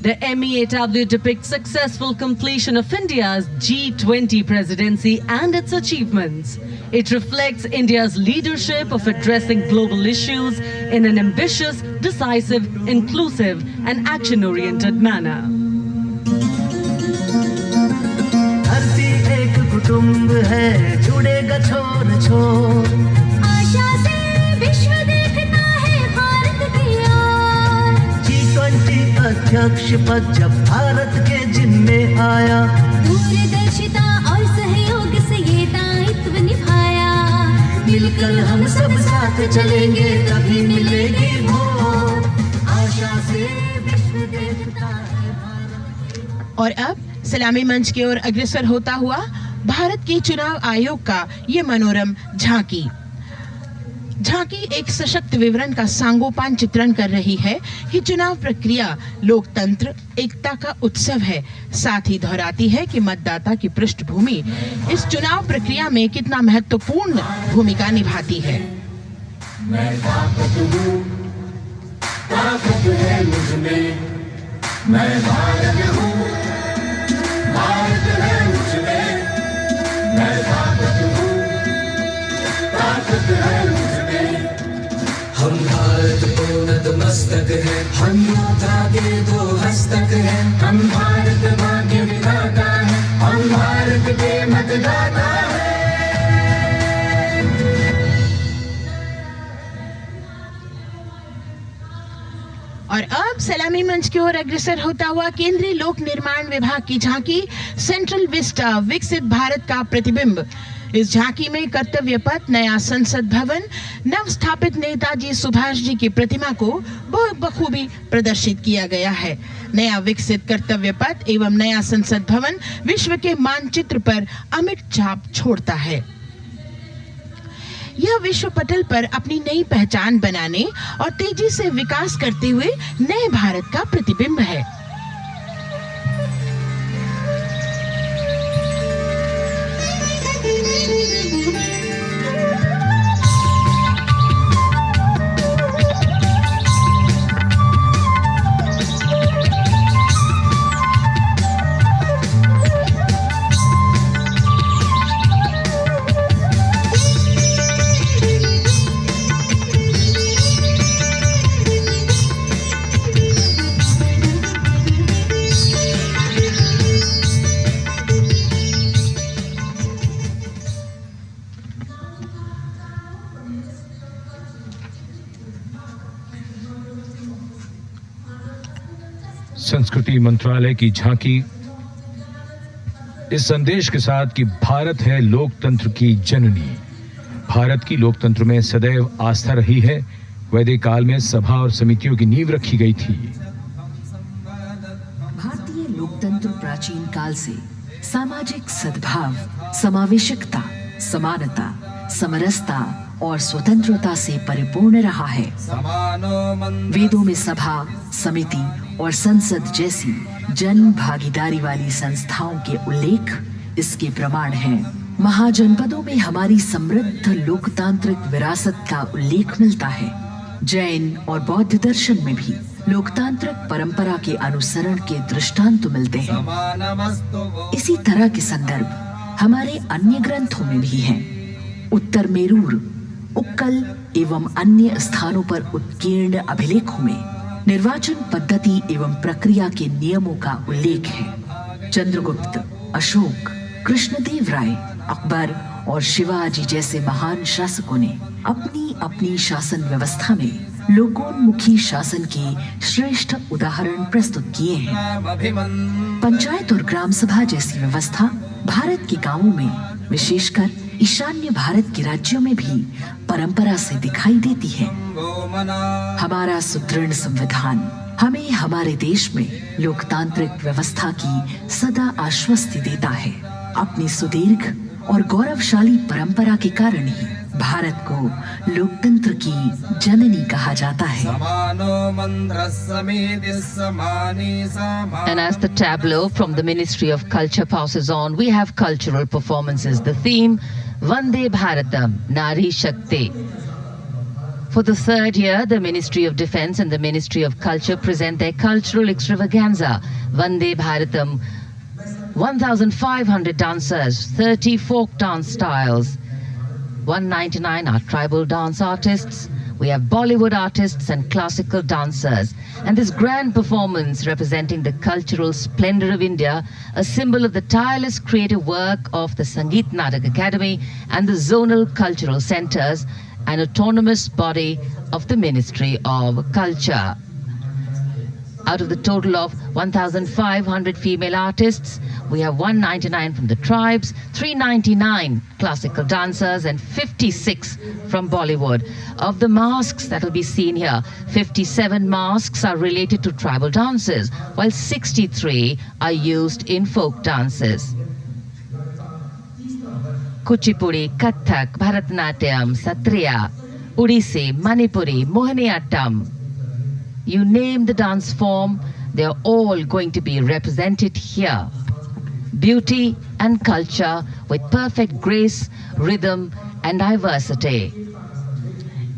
The MEA tableau depicts successful completion of India's G20 presidency and its achievements. It reflects India's leadership of addressing global issues in an ambitious, decisive, inclusive and action-oriented manner. धरती एक कुटुंब है, जुड़ेगा छोर छोर, आशा से विश्व देखता है भारत की ओर। G20 अध्यक्ष पद जब भारत के जिम्मे आया, दूरदर्शिता और सहयोग से ये दायित्व निभाया, मिलकर हम सब साथ चलेंगे तभी मिलेगी भोर, आशा से विश्व देखता है भारत। और अब सलामी मंच की ओर अग्रसर होता हुआ भारत के चुनाव आयोग का ये मनोरम झांकी एक सशक्त विवरण का सांगोपान चित्रण कर रही है कि चुनाव प्रक्रिया लोकतंत्र एकता का उत्सव है। साथ ही दोहराती है कि मतदाता की पृष्ठभूमि इस चुनाव प्रक्रिया में कितना महत्वपूर्ण भूमिका निभाती है। मैं ताकत हूँ, ताकत है मुझ में, मैं भारत हूँ, भारत है मुझ में, मैं ताकत हूँ, ताकत है मुझ में। हम भारत को नतमस्तक हैं, हम धागे दो हस्तक हैं, हम भारत भाग्य विधाता हैं, हम भारत के मतदाता हैं। और अब सलामी मंच की ओर अग्रसर होता हुआ केंद्रीय लोक निर्माण विभाग की झांकी सेंट्रल विस्टा, विकसित भारत का प्रतिबिंब। इस झांकी में कर्तव्य पथ, नया संसद भवन, नव स्थापित नेताजी सुभाष जी की प्रतिमा को बहुत बखूबी प्रदर्शित किया गया है। नया विकसित कर्तव्य पथ एवं नया संसद भवन विश्व के मानचित्र पर अमिट छाप छोड़ता है। यह विश्व पटल पर अपनी नई पहचान बनाने और तेजी से विकास करते हुए नए भारत का प्रतिबिंब है। संस्कृति मंत्रालय की झांकी इस संदेश के साथ कि भारत है लोकतंत्र की जननी। भारत की लोकतंत्र में सदैव आस्था रही है। वैदिक काल में सभा और समितियों की नींव रखी गई थी। भारतीय लोकतंत्र प्राचीन काल से सामाजिक सद्भाव, समावेशकता, समानता, समरसता और स्वतंत्रता से परिपूर्ण रहा है। वेदों में सभा, समिति और संसद जैसी जन भागीदारी वाली संस्थाओं के उल्लेख इसके प्रमाण हैं। महाजनपदों में हमारी समृद्ध लोकतांत्रिक विरासत का उल्लेख मिलता है। जैन और बौद्ध दर्शन में भी लोकतांत्रिक परंपरा के अनुसरण के दृष्टांत मिलते हैं। इसी तरह के संदर्भ हमारे अन्य ग्रंथों में भी हैं। उत्तर मेरूर, उक्कल एवं अन्य स्थानों पर उत्कीर्ण अभिलेखों में निर्वाचन पद्धति एवं प्रक्रिया के नियमों का उल्लेख है। चंद्रगुप्त, अशोक, कृष्णदेव राय, अकबर और शिवाजी जैसे महान शासकों ने अपनी अपनी शासन व्यवस्था में लोकोन्मुखी शासन के श्रेष्ठ उदाहरण प्रस्तुत किए हैं। पंचायत और ग्राम सभा जैसी व्यवस्था भारत के गांवों में, विशेषकर ईशान्य भारत के राज्यों में भी परंपरा से दिखाई देती है। हमारा सुदृढ़ संविधान हमें हमारे देश में लोकतांत्रिक व्यवस्था की सदा आश्वस्ति देता है। अपनी सुदीर्घ और गौरवशाली परंपरा के कारण ही भारत को लोकतंत्र की जननी कहा जाता है। And as the tableau from the Ministry of Culture passes on, we have cultural performances. The theme, Vande Bharatam, Nari Shakti. For the third year, the Ministry of Defence and the Ministry of Culture present their cultural extravaganza, Vande Bharatam. 1,500 dancers, 30 folk dance styles, 199 are tribal dance artists. We have Bollywood artists and classical dancers. And this grand performance representing the cultural splendor of India, a symbol of the tireless creative work of the Sangeet Natak Academy and the zonal cultural centers, an autonomous body of the Ministry of Culture. Out of the total of 1,500 female artists, we have 199 from the tribes, 399 classical dancers, and 56 from Bollywood. Of the masks that will be seen here, 57 masks are related to tribal dances, while 63 are used in folk dances. Kuchipudi, Kathak, Bharatanatyam, Satriya, Odissi, Manipuri, Mohiniyattam. You name the dance form, they are all going to be represented here. Beauty and culture with perfect grace, rhythm and diversity.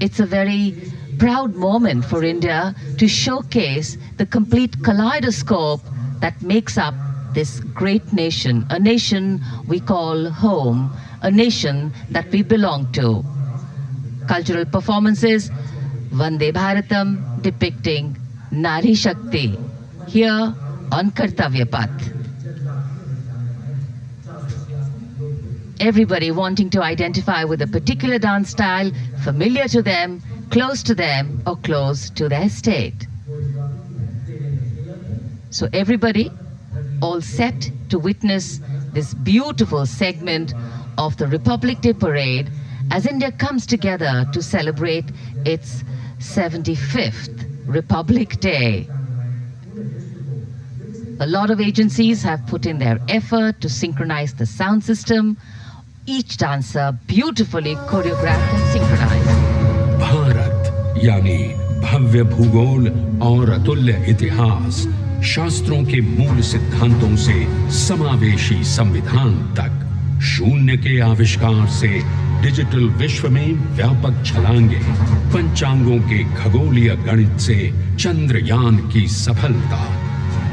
It's a very proud moment for India to showcase the complete kaleidoscope that makes up this great nation, a nation we call home, a nation that we belong to. Cultural performances, Vande Bharatam, depicting Nari Shakti, here on Kartavya Path. Everybody wanting to identify with a particular dance style, familiar to them, close to them, or close to their state. So everybody all set to witness this beautiful segment of the Republic Day parade as India comes together to celebrate its 75th Republic Day. A lot of agencies have put in their effort to synchronize the sound system. Each dancer beautifully choreographed and synchronized. Bharat यानी भव्य भूगोल और अतुल्य इतिहास, शास्त्रों के मूल सिद्धांतों से समावेशी संविधान तक, शून्य के आविष्कार से डिजिटल विश्व में व्यापक छलांगे, पंचांगों के खगोलीय गणित से चंद्रयान की सफलता,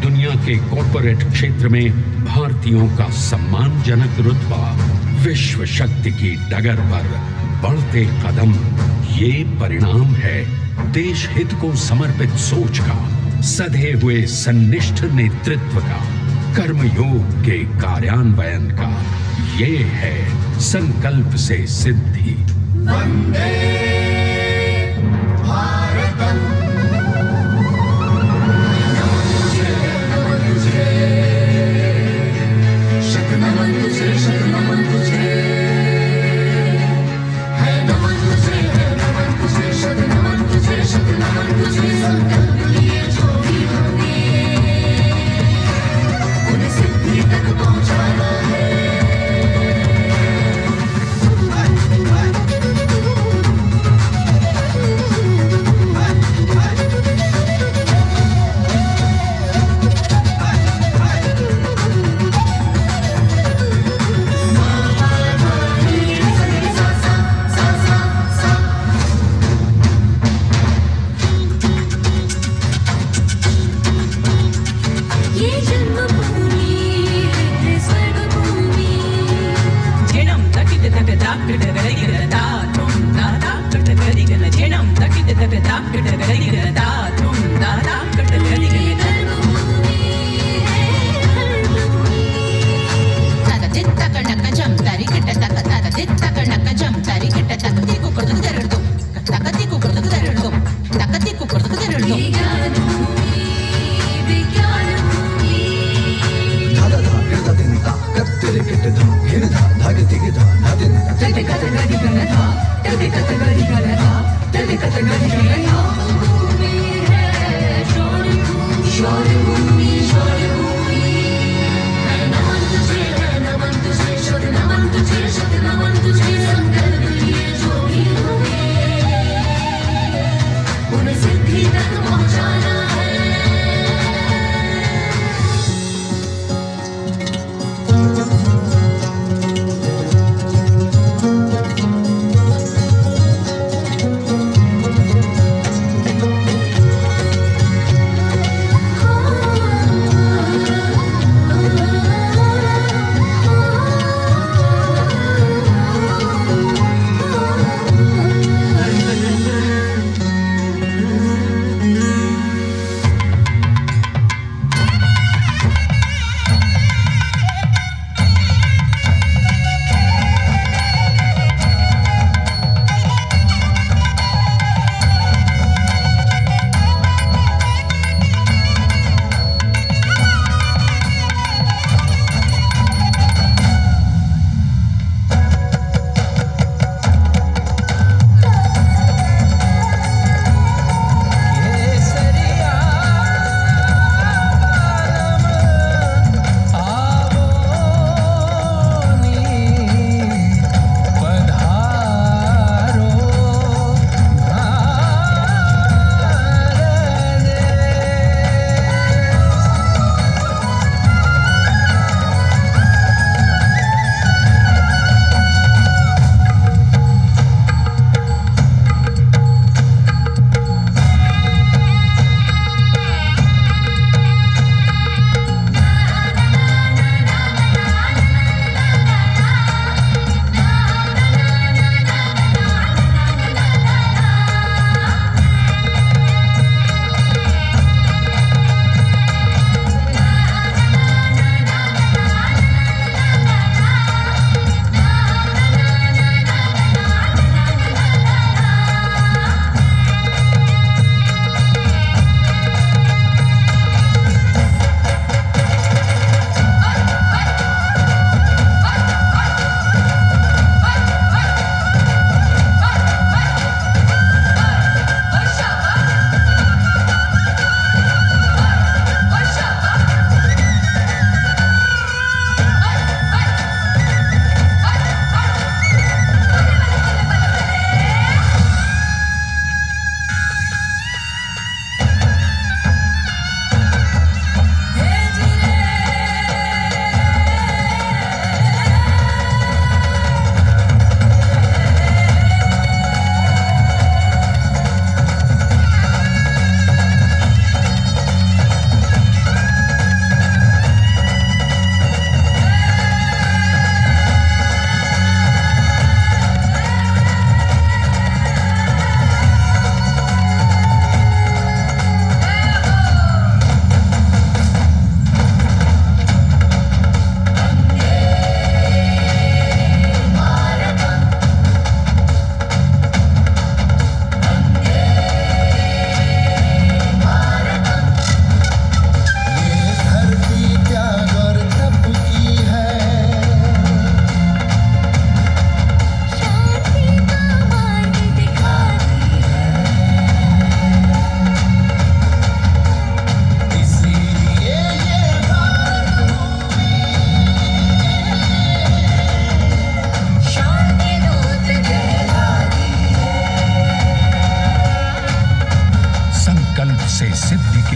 दुनिया के कॉर्पोरेट क्षेत्र में भारतीयों का सम्मानजनक रुतबा, विश्व शक्ति की डगर पर बढ़ते कदम, ये परिणाम है देश हित को समर्पित सोच का, सधे हुए सन्निष्ठ नेतृत्व का, कर्मयोग के कार्यान्वयन का। ये है संकल्प से सिद्धि। वंदे भारतम।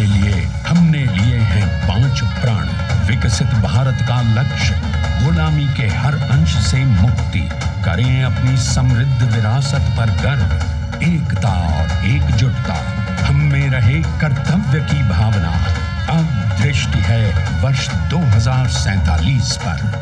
के लिए हमने लिए हैं 5 प्राण। विकसित भारत का लक्ष्य, गुलामी के हर अंश से मुक्ति। करें अपनी समृद्ध विरासत पर गर्व। एकता और एकजुटता, हम में रहे कर्तव्य की भावना। अब दृष्टि है वर्ष 2047 पर।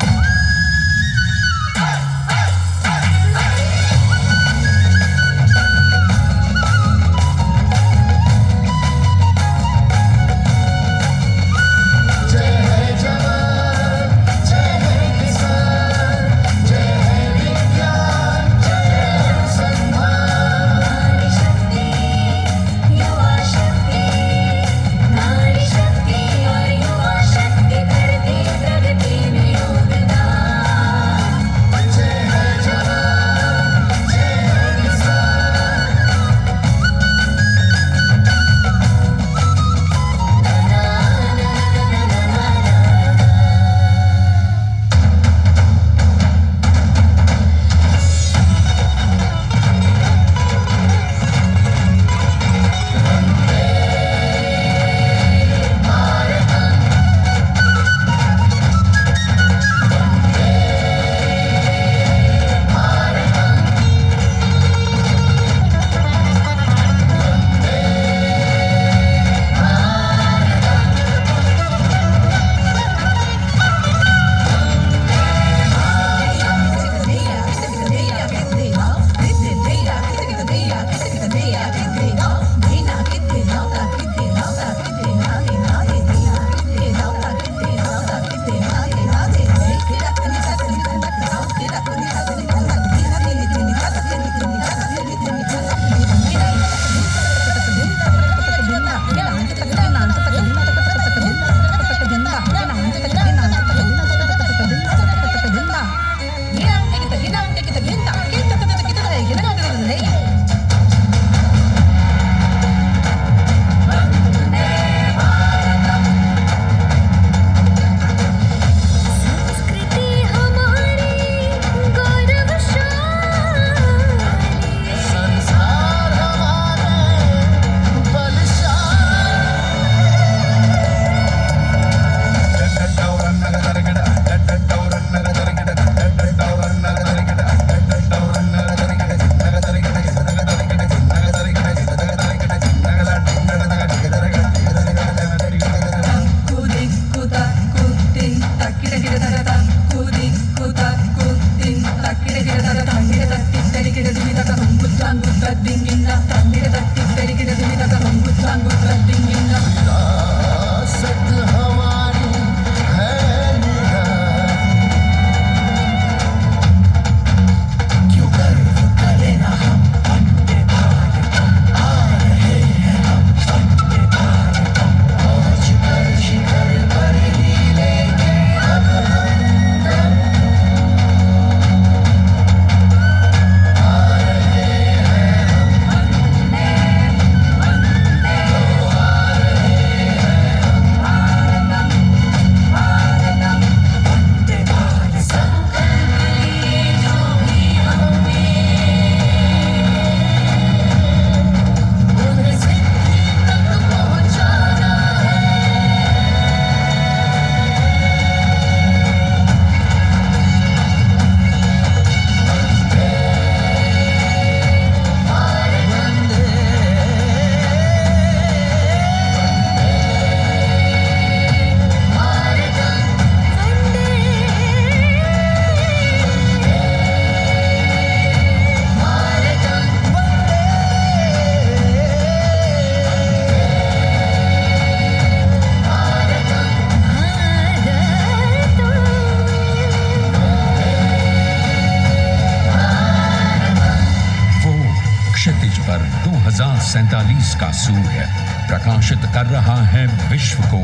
क्षितिज पर 2047 का सूर्य प्रकाशित कर रहा है विश्व को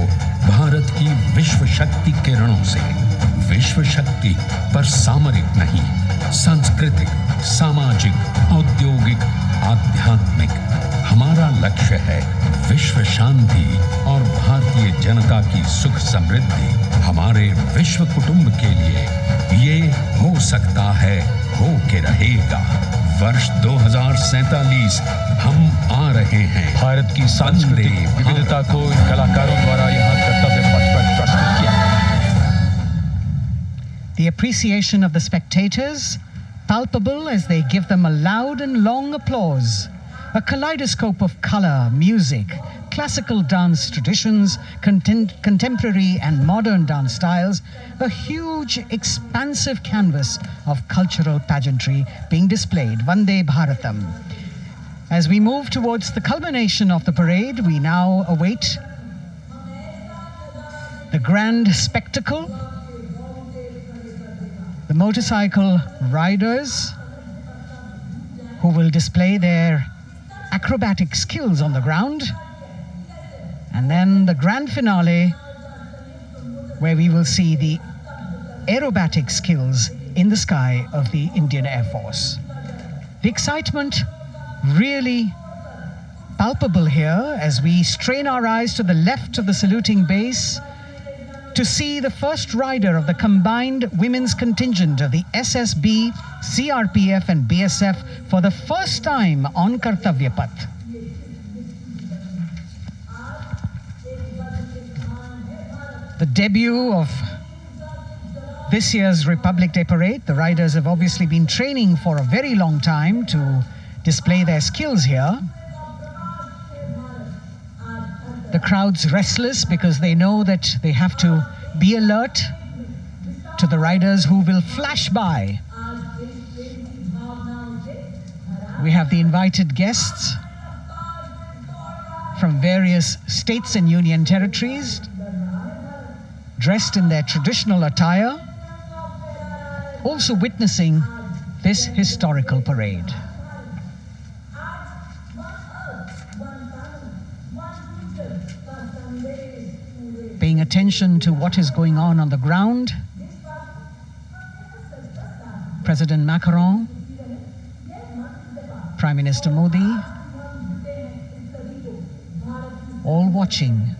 भारत की विश्व शक्ति किरणों से। विश्व शक्ति पर सामरिक नहीं, सांस्कृतिक, सामाजिक, औद्योगिक, आध्यात्मिक। हमारा लक्ष्य है विश्व शांति और भारतीय जनता की सुख समृद्धि। हमारे विश्व कुटुंब के लिए ये हो सकता है, हो के रहेगा। वर्ष 2047 हम आ रहे हैं। भारत की सांस्कृतिक विविधता को इन कलाकारों द्वारा यहाँ कर्तव्य पथ पर प्रस्तुत किया। The appreciation of the spectators, palpable as they give them a loud and long applause. A kaleidoscope of color, music, classical dance traditions, contemporary and modern dance styles, a huge, expansive canvas of cultural pageantry being displayed, Vande Bharatam. As we move towards the culmination of the parade, we now await the grand spectacle. The motorcycle riders who will display their acrobatic skills on the ground, and then the grand finale where we will see the aerobatic skills in the sky of the Indian Air Force. The excitement really palpable here as we strain our eyes to the left of the saluting base to see the first rider of the combined women's contingent of the SSB, CRPF and BSF for the first time on Kartavya Path. The debut of this year's Republic Day Parade. The riders have obviously been training for a very long time to display their skills here. The crowd's restless because they know that they have to be alert to the riders who will flash by. We have the invited guests from various states and union territories, dressed in their traditional attire, also witnessing this historical parade. Paying attention to what is going on the ground, President Macron, Prime Minister Modi, all watching.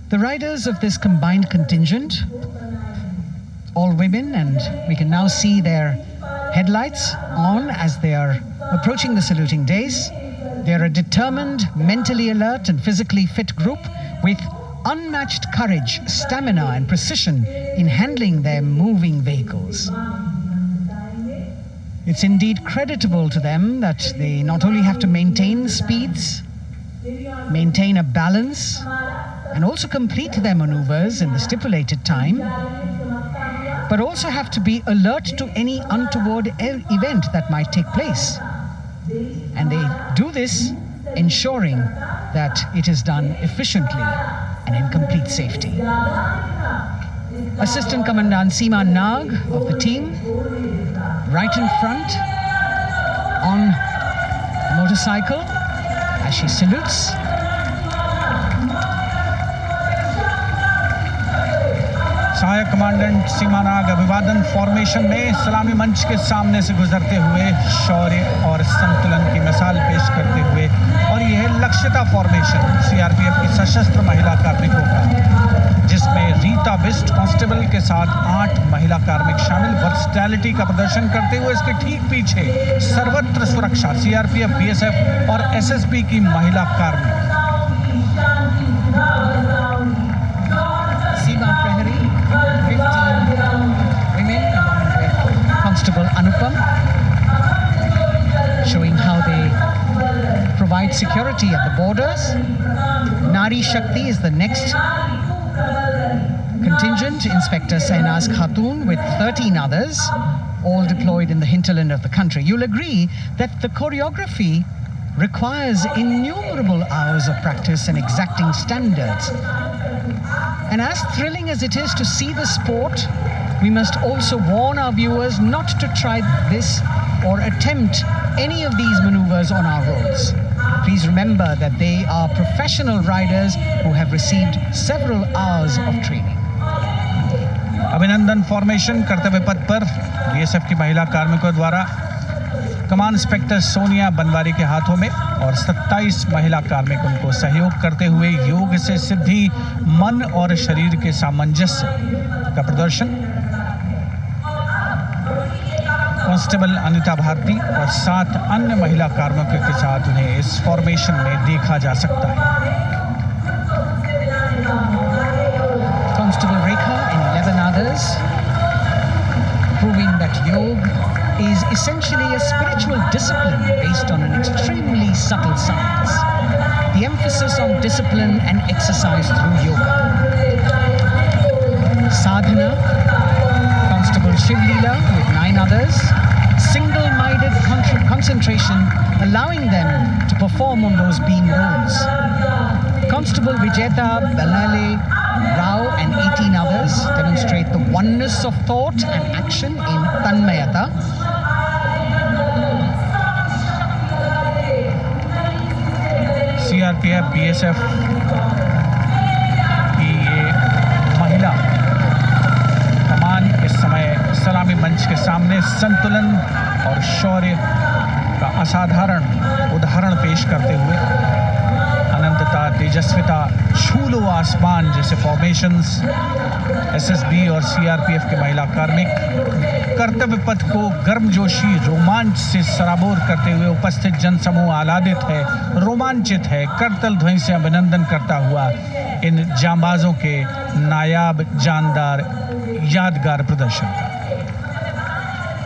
The riders of this combined contingent, all women, and we can now see their headlights on as they are approaching the saluting days. They are a determined, mentally alert and physically fit group with unmatched courage, stamina and precision in handling their moving vehicles. It's indeed creditable to them that they not only have to maintain speeds, maintain a balance, and also complete their maneuvers in the stipulated time, but also have to be alert to any untoward event that might take place. And they do this ensuring that it is done efficiently and in complete safety. Assistant Commandant Seema Nag of the team, right in front on a motorcycle as she salutes. सहायक commandant सीमा नाग अभिवादन formation में सलामी मंच के सामने से गुजरते हुए शौर्य और संतुलन की मिसाल पेश करते हुए, और यह लक्ष्यता फॉर्मेशन सीआरपीएफ की सशस्त्र महिला कार्मिकों का, जिसमें रीता बिस्ट कांस्टेबल के साथ 8 महिला कार्मिक शामिल वर्सटैलिटी का प्रदर्शन करते हुए इसके ठीक पीछे सर्वत्र सुरक्षा सीआरपीएफ, बीएसएफ और एसएसबी की महिला कार्मिक। सीमा प्रहरी 15 women along with Constable Anupam, showing how they provide security at the borders. Nari Shakti is the next contingent, Inspector Sainaz Khatun with 13 others, all deployed in the hinterland of the country. You'll agree that the choreography requires innumerable hours of practice and exacting standards. And as thrilling as it is to see the sport, we must also warn our viewers not to try this or attempt any of these maneuvers on our roads. Please remember that they are professional riders who have received several hours of training. अभिनंदन formation कर्तव्य पथ पर BSF की महिला कार्मिकों द्वारा कमान inspector Sonia Banwari के हाथों में और 27 महिला कार्मिक उनको सहयोग करते हुए योग से सिद्धि, मन और शरीर के सामंजस्य का प्रदर्शन कांस्टेबल अनिता भारती और 7 अन्य महिला कार्मिकों के साथ उन्हें इस फॉर्मेशन में देखा जा सकता है। Constable Rekha and 11 others, proving that yoga is essentially a spiritual discipline based on an extremely subtle science. The emphasis on discipline and exercise through yoga. Sadhana, Constable Shivlila with 9 others, single-minded concentration, allowing them to perform on those beam roles. Constable Vijeta Balale Rao and 18 others demonstrate the oneness of thought and action in Tanmayata. CRPF, BSF की ये महिला कमान इस समय सलामी मंच के सामने संतुलन और शौर्य का असाधारण उदाहरण पेश करते हुए अनंतता, तेजस्विता, छू लो आसमान जैसे फॉर्मेशंस एसएसबी और सीआरपीएफ के महिला कार्मिक कर्तव्य पथ को गर्मजोशी रोमांच से सराबोर करते हुए उपस्थित जनसमूह आह्लादित है, रोमांचित है, करतल ध्वनि से अभिनंदन करता हुआ इन जांबाजों के नायाब, जानदार, यादगार प्रदर्शन का।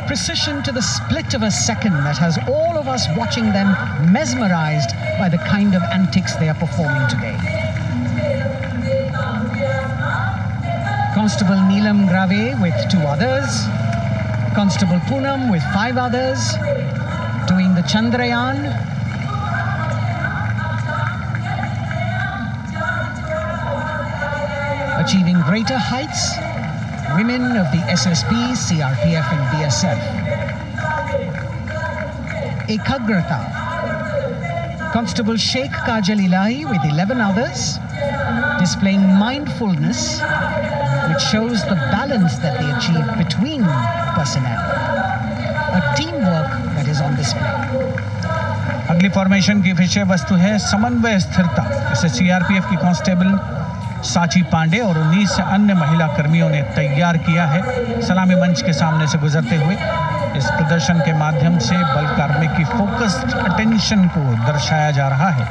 Precision to the split of a second that has all of us watching them mesmerized by the kind of antics they are performing today. Constable Neelam Grave with 2 others, Constable Poonam with 5 others, doing the Chandrayaan. Achieving greater heights, women of the SSB, CRPF and BSF. Ekagrata, Constable Sheikh Kajal Ilahi with 11 others, displaying mindfulness, which shows the balance that they achieve between personnel. A teamwork that is on display. अगली formation की विषय वस्तु है समन्वय स्थिरता। इसे CRPF की constable साची पांडे और 19 अन्य महिला कर्मियों ने तैयार किया है। सलामी मंच के सामने से गुजरते हुए इस प्रदर्शन के माध्यम से बल कार्मिक की फोकस्ड अटेंशन को दर्शाया जा रहा है।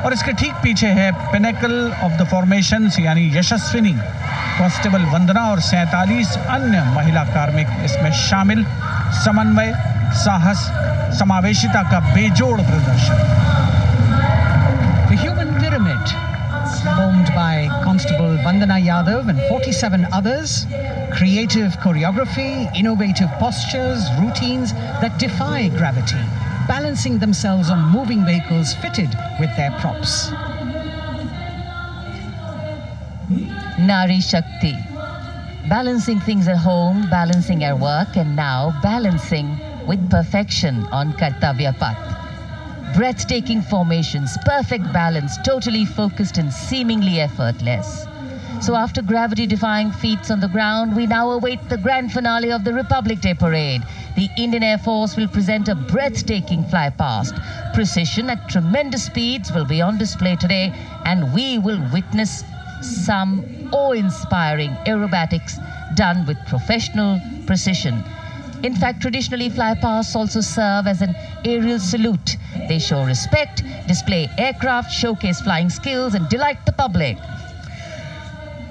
और इसके ठीक पीछे है पिनेकल ऑफ द फॉर्मेशंस यानी यशस्विनी कांस्टेबल वंदना और 47 अन्य महिला कार्मिक इसमें शामिल। समन्वय, साहस, समावेशिता का बेजोड़ प्रदर्शन। The human pyramid, formed by Constable Vandana Yadav and 47 others, creative choreography, innovative postures, routines that defy gravity, balancing themselves on moving vehicles fitted with their props. Nari Shakti, balancing things at home, balancing at work, and now balancing with perfection on Kartavya Path. Breathtaking formations, perfect balance, totally focused and seemingly effortless. So after gravity-defying feats on the ground, we now await the grand finale of the Republic Day Parade. The Indian Air Force will present a breathtaking flypast. Precision at tremendous speeds will be on display today, and we will witness some awe-inspiring aerobatics done with professional precision. In fact, traditionally, flypasts also serve as an aerial salute. They show respect, display aircraft, showcase flying skills, and delight the public.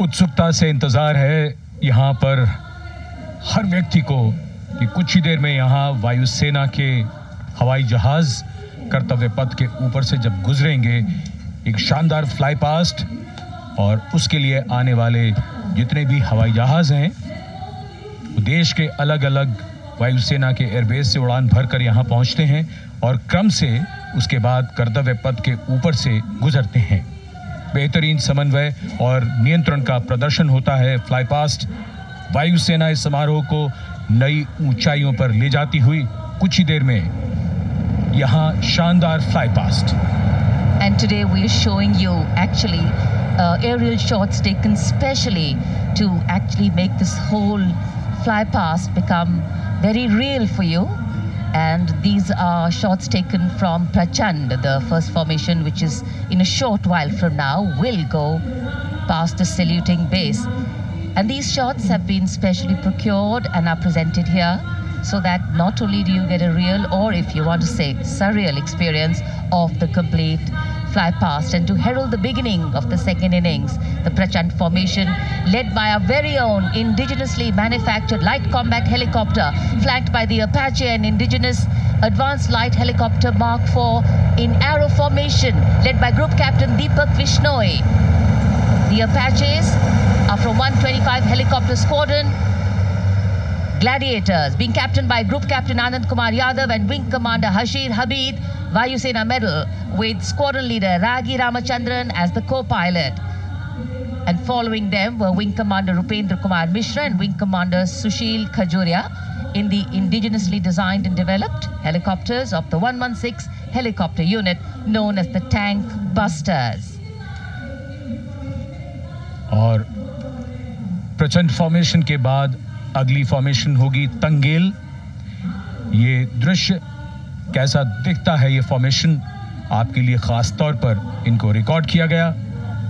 उत्सुकता से इंतजार है यहाँ पर हर व्यक्ति को कि कुछ ही देर में यहाँ वायुसेना के हवाई जहाज कर्तव्य पथ के ऊपर से जब गुजरेंगे, एक शानदार फ्लाईपास्ट और उसके लिए आने वाले जितने भी हवाई जहाज हैं, देश के अलग-अलग वायुसेना के एयरबेस से उड़ान भरकर यहाँ पहुँचते हैं और क्रम से उसके बाद कर्तव्य पथ के ऊपर से गुजरते हैं। बेहतरीन समन्वय और नियंत्रण का प्रदर्शन होता है। फ्लाईपास्ट वायुसेना इस समारोह को नई ऊंचाइयों पर ले जाती हुई कुछ ही देर में यहाँ शानदार flypast. And today we are showing you actually aerial shots taken specially to actually make this whole flypast become very real for you. And these are shots taken from Prachand, the first formation, which is in a short while from now will go past the saluting base. And these shots have been specially procured and are presented here so that not only do you get a real, or if you want to say surreal experience of the complete flypast, and to herald the beginning of the second innings, the Prachand formation led by our very own indigenously manufactured light combat helicopter flanked by the Apache and indigenous advanced light helicopter Mark IV in arrow formation led by Group Captain Deepak Vishnoi. The Apaches are from 125 Helicopter Squadron. Gladiators being captained by Group Captain Anand Kumar Yadav and Wing Commander Hashir Habib, Vayu Sena Medal, with Squadron Leader Ragi Ramachandran as the co-pilot. And following them were Wing Commander Rupendra Kumar Mishra and Wing Commander Sushil Khajuria in the indigenously designed and developed helicopters of the 116 helicopter unit known as the Tank Busters. और प्रचंड formation के बाद अगली formation होगी तंगेल। ये दृश्य कैसा दिखता है, ये फॉर्मेशन आपके लिए खास तौर पर इनको रिकॉर्ड किया गया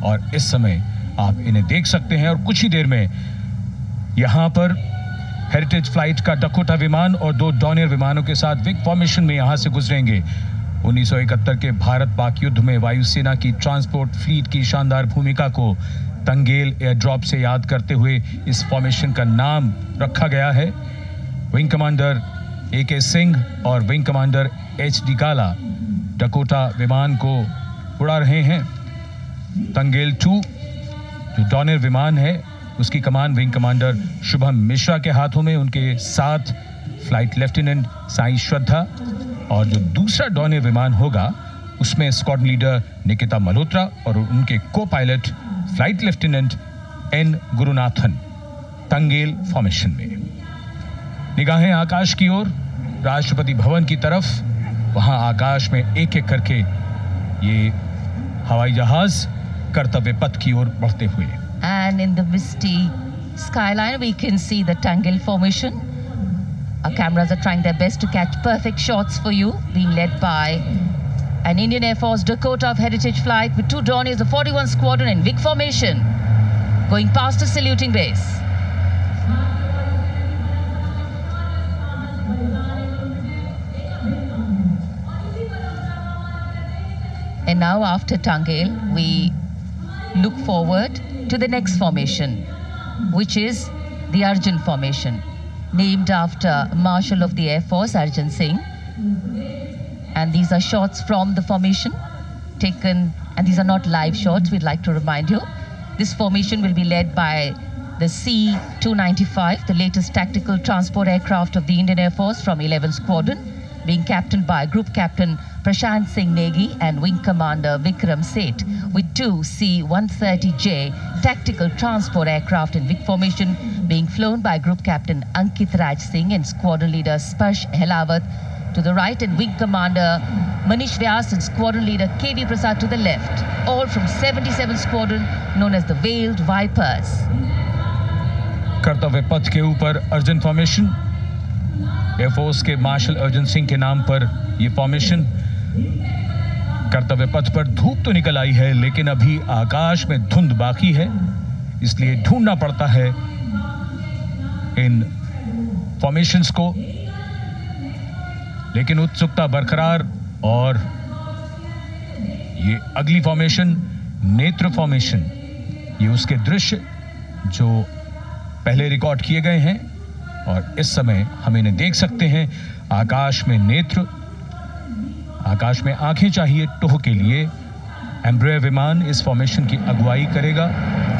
और इस समय आप इन्हें देख सकते हैं। और कुछ ही देर में यहाँ पर हेरिटेज फ्लाइट का डकोटा विमान और 2 डॉनियर विमानों के साथ विग फॉर्मेशन में यहाँ से गुजरेंगे। 1971 के भारत पाक युद्ध में वायुसेना की ट्रांसपोर्ट फ्लीट की शानदार भूमिका को तंगेल एयर ड्रॉप से याद करते हुए इस फॉर्मेशन का नाम रखा गया है। विंग कमांडर AK सिंह और विंग कमांडर HD काला डकोटा विमान को उड़ा रहे हैं। तंगेल 2 जो डॉनियर विमान है उसकी कमान विंग कमांडर शुभम मिश्रा के हाथों में, उनके साथ फ्लाइट लेफ्टिनेंट साई श्रद्धा, और जो दूसरा डॉनियर विमान होगा उसमें स्क्वाड्रन लीडर निकिता मल्होत्रा और उनके copilot flight lieutenant N Gurunathan. Tangail formation में निगाहें आकाश की ओर, राष्ट्रपति भवन की तरफ। वहां आकाश में एक एक करके ये हवाई जहाज कर्तव्य पथ की ओर बढ़ते हुए। And in the misty skyline we can see the Tangel formation. Our cameras are trying their best to catch perfect shots for you, being led by an Indian Air Force Dakota of Heritage Flight with 2 Dorniers of 41 Squadron in VIC formation, going past a saluting base. And now after Tangel, we look forward to the next formation, which is the Arjun formation, named after Marshal of the Air Force Arjun Singh. And these are shots from the formation taken, and these are not live shots, we'd like to remind you. This formation will be led by the C-295, the latest tactical transport aircraft of the Indian Air Force from 11 Squadron, being captained by Group Captain Prashant Singh Negi and Wing Commander Vikram Seth, with 2 C-130J tactical transport aircraft in VIC formation being flown by Group Captain Ankit Raj Singh and Squadron Leader Sparsh Helawat to the right, and Wing Commander Manish Vyas and Squadron Leader KV Prasad to the left, all from 77 Squadron known as the Veiled Vipers. कर्तव्य पथ के ऊपर Arjun formation, air force के martial Arjun Singh के नाम पर यह formation. कर्तव्य पथ पर धूप तो निकल आई है, लेकिन अभी आकाश में धुंध बाकी है, इसलिए ढूंढना पड़ता है इन फॉर्मेशंस को। लेकिन उत्सुकता बरकरार, और ये अगली फॉर्मेशन नेत्र फॉर्मेशन, ये उसके दृश्य जो पहले रिकॉर्ड किए गए हैं और इस समय हम इन्हें देख सकते हैं। आकाश में नेत्र, आकाश में आंखें चाहिए टोह के लिए। एम्ब्रेयर विमान इस फॉर्मेशन की अगुवाई करेगा।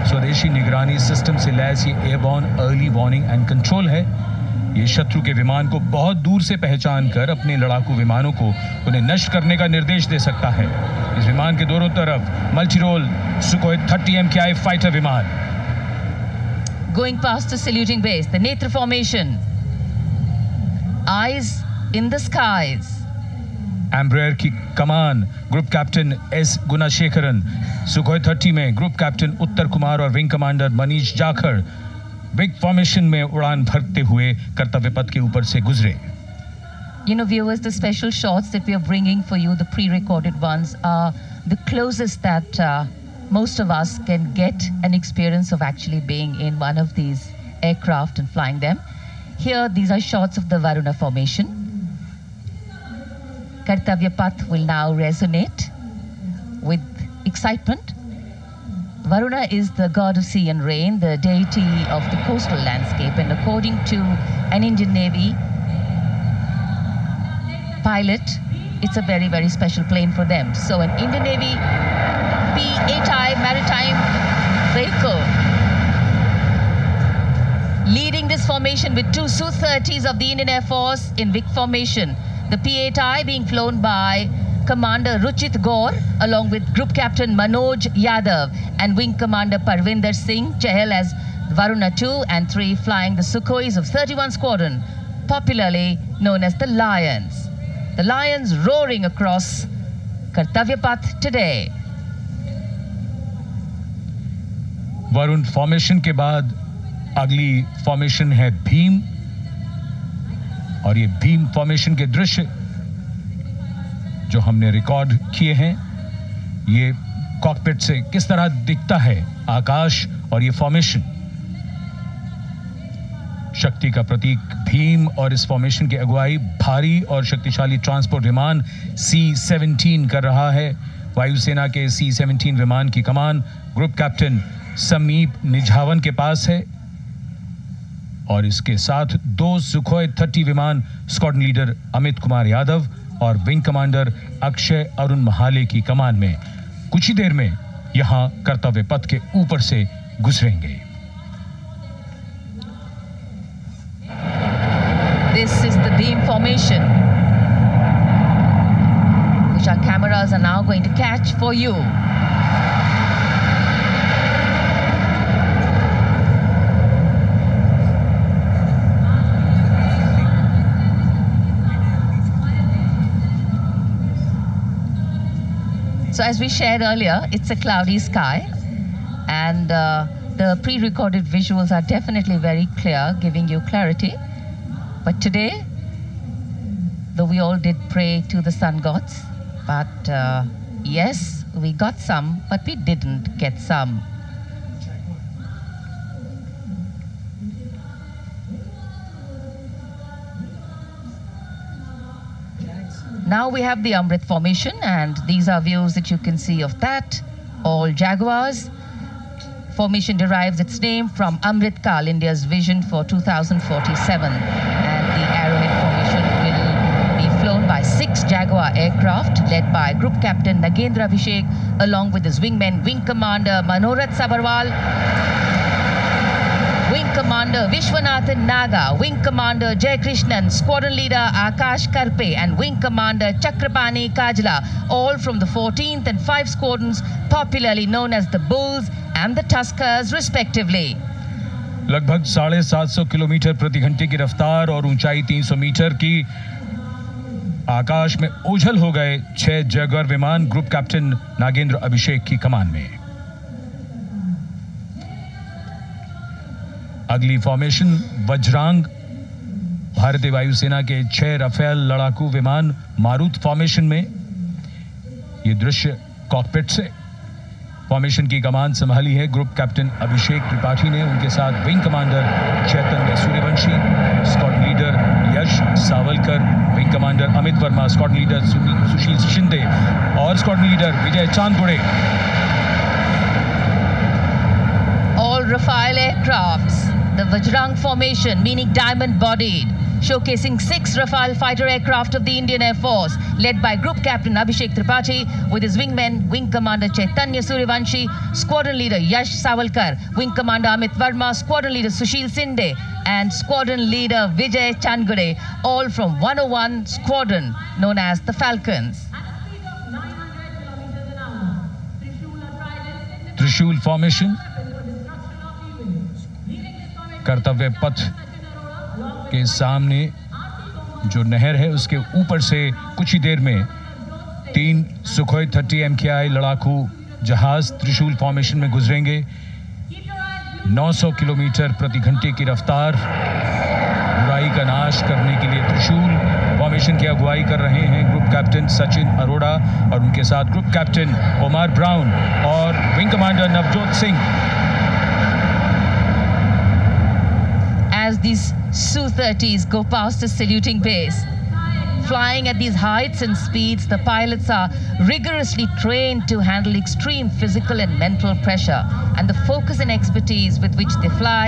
स्वदेशी निगरानी सिस्टम से लैस ये airborne early warning and control है। ये शत्रु के विमान को बहुत दूर से पहचान कर अपने लड़ाकू विमानों को उन्हें नष्ट करने का निर्देश दे सकता है। इस विमान के दोनों तरफ multi role Sukhoi 30 MKI fighter विमान। Going past the saluting base, the Netra formation, eyes in the skies. Embraer की कमान ग्रुप कैप्टन S गुणाशेखरन, सुखोई 30 में ग्रुप कैप्टन उत्तर कुमार और wing commander Manish Jakhar big formation में उड़ान भरते हुए कर्तव्य पथ के ऊपर से गुजरे। Viewers, the special shots that we are bringing for you, the pre-recorded ones, are the closest that most of us can get an experience of actually being in one of these aircraft and flying them. Here, these are shots of the Varuna formation. Kartavya Path will now resonate with excitement. Varuna is the god of sea and rain, the deity of the coastal landscape, and according to an Indian Navy pilot, it's a very, very special plane for them. So an Indian Navy P-8I maritime vehicle leading this formation with two Su-30s of the Indian Air Force in Vic formation. The P-8I being flown by Commander Ruchit Gaur along with Group Captain Manoj Yadav and Wing Commander Parvinder Singh Chahal as Varuna 2 and 3 flying the Sukhois of 31 Squadron, popularly known as the Lions. The Lions roaring across Kartavya Path today. Varun formation के बाद अगली formation है भीम, और ये Bhim formation के दृश्य जो हमने रिकॉर्ड किए हैं, ये कॉकपिट से किस तरह दिखता है आकाश और ये फॉर्मेशन, शक्ति का प्रतीक भीम, और इस फॉर्मेशन की अगुवाई भारी और शक्तिशाली ट्रांसपोर्ट विमान C-17 कर रहा है। वायुसेना के C-17 विमान की कमान ग्रुप कैप्टन समीप निझावन के पास है, और इसके साथ 2 सुखोई 30 विमान स्क्वाड्रन लीडर अमित कुमार यादव और विंग कमांडर अक्षय अरुण महाले की कमान में कुछ ही देर में यहां कर्तव्य पथ के ऊपर से गुजरेंगे। This is the beam formation, which our cameras are now going to catch for you. So as we shared earlier, it's a cloudy sky, and the pre-recorded visuals are definitely very clear, giving you clarity. But today, though we all did pray to the sun gods, but yes, we got some, but we didn't get some. Now we have the Amrit formation, and these are views that you can see of that. All Jaguars. Formation derives its name from Amrit Kal, India's vision for 2047. And the arrowhead formation will be flown by 6 Jaguar aircraft led by Group Captain Nagendra Abhishek along with his wingmen, Wing Commander Manorat Sabarwal, Wing Commander Vishwanathan Naga, Wing Commander Jay Krishnan, Squadron Leader Akash Karpe and Wing Commander Chakrapani Kajla, all from the 14th and 5 squadrons popularly known as the Bulls and the Tuskers respectively. लगभग 750 kilometre प्रति घंटे की रफ्तार और ऊंचाई 300 metre की आकाश में ओझल हो गए 6 जैगुआर विमान ग्रुप कैप्टन नागेंद्र अभिषेक की कमान में। अगली फॉर्मेशन वज्रांग, भारतीय वायुसेना के 6 राफेल लड़ाकू विमान मारुत फॉर्मेशन में। ये दृश्य कॉकपिट से। फॉर्मेशन की कमान संभाली है ग्रुप कैप्टन अभिषेक त्रिपाठी ने, उनके साथ wing commander Chaitanya Suryavanshi, squadron leader Yash Savalkar, wing commander Amit Verma, squadron leader Sushil Shinde और squadron leader Vijay Chandgude. All Rafale aircrafts, the Vajrang formation, meaning diamond-bodied, showcasing 6 Rafale fighter aircraft of the Indian Air Force, led by Group Captain Abhishek Tripathi with his wingmen, Wing Commander Chaitanya Suryavanshi, Squadron Leader Yash Savalkar, Wing Commander Amit Verma, Squadron Leader Sushil Sinde, and Squadron Leader Vijay Chandgade, all from 101 Squadron, known as the Falcons. त्रिशूल formation, कर्तव्य पथ के सामने जो नहर है उसके ऊपर से कुछ ही देर में 3 सुखोई 30 MKI लड़ाकू जहाज त्रिशूल फॉर्मेशन में गुजरेंगे। 900 किलोमीटर प्रति घंटे की रफ्तार, बुराई का नाश करने के लिए त्रिशूल फॉर्मेशन की अगुवाई कर रहे हैं ग्रुप कैप्टन सचिन अरोड़ा और उनके साथ ग्रुप कैप्टन ओमार ब्राउन और wing commander Navjot Singh. As these Su-30s go past the saluting base, flying at these heights and speeds, the pilots are rigorously trained to handle extreme physical and mental pressure, and the focus and expertise with which they fly,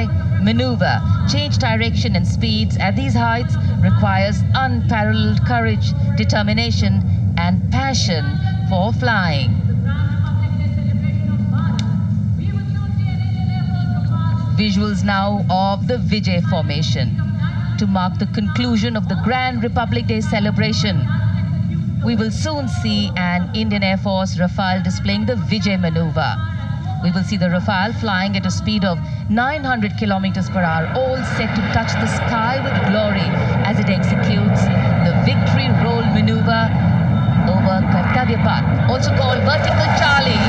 maneuver, change direction and speeds at these heights requires unparalleled courage, determination, and passion for flying. Visuals now of the Vijay formation to mark the conclusion of the Grand Republic Day celebration. We will soon see an Indian Air Force Rafale displaying the Vijay maneuver. We will see the Rafale flying at a speed of 900 kilometers per hour, all set to touch the sky with glory as it executes the victory roll maneuver over Kartavya Path, also called vertical Charlie.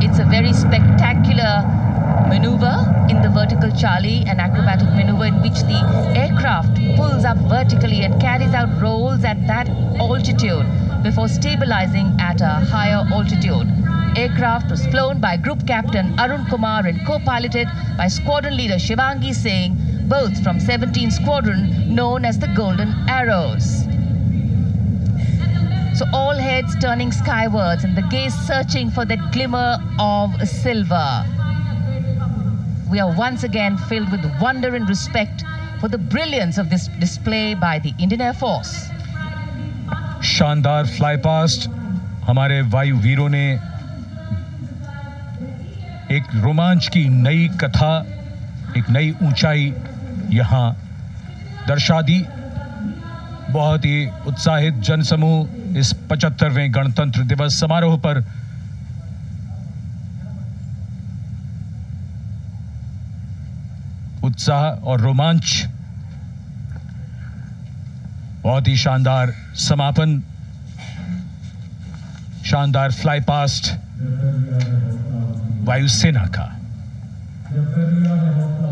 It's a very spectacular maneuver in the vertical Charlie, an acrobatic maneuver in which the aircraft pulls up vertically and carries out rolls at that altitude before stabilizing at a higher altitude. Aircraft was flown by Group Captain Arun Kumar and co-piloted by Squadron Leader Shivangi Singh, both from 17th Squadron, known as the Golden Arrows. So all heads turning skywards and the gaze searching for that glimmer of silver. We are once again filled with wonder and respect for the brilliance of this display by the Indian Air Force. शानदार flypast हमारे वायु वीरों ने एक रोमांच की नई कथा, एक नई ऊंचाई यहां दर्शा दी। बहुत ही उत्साहित जनसमूह इस 75वें गणतंत्र दिवस समारोह पर उत्साह और रोमांच, बहुत ही शानदार समापन, शानदार फ्लाईपास्ट वायुसेना का।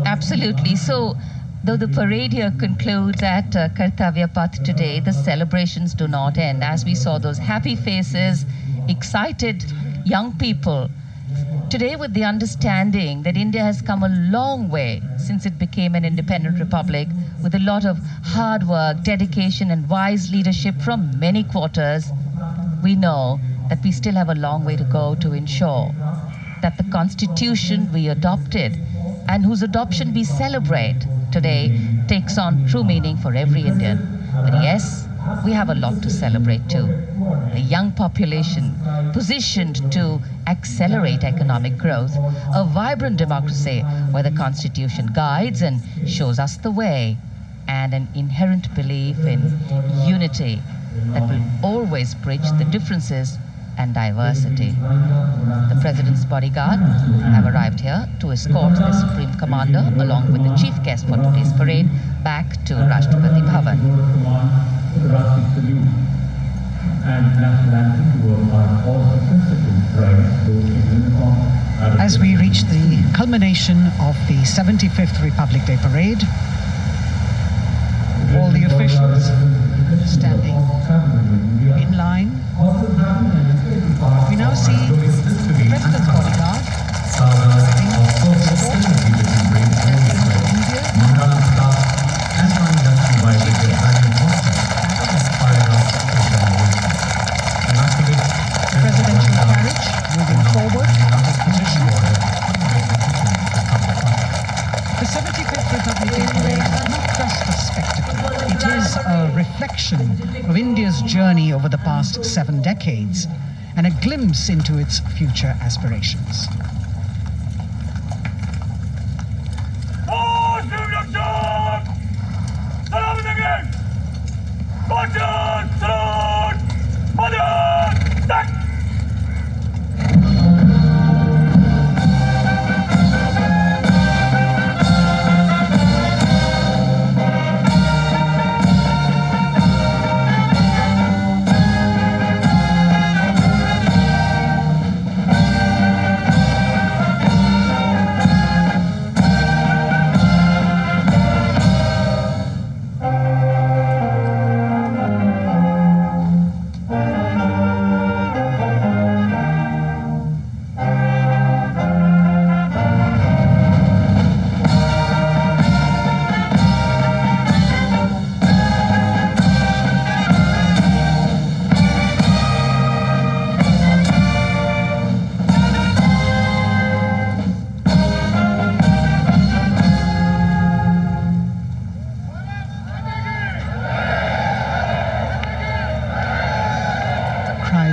Absolutely. So, though the parade here concludes at Kartavya Path today, the celebrations do not end. As we saw those happy faces, excited young people, today with the understanding that India has come a long way since it became an independent republic, with a lot of hard work, dedication and wise leadership from many quarters, we know that we still have a long way to go to ensure that the constitution we adopted and whose adoption we celebrate today takes on true meaning for every Indian. But yes, we have a lot to celebrate too. A young population positioned to accelerate economic growth, a vibrant democracy where the constitution guides and shows us the way, and an inherent belief in unity that will always bridge the differences and diversity. The President's bodyguard have arrived here to escort the Supreme Commander along with the chief guest for today's parade back to Rashtrapati Bhavan. As we reach the culmination of the 75th Republic Day parade, all the officials standing in line. We now see the President's bodyguard presidential carriage moving forward from his position. The 75th Republic Day parade is not just a spectacle. It is a reflection of India's journey over the past 7 decades and a glimpse into its future aspirations.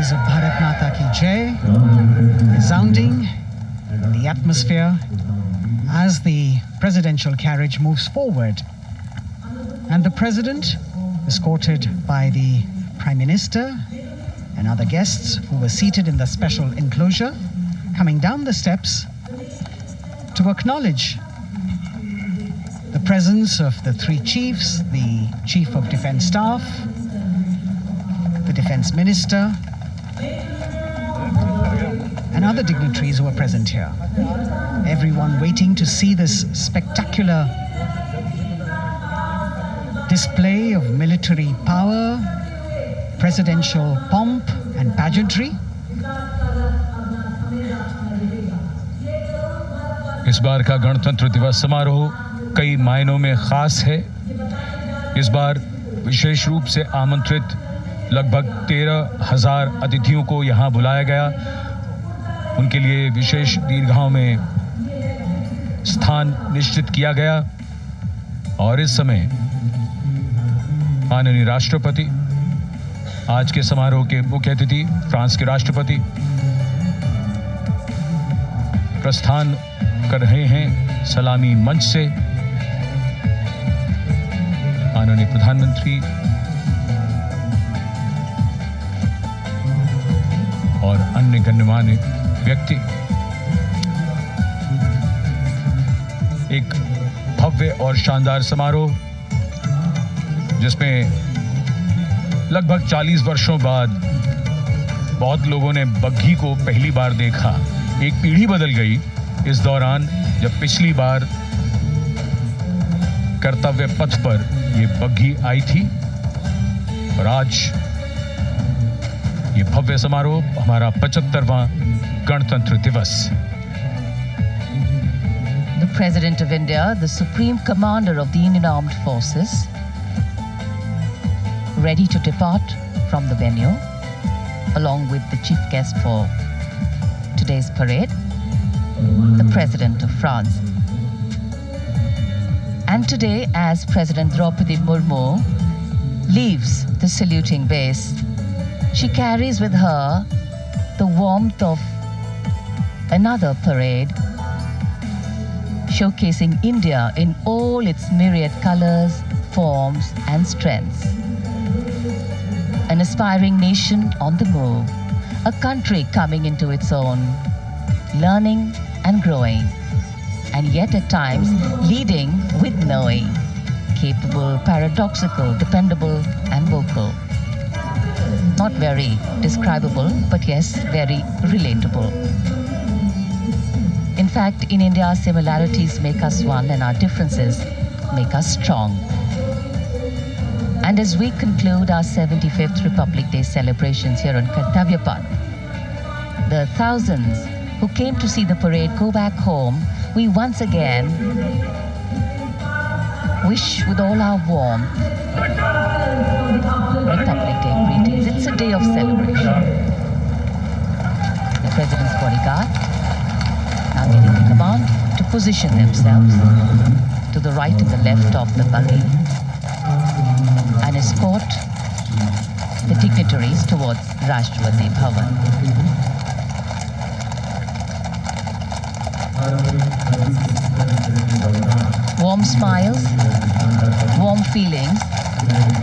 cries of Bharat Mata Ki Jai resounding in the atmosphere as the presidential carriage moves forward. And the President, escorted by the Prime Minister and other guests who were seated in the special enclosure, coming down the steps to acknowledge the presence of the three chiefs, the Chief of Defence Staff, the Defence Minister, and other dignitaries who were present here. Everyone waiting to see this spectacular display of military power, presidential pomp and pageantry. इस बार का गणतंत्र दिवस समारोह कई मायनों में खास है। इस बार विशेष रूप से आमंत्रित लगभग 13,000 अतिथियों को यहाँ बुलाया गया। उनके लिए विशेष दीर्घाओं में स्थान निश्चित किया गया और इस समय माननीय राष्ट्रपति, आज के समारोह के मुख्य अतिथि फ्रांस के राष्ट्रपति प्रस्थान कर रहे हैं सलामी मंच से। माननीय प्रधानमंत्री और अन्य गण्यमान्य व्यक्ति एक भव्य और शानदार समारोह जिसमें लगभग 40 वर्षों बाद बहुत लोगों ने बग्घी को पहली बार देखा। एक पीढ़ी बदल गई इस दौरान, जब पिछली बार कर्तव्य पथ पर ये बग्घी आई थी और आज ये भव्य समारोह हमारा 75वां गणतंत्र दिवस। The President of India, the Supreme Commander of the Indian Armed Forces, ready to depart from the venue along with the chief guest for today's parade, the President of France. And today, as President Draupadi Murmu leaves the saluting base, she carries with her the warmth of another parade, showcasing India in all its myriad colors, forms, and strengths. An aspiring nation on the move, a country coming into its own, learning and growing, and yet at times leading with knowing, capable, paradoxical, dependable, and vocal. Not very describable, but yes, very relatable. In fact, in India, similarities make us one and our differences make us strong. And as we conclude our 75th Republic Day celebrations here on Kartavya Path, the thousands who came to see the parade go back home, we once again wish with all our warmth Republic Day greetings. It's a day of celebration. The President's bodyguard now getting the command to position themselves to the right and the left of the buggy and escort the dignitaries towards Rashtrapati Bhavan. Warm smiles, warm feelings,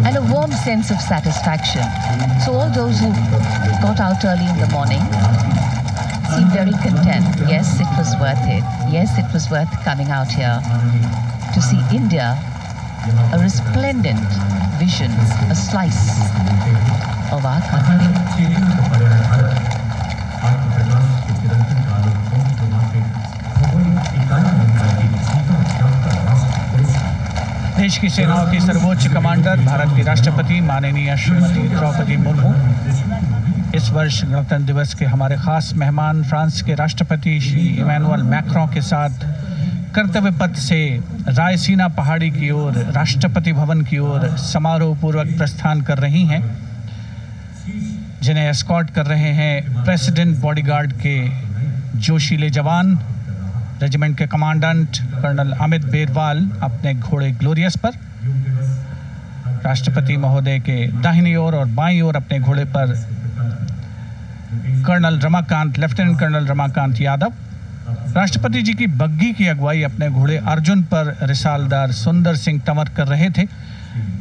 and a warm sense of satisfaction. So all those who got out early in the morning seem very content. Yes, it was worth it. Yes, it was worth coming out here to see India, a resplendent vision, a slice of our country. देश की सेनाओं की सर्वोच्च commander Bharat की राष्ट्रपति माननीय श्रीमती द्रौपदी मुर्मू इस वर्ष गणतंत्र दिवस के हमारे खास मेहमान फ्रांस के राष्ट्रपति श्री इमैनुअल मैक्रों के साथ कर्तव्य पथ से रायसीना पहाड़ी की ओर राष्ट्रपति भवन की ओर समारोह पूर्वक प्रस्थान कर रही हैं, जिन्हें एस्कॉर्ट कर रहे हैं प्रेसिडेंट बॉडीगार्ड के जोशीले जवान, रेजिमेंट के कमांडेंट कर्नल अमित बेरवाल अपने घोड़े ग्लोरियस पर, राष्ट्रपति महोदय के दाहिनी ओर और बाईं ओर अपने घोड़े पर colonel Ramakant, lieutenant colonel Ramakant Yadav. राष्ट्रपति जी की बग्घी की अगुवाई अपने घोड़े अर्जुन पर रिसालदार सुंदर सिंह तंवर कर रहे थे।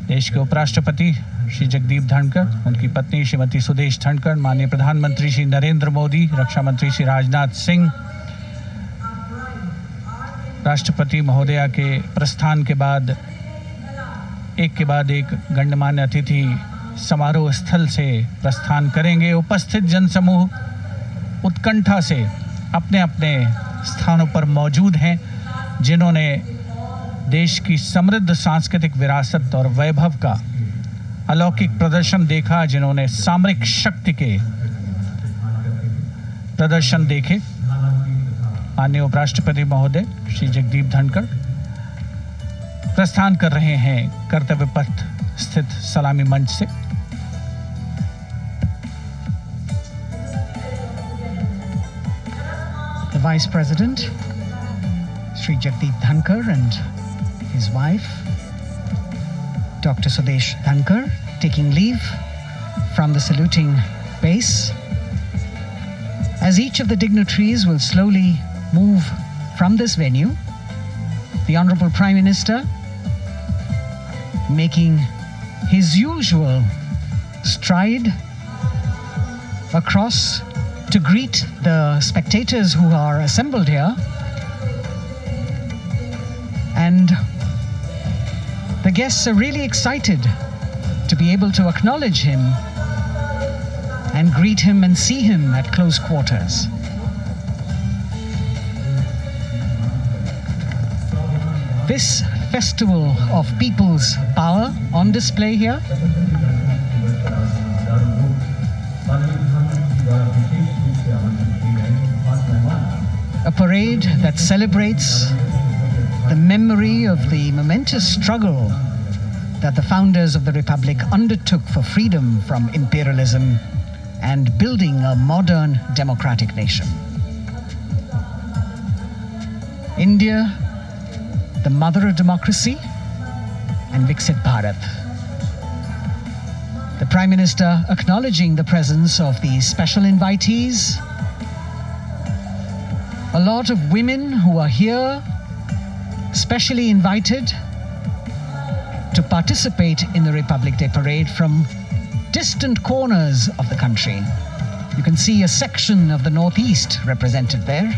देश के उपराष्ट्रपति श्री जगदीप धनखड़, उनकी पत्नी श्रीमती सुदेश धनखड़, माननीय प्रधानमंत्री श्री नरेंद्र मोदी, रक्षा मंत्री श्री राजनाथ सिंह, राष्ट्रपति महोदया के प्रस्थान के बाद एक गण्यमान्य अतिथि समारोह स्थल से प्रस्थान करेंगे। उपस्थित जनसमूह उत्कंठा से अपने अपने स्थानों पर मौजूद हैं, जिन्होंने देश की समृद्ध सांस्कृतिक विरासत और वैभव का अलौकिक प्रदर्शन देखा, जिन्होंने सामरिक शक्ति के प्रदर्शन देखे। माननीय उपराष्ट्रपति महोदय श्री जगदीप धनखड़ प्रस्थान कर रहे हैं कर्तव्य पथ स्थित सलामी मंच से। The Vice President, Sri Jagdeep Dhankar, and his wife, Dr. Sudesh Dhankar, taking leave from the saluting base. As each of the dignitaries will slowly move from this venue, the Honorable Prime Minister, making his usual stride across to greet the spectators who are assembled here, and the guests are really excited to be able to acknowledge him and greet him and see him at close quarters. This festival of people's power on display here a parade that celebrates the memory of the momentous struggle that the founders of the Republic undertook for freedom from imperialism and building a modern democratic nation. India, the mother of democracy, and Viksit Bharat. The Prime Minister acknowledging the presence of these special invitees, a lot of women who are here, specially invited to participate in the Republic Day Parade from distant corners of the country. You can see a section of the Northeast represented there.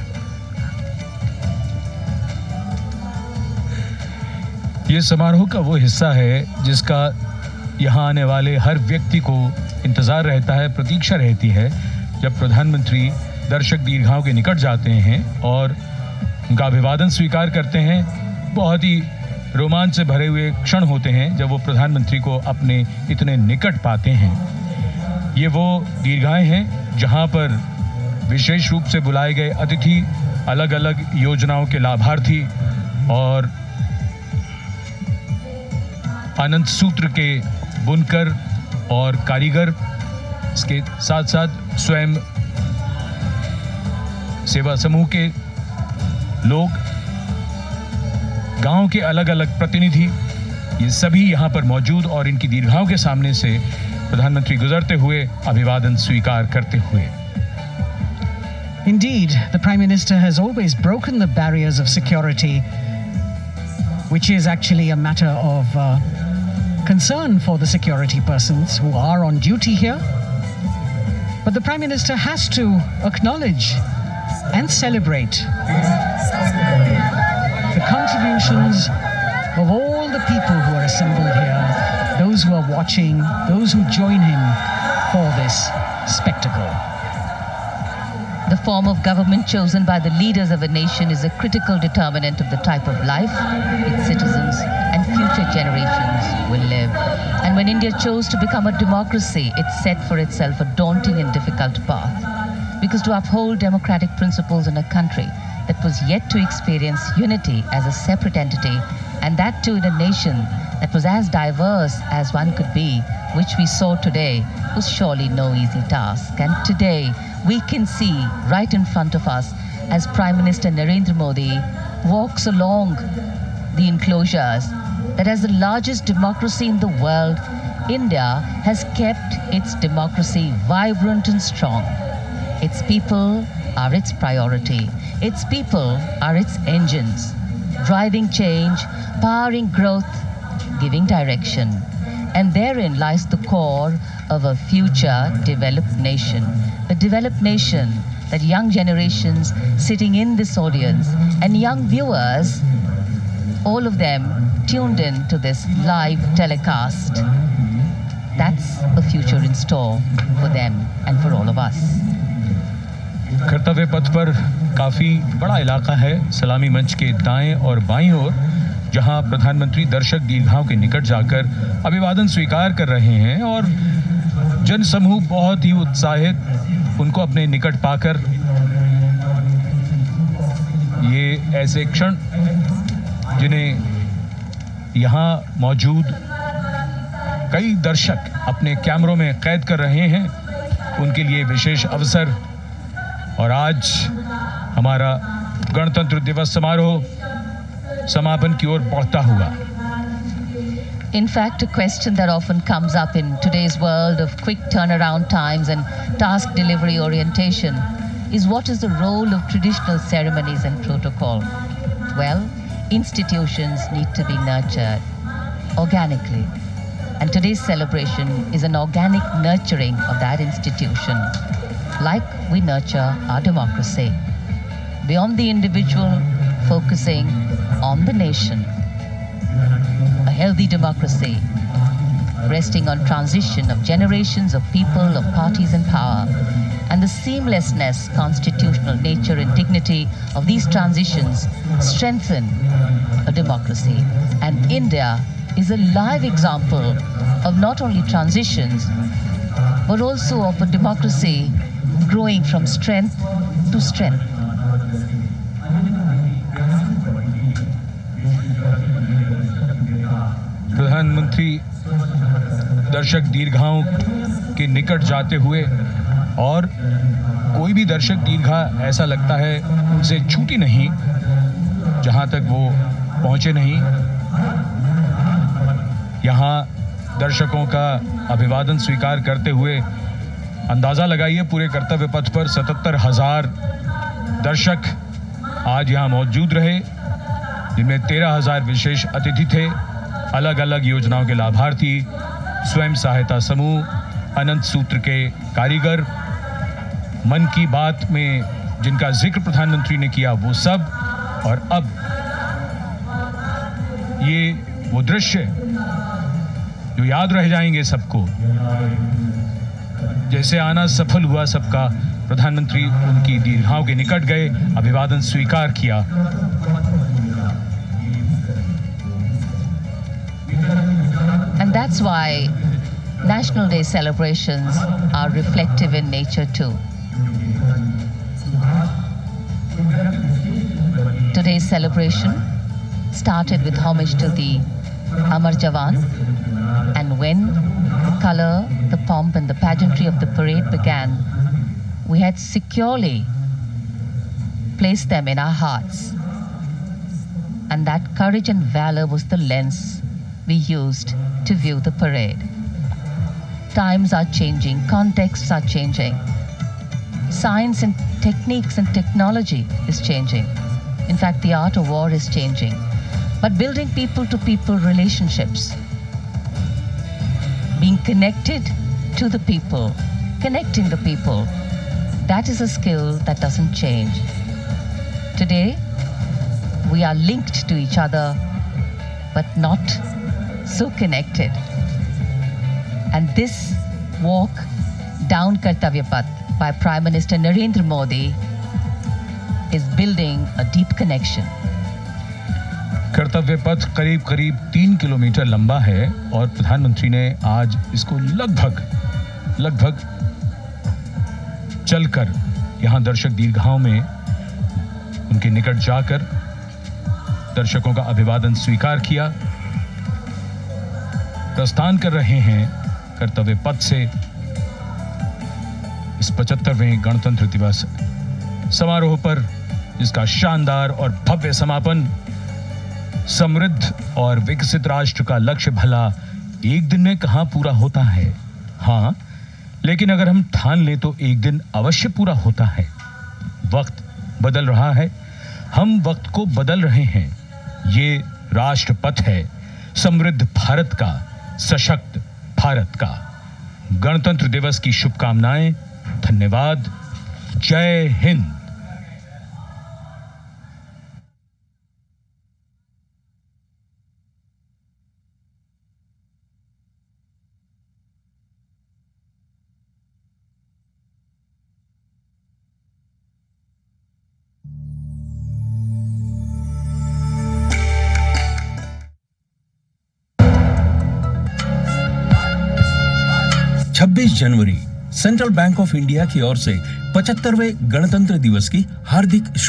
ये समारोह का वो हिस्सा है जिसका यहाँ आने वाले हर व्यक्ति को इंतजार रहता है, प्रतीक्षा रहती है, जब प्रधानमंत्री दर्शक दीर्घाओं के निकट जाते हैं और उनका अभिवादन स्वीकार करते हैं। बहुत ही रोमांच से भरे हुए क्षण होते हैं जब वो प्रधानमंत्री को अपने इतने निकट पाते हैं। ये वो दीर्घाएं हैं जहां पर विशेष रूप से बुलाए गए अतिथि, अलग अलग योजनाओं के लाभार्थी और आनंद सूत्र के बुनकर और कारीगर, इसके साथ साथ स्वयं सेवा समूह के लोग, गांव के अलग अलग प्रतिनिधि, ये सभी यहाँ पर मौजूद और इनकी दीर्घाओं के सामने से प्रधानमंत्री गुजरते हुए अभिवादन स्वीकार करते हुए। Indeed, the Prime Minister has always broken the barriers of security, which is actually a matter of concern for the security persons who are on duty here. But the Prime Minister has to acknowledge and celebrate the contributions of all the people who are assembled here, those who are watching, those who join him for this spectacle. The form of government chosen by the leaders of a nation is a critical determinant of the type of life its citizens and future generations will live. And when India chose to become a democracy, it set for itself a daunting and difficult path. Because to uphold democratic principles in a country that was yet to experience unity as a separate entity, and that too in a nation that was as diverse as one could be, which we saw today, was surely no easy task. And today, we can see right in front of us as Prime Minister Narendra Modi walks along the enclosures that as the largest democracy in the world, India has kept its democracy vibrant and strong. Its people are its priority. Its people are its engines, driving change, powering growth, giving direction. And therein lies the core of a future developed nation. A developed nation that young generations sitting in this audience and young viewers, all of them tuned in to this live telecast, that's a future in store for them and for all of us. कर्तव्य पथ पर काफी बड़ा इलाका है, सलामी मंच के दाएं और बाईं ओर, जहां प्रधानमंत्री दर्शक दीर्घाओं के निकट जाकर अभिवादन स्वीकार कर रहे हैं और जनसमूह बहुत ही उत्साहित उनको अपने निकट पाकर ये ऐसे क्षण जिन्हें यहाँ मौजूद कई दर्शक अपने कैमरों में कैद कर रहे हैं, उनके लिए विशेष अवसर। और आज हमारा गणतंत्र दिवस समारोह समापन की ओर बढ़ता हुआ। In fact, a question that often comes up in today's world of quick turnaround times and task delivery orientation is what is the role of traditional ceremonies and protocol? Well, institutions need to be nurtured organically. And today's celebration is an organic nurturing of that institution, like we nurture our democracy. Beyond the individual, focusing on the nation. A healthy democracy, resting on transition of generations of people, of parties in power, and the seamlessness, constitutional nature and dignity of these transitions strengthen a democracy. And India is a live example of not only transitions, but also of a democracy growing from strength to strength. प्रधानमंत्री दर्शक दीर्घाओं के निकट जाते हुए, और कोई भी दर्शक दीर्घा ऐसा लगता है उनसे छूटी नहीं जहां तक वो पहुंचे नहीं। यहाँ दर्शकों का अभिवादन स्वीकार करते हुए अंदाजा लगाइए, पूरे कर्तव्य पथ पर 77,000 दर्शक आज यहाँ मौजूद रहे, जिनमें 13,000 विशेष अतिथि थे, अलग अलग योजनाओं के लाभार्थी, स्वयं सहायता समूह, अनंत सूत्र के कारीगर, मन की बात में जिनका जिक्र प्रधानमंत्री ने किया वो सब। और अब ये वो दृश्य जो याद रह जाएंगे सबको, जैसे आना सफल हुआ सबका, प्रधानमंत्री उनकी दीर्घाओं के निकट गए, अभिवादन स्वीकार किया। And that's why National Day celebrations are reflective in nature too. Today's celebration started with homage to the Amar Jawan, and when the color, the pomp and the pageantry of the parade began, we had securely placed them in our hearts. And that courage and valor was the lens we used to view the parade. Times are changing, contexts are changing. Science and techniques and technology is changing. In fact, the art of war is changing. But building people-to-people relationships, being connected to the people, connecting the people, that is a skill that doesn't change. Today, we are linked to each other, but not so connected. And this walk down Kartavya Path by Prime Minister Narendra Modi is building a deep connection. कर्तव्य पथ करीब करीब 3 kilometre लंबा है और प्रधानमंत्री ने आज इसको लगभग चलकर यहाँ दर्शक दीर्घाओं में उनके निकट जाकर दर्शकों का अभिवादन स्वीकार किया। प्रस्थान कर रहे हैं कर्तव्य पथ से इस 75वें गणतंत्र दिवस समारोह पर, जिसका शानदार और भव्य समापन समृद्ध और विकसित राष्ट्र का लक्ष्य भला एक दिन में कहां पूरा होता है। हाँ, लेकिन अगर हम ठान ले तो एक दिन अवश्य पूरा होता है। वक्त बदल रहा है, हम वक्त को बदल रहे हैं। ये राष्ट्रपथ है समृद्ध भारत का, सशक्त भारत का। गणतंत्र दिवस की शुभकामनाएं। धन्यवाद। जय हिंद। जनवरी सेंट्रल बैंक ऑफ इंडिया की ओर से 75वें गणतंत्र दिवस की हार्दिक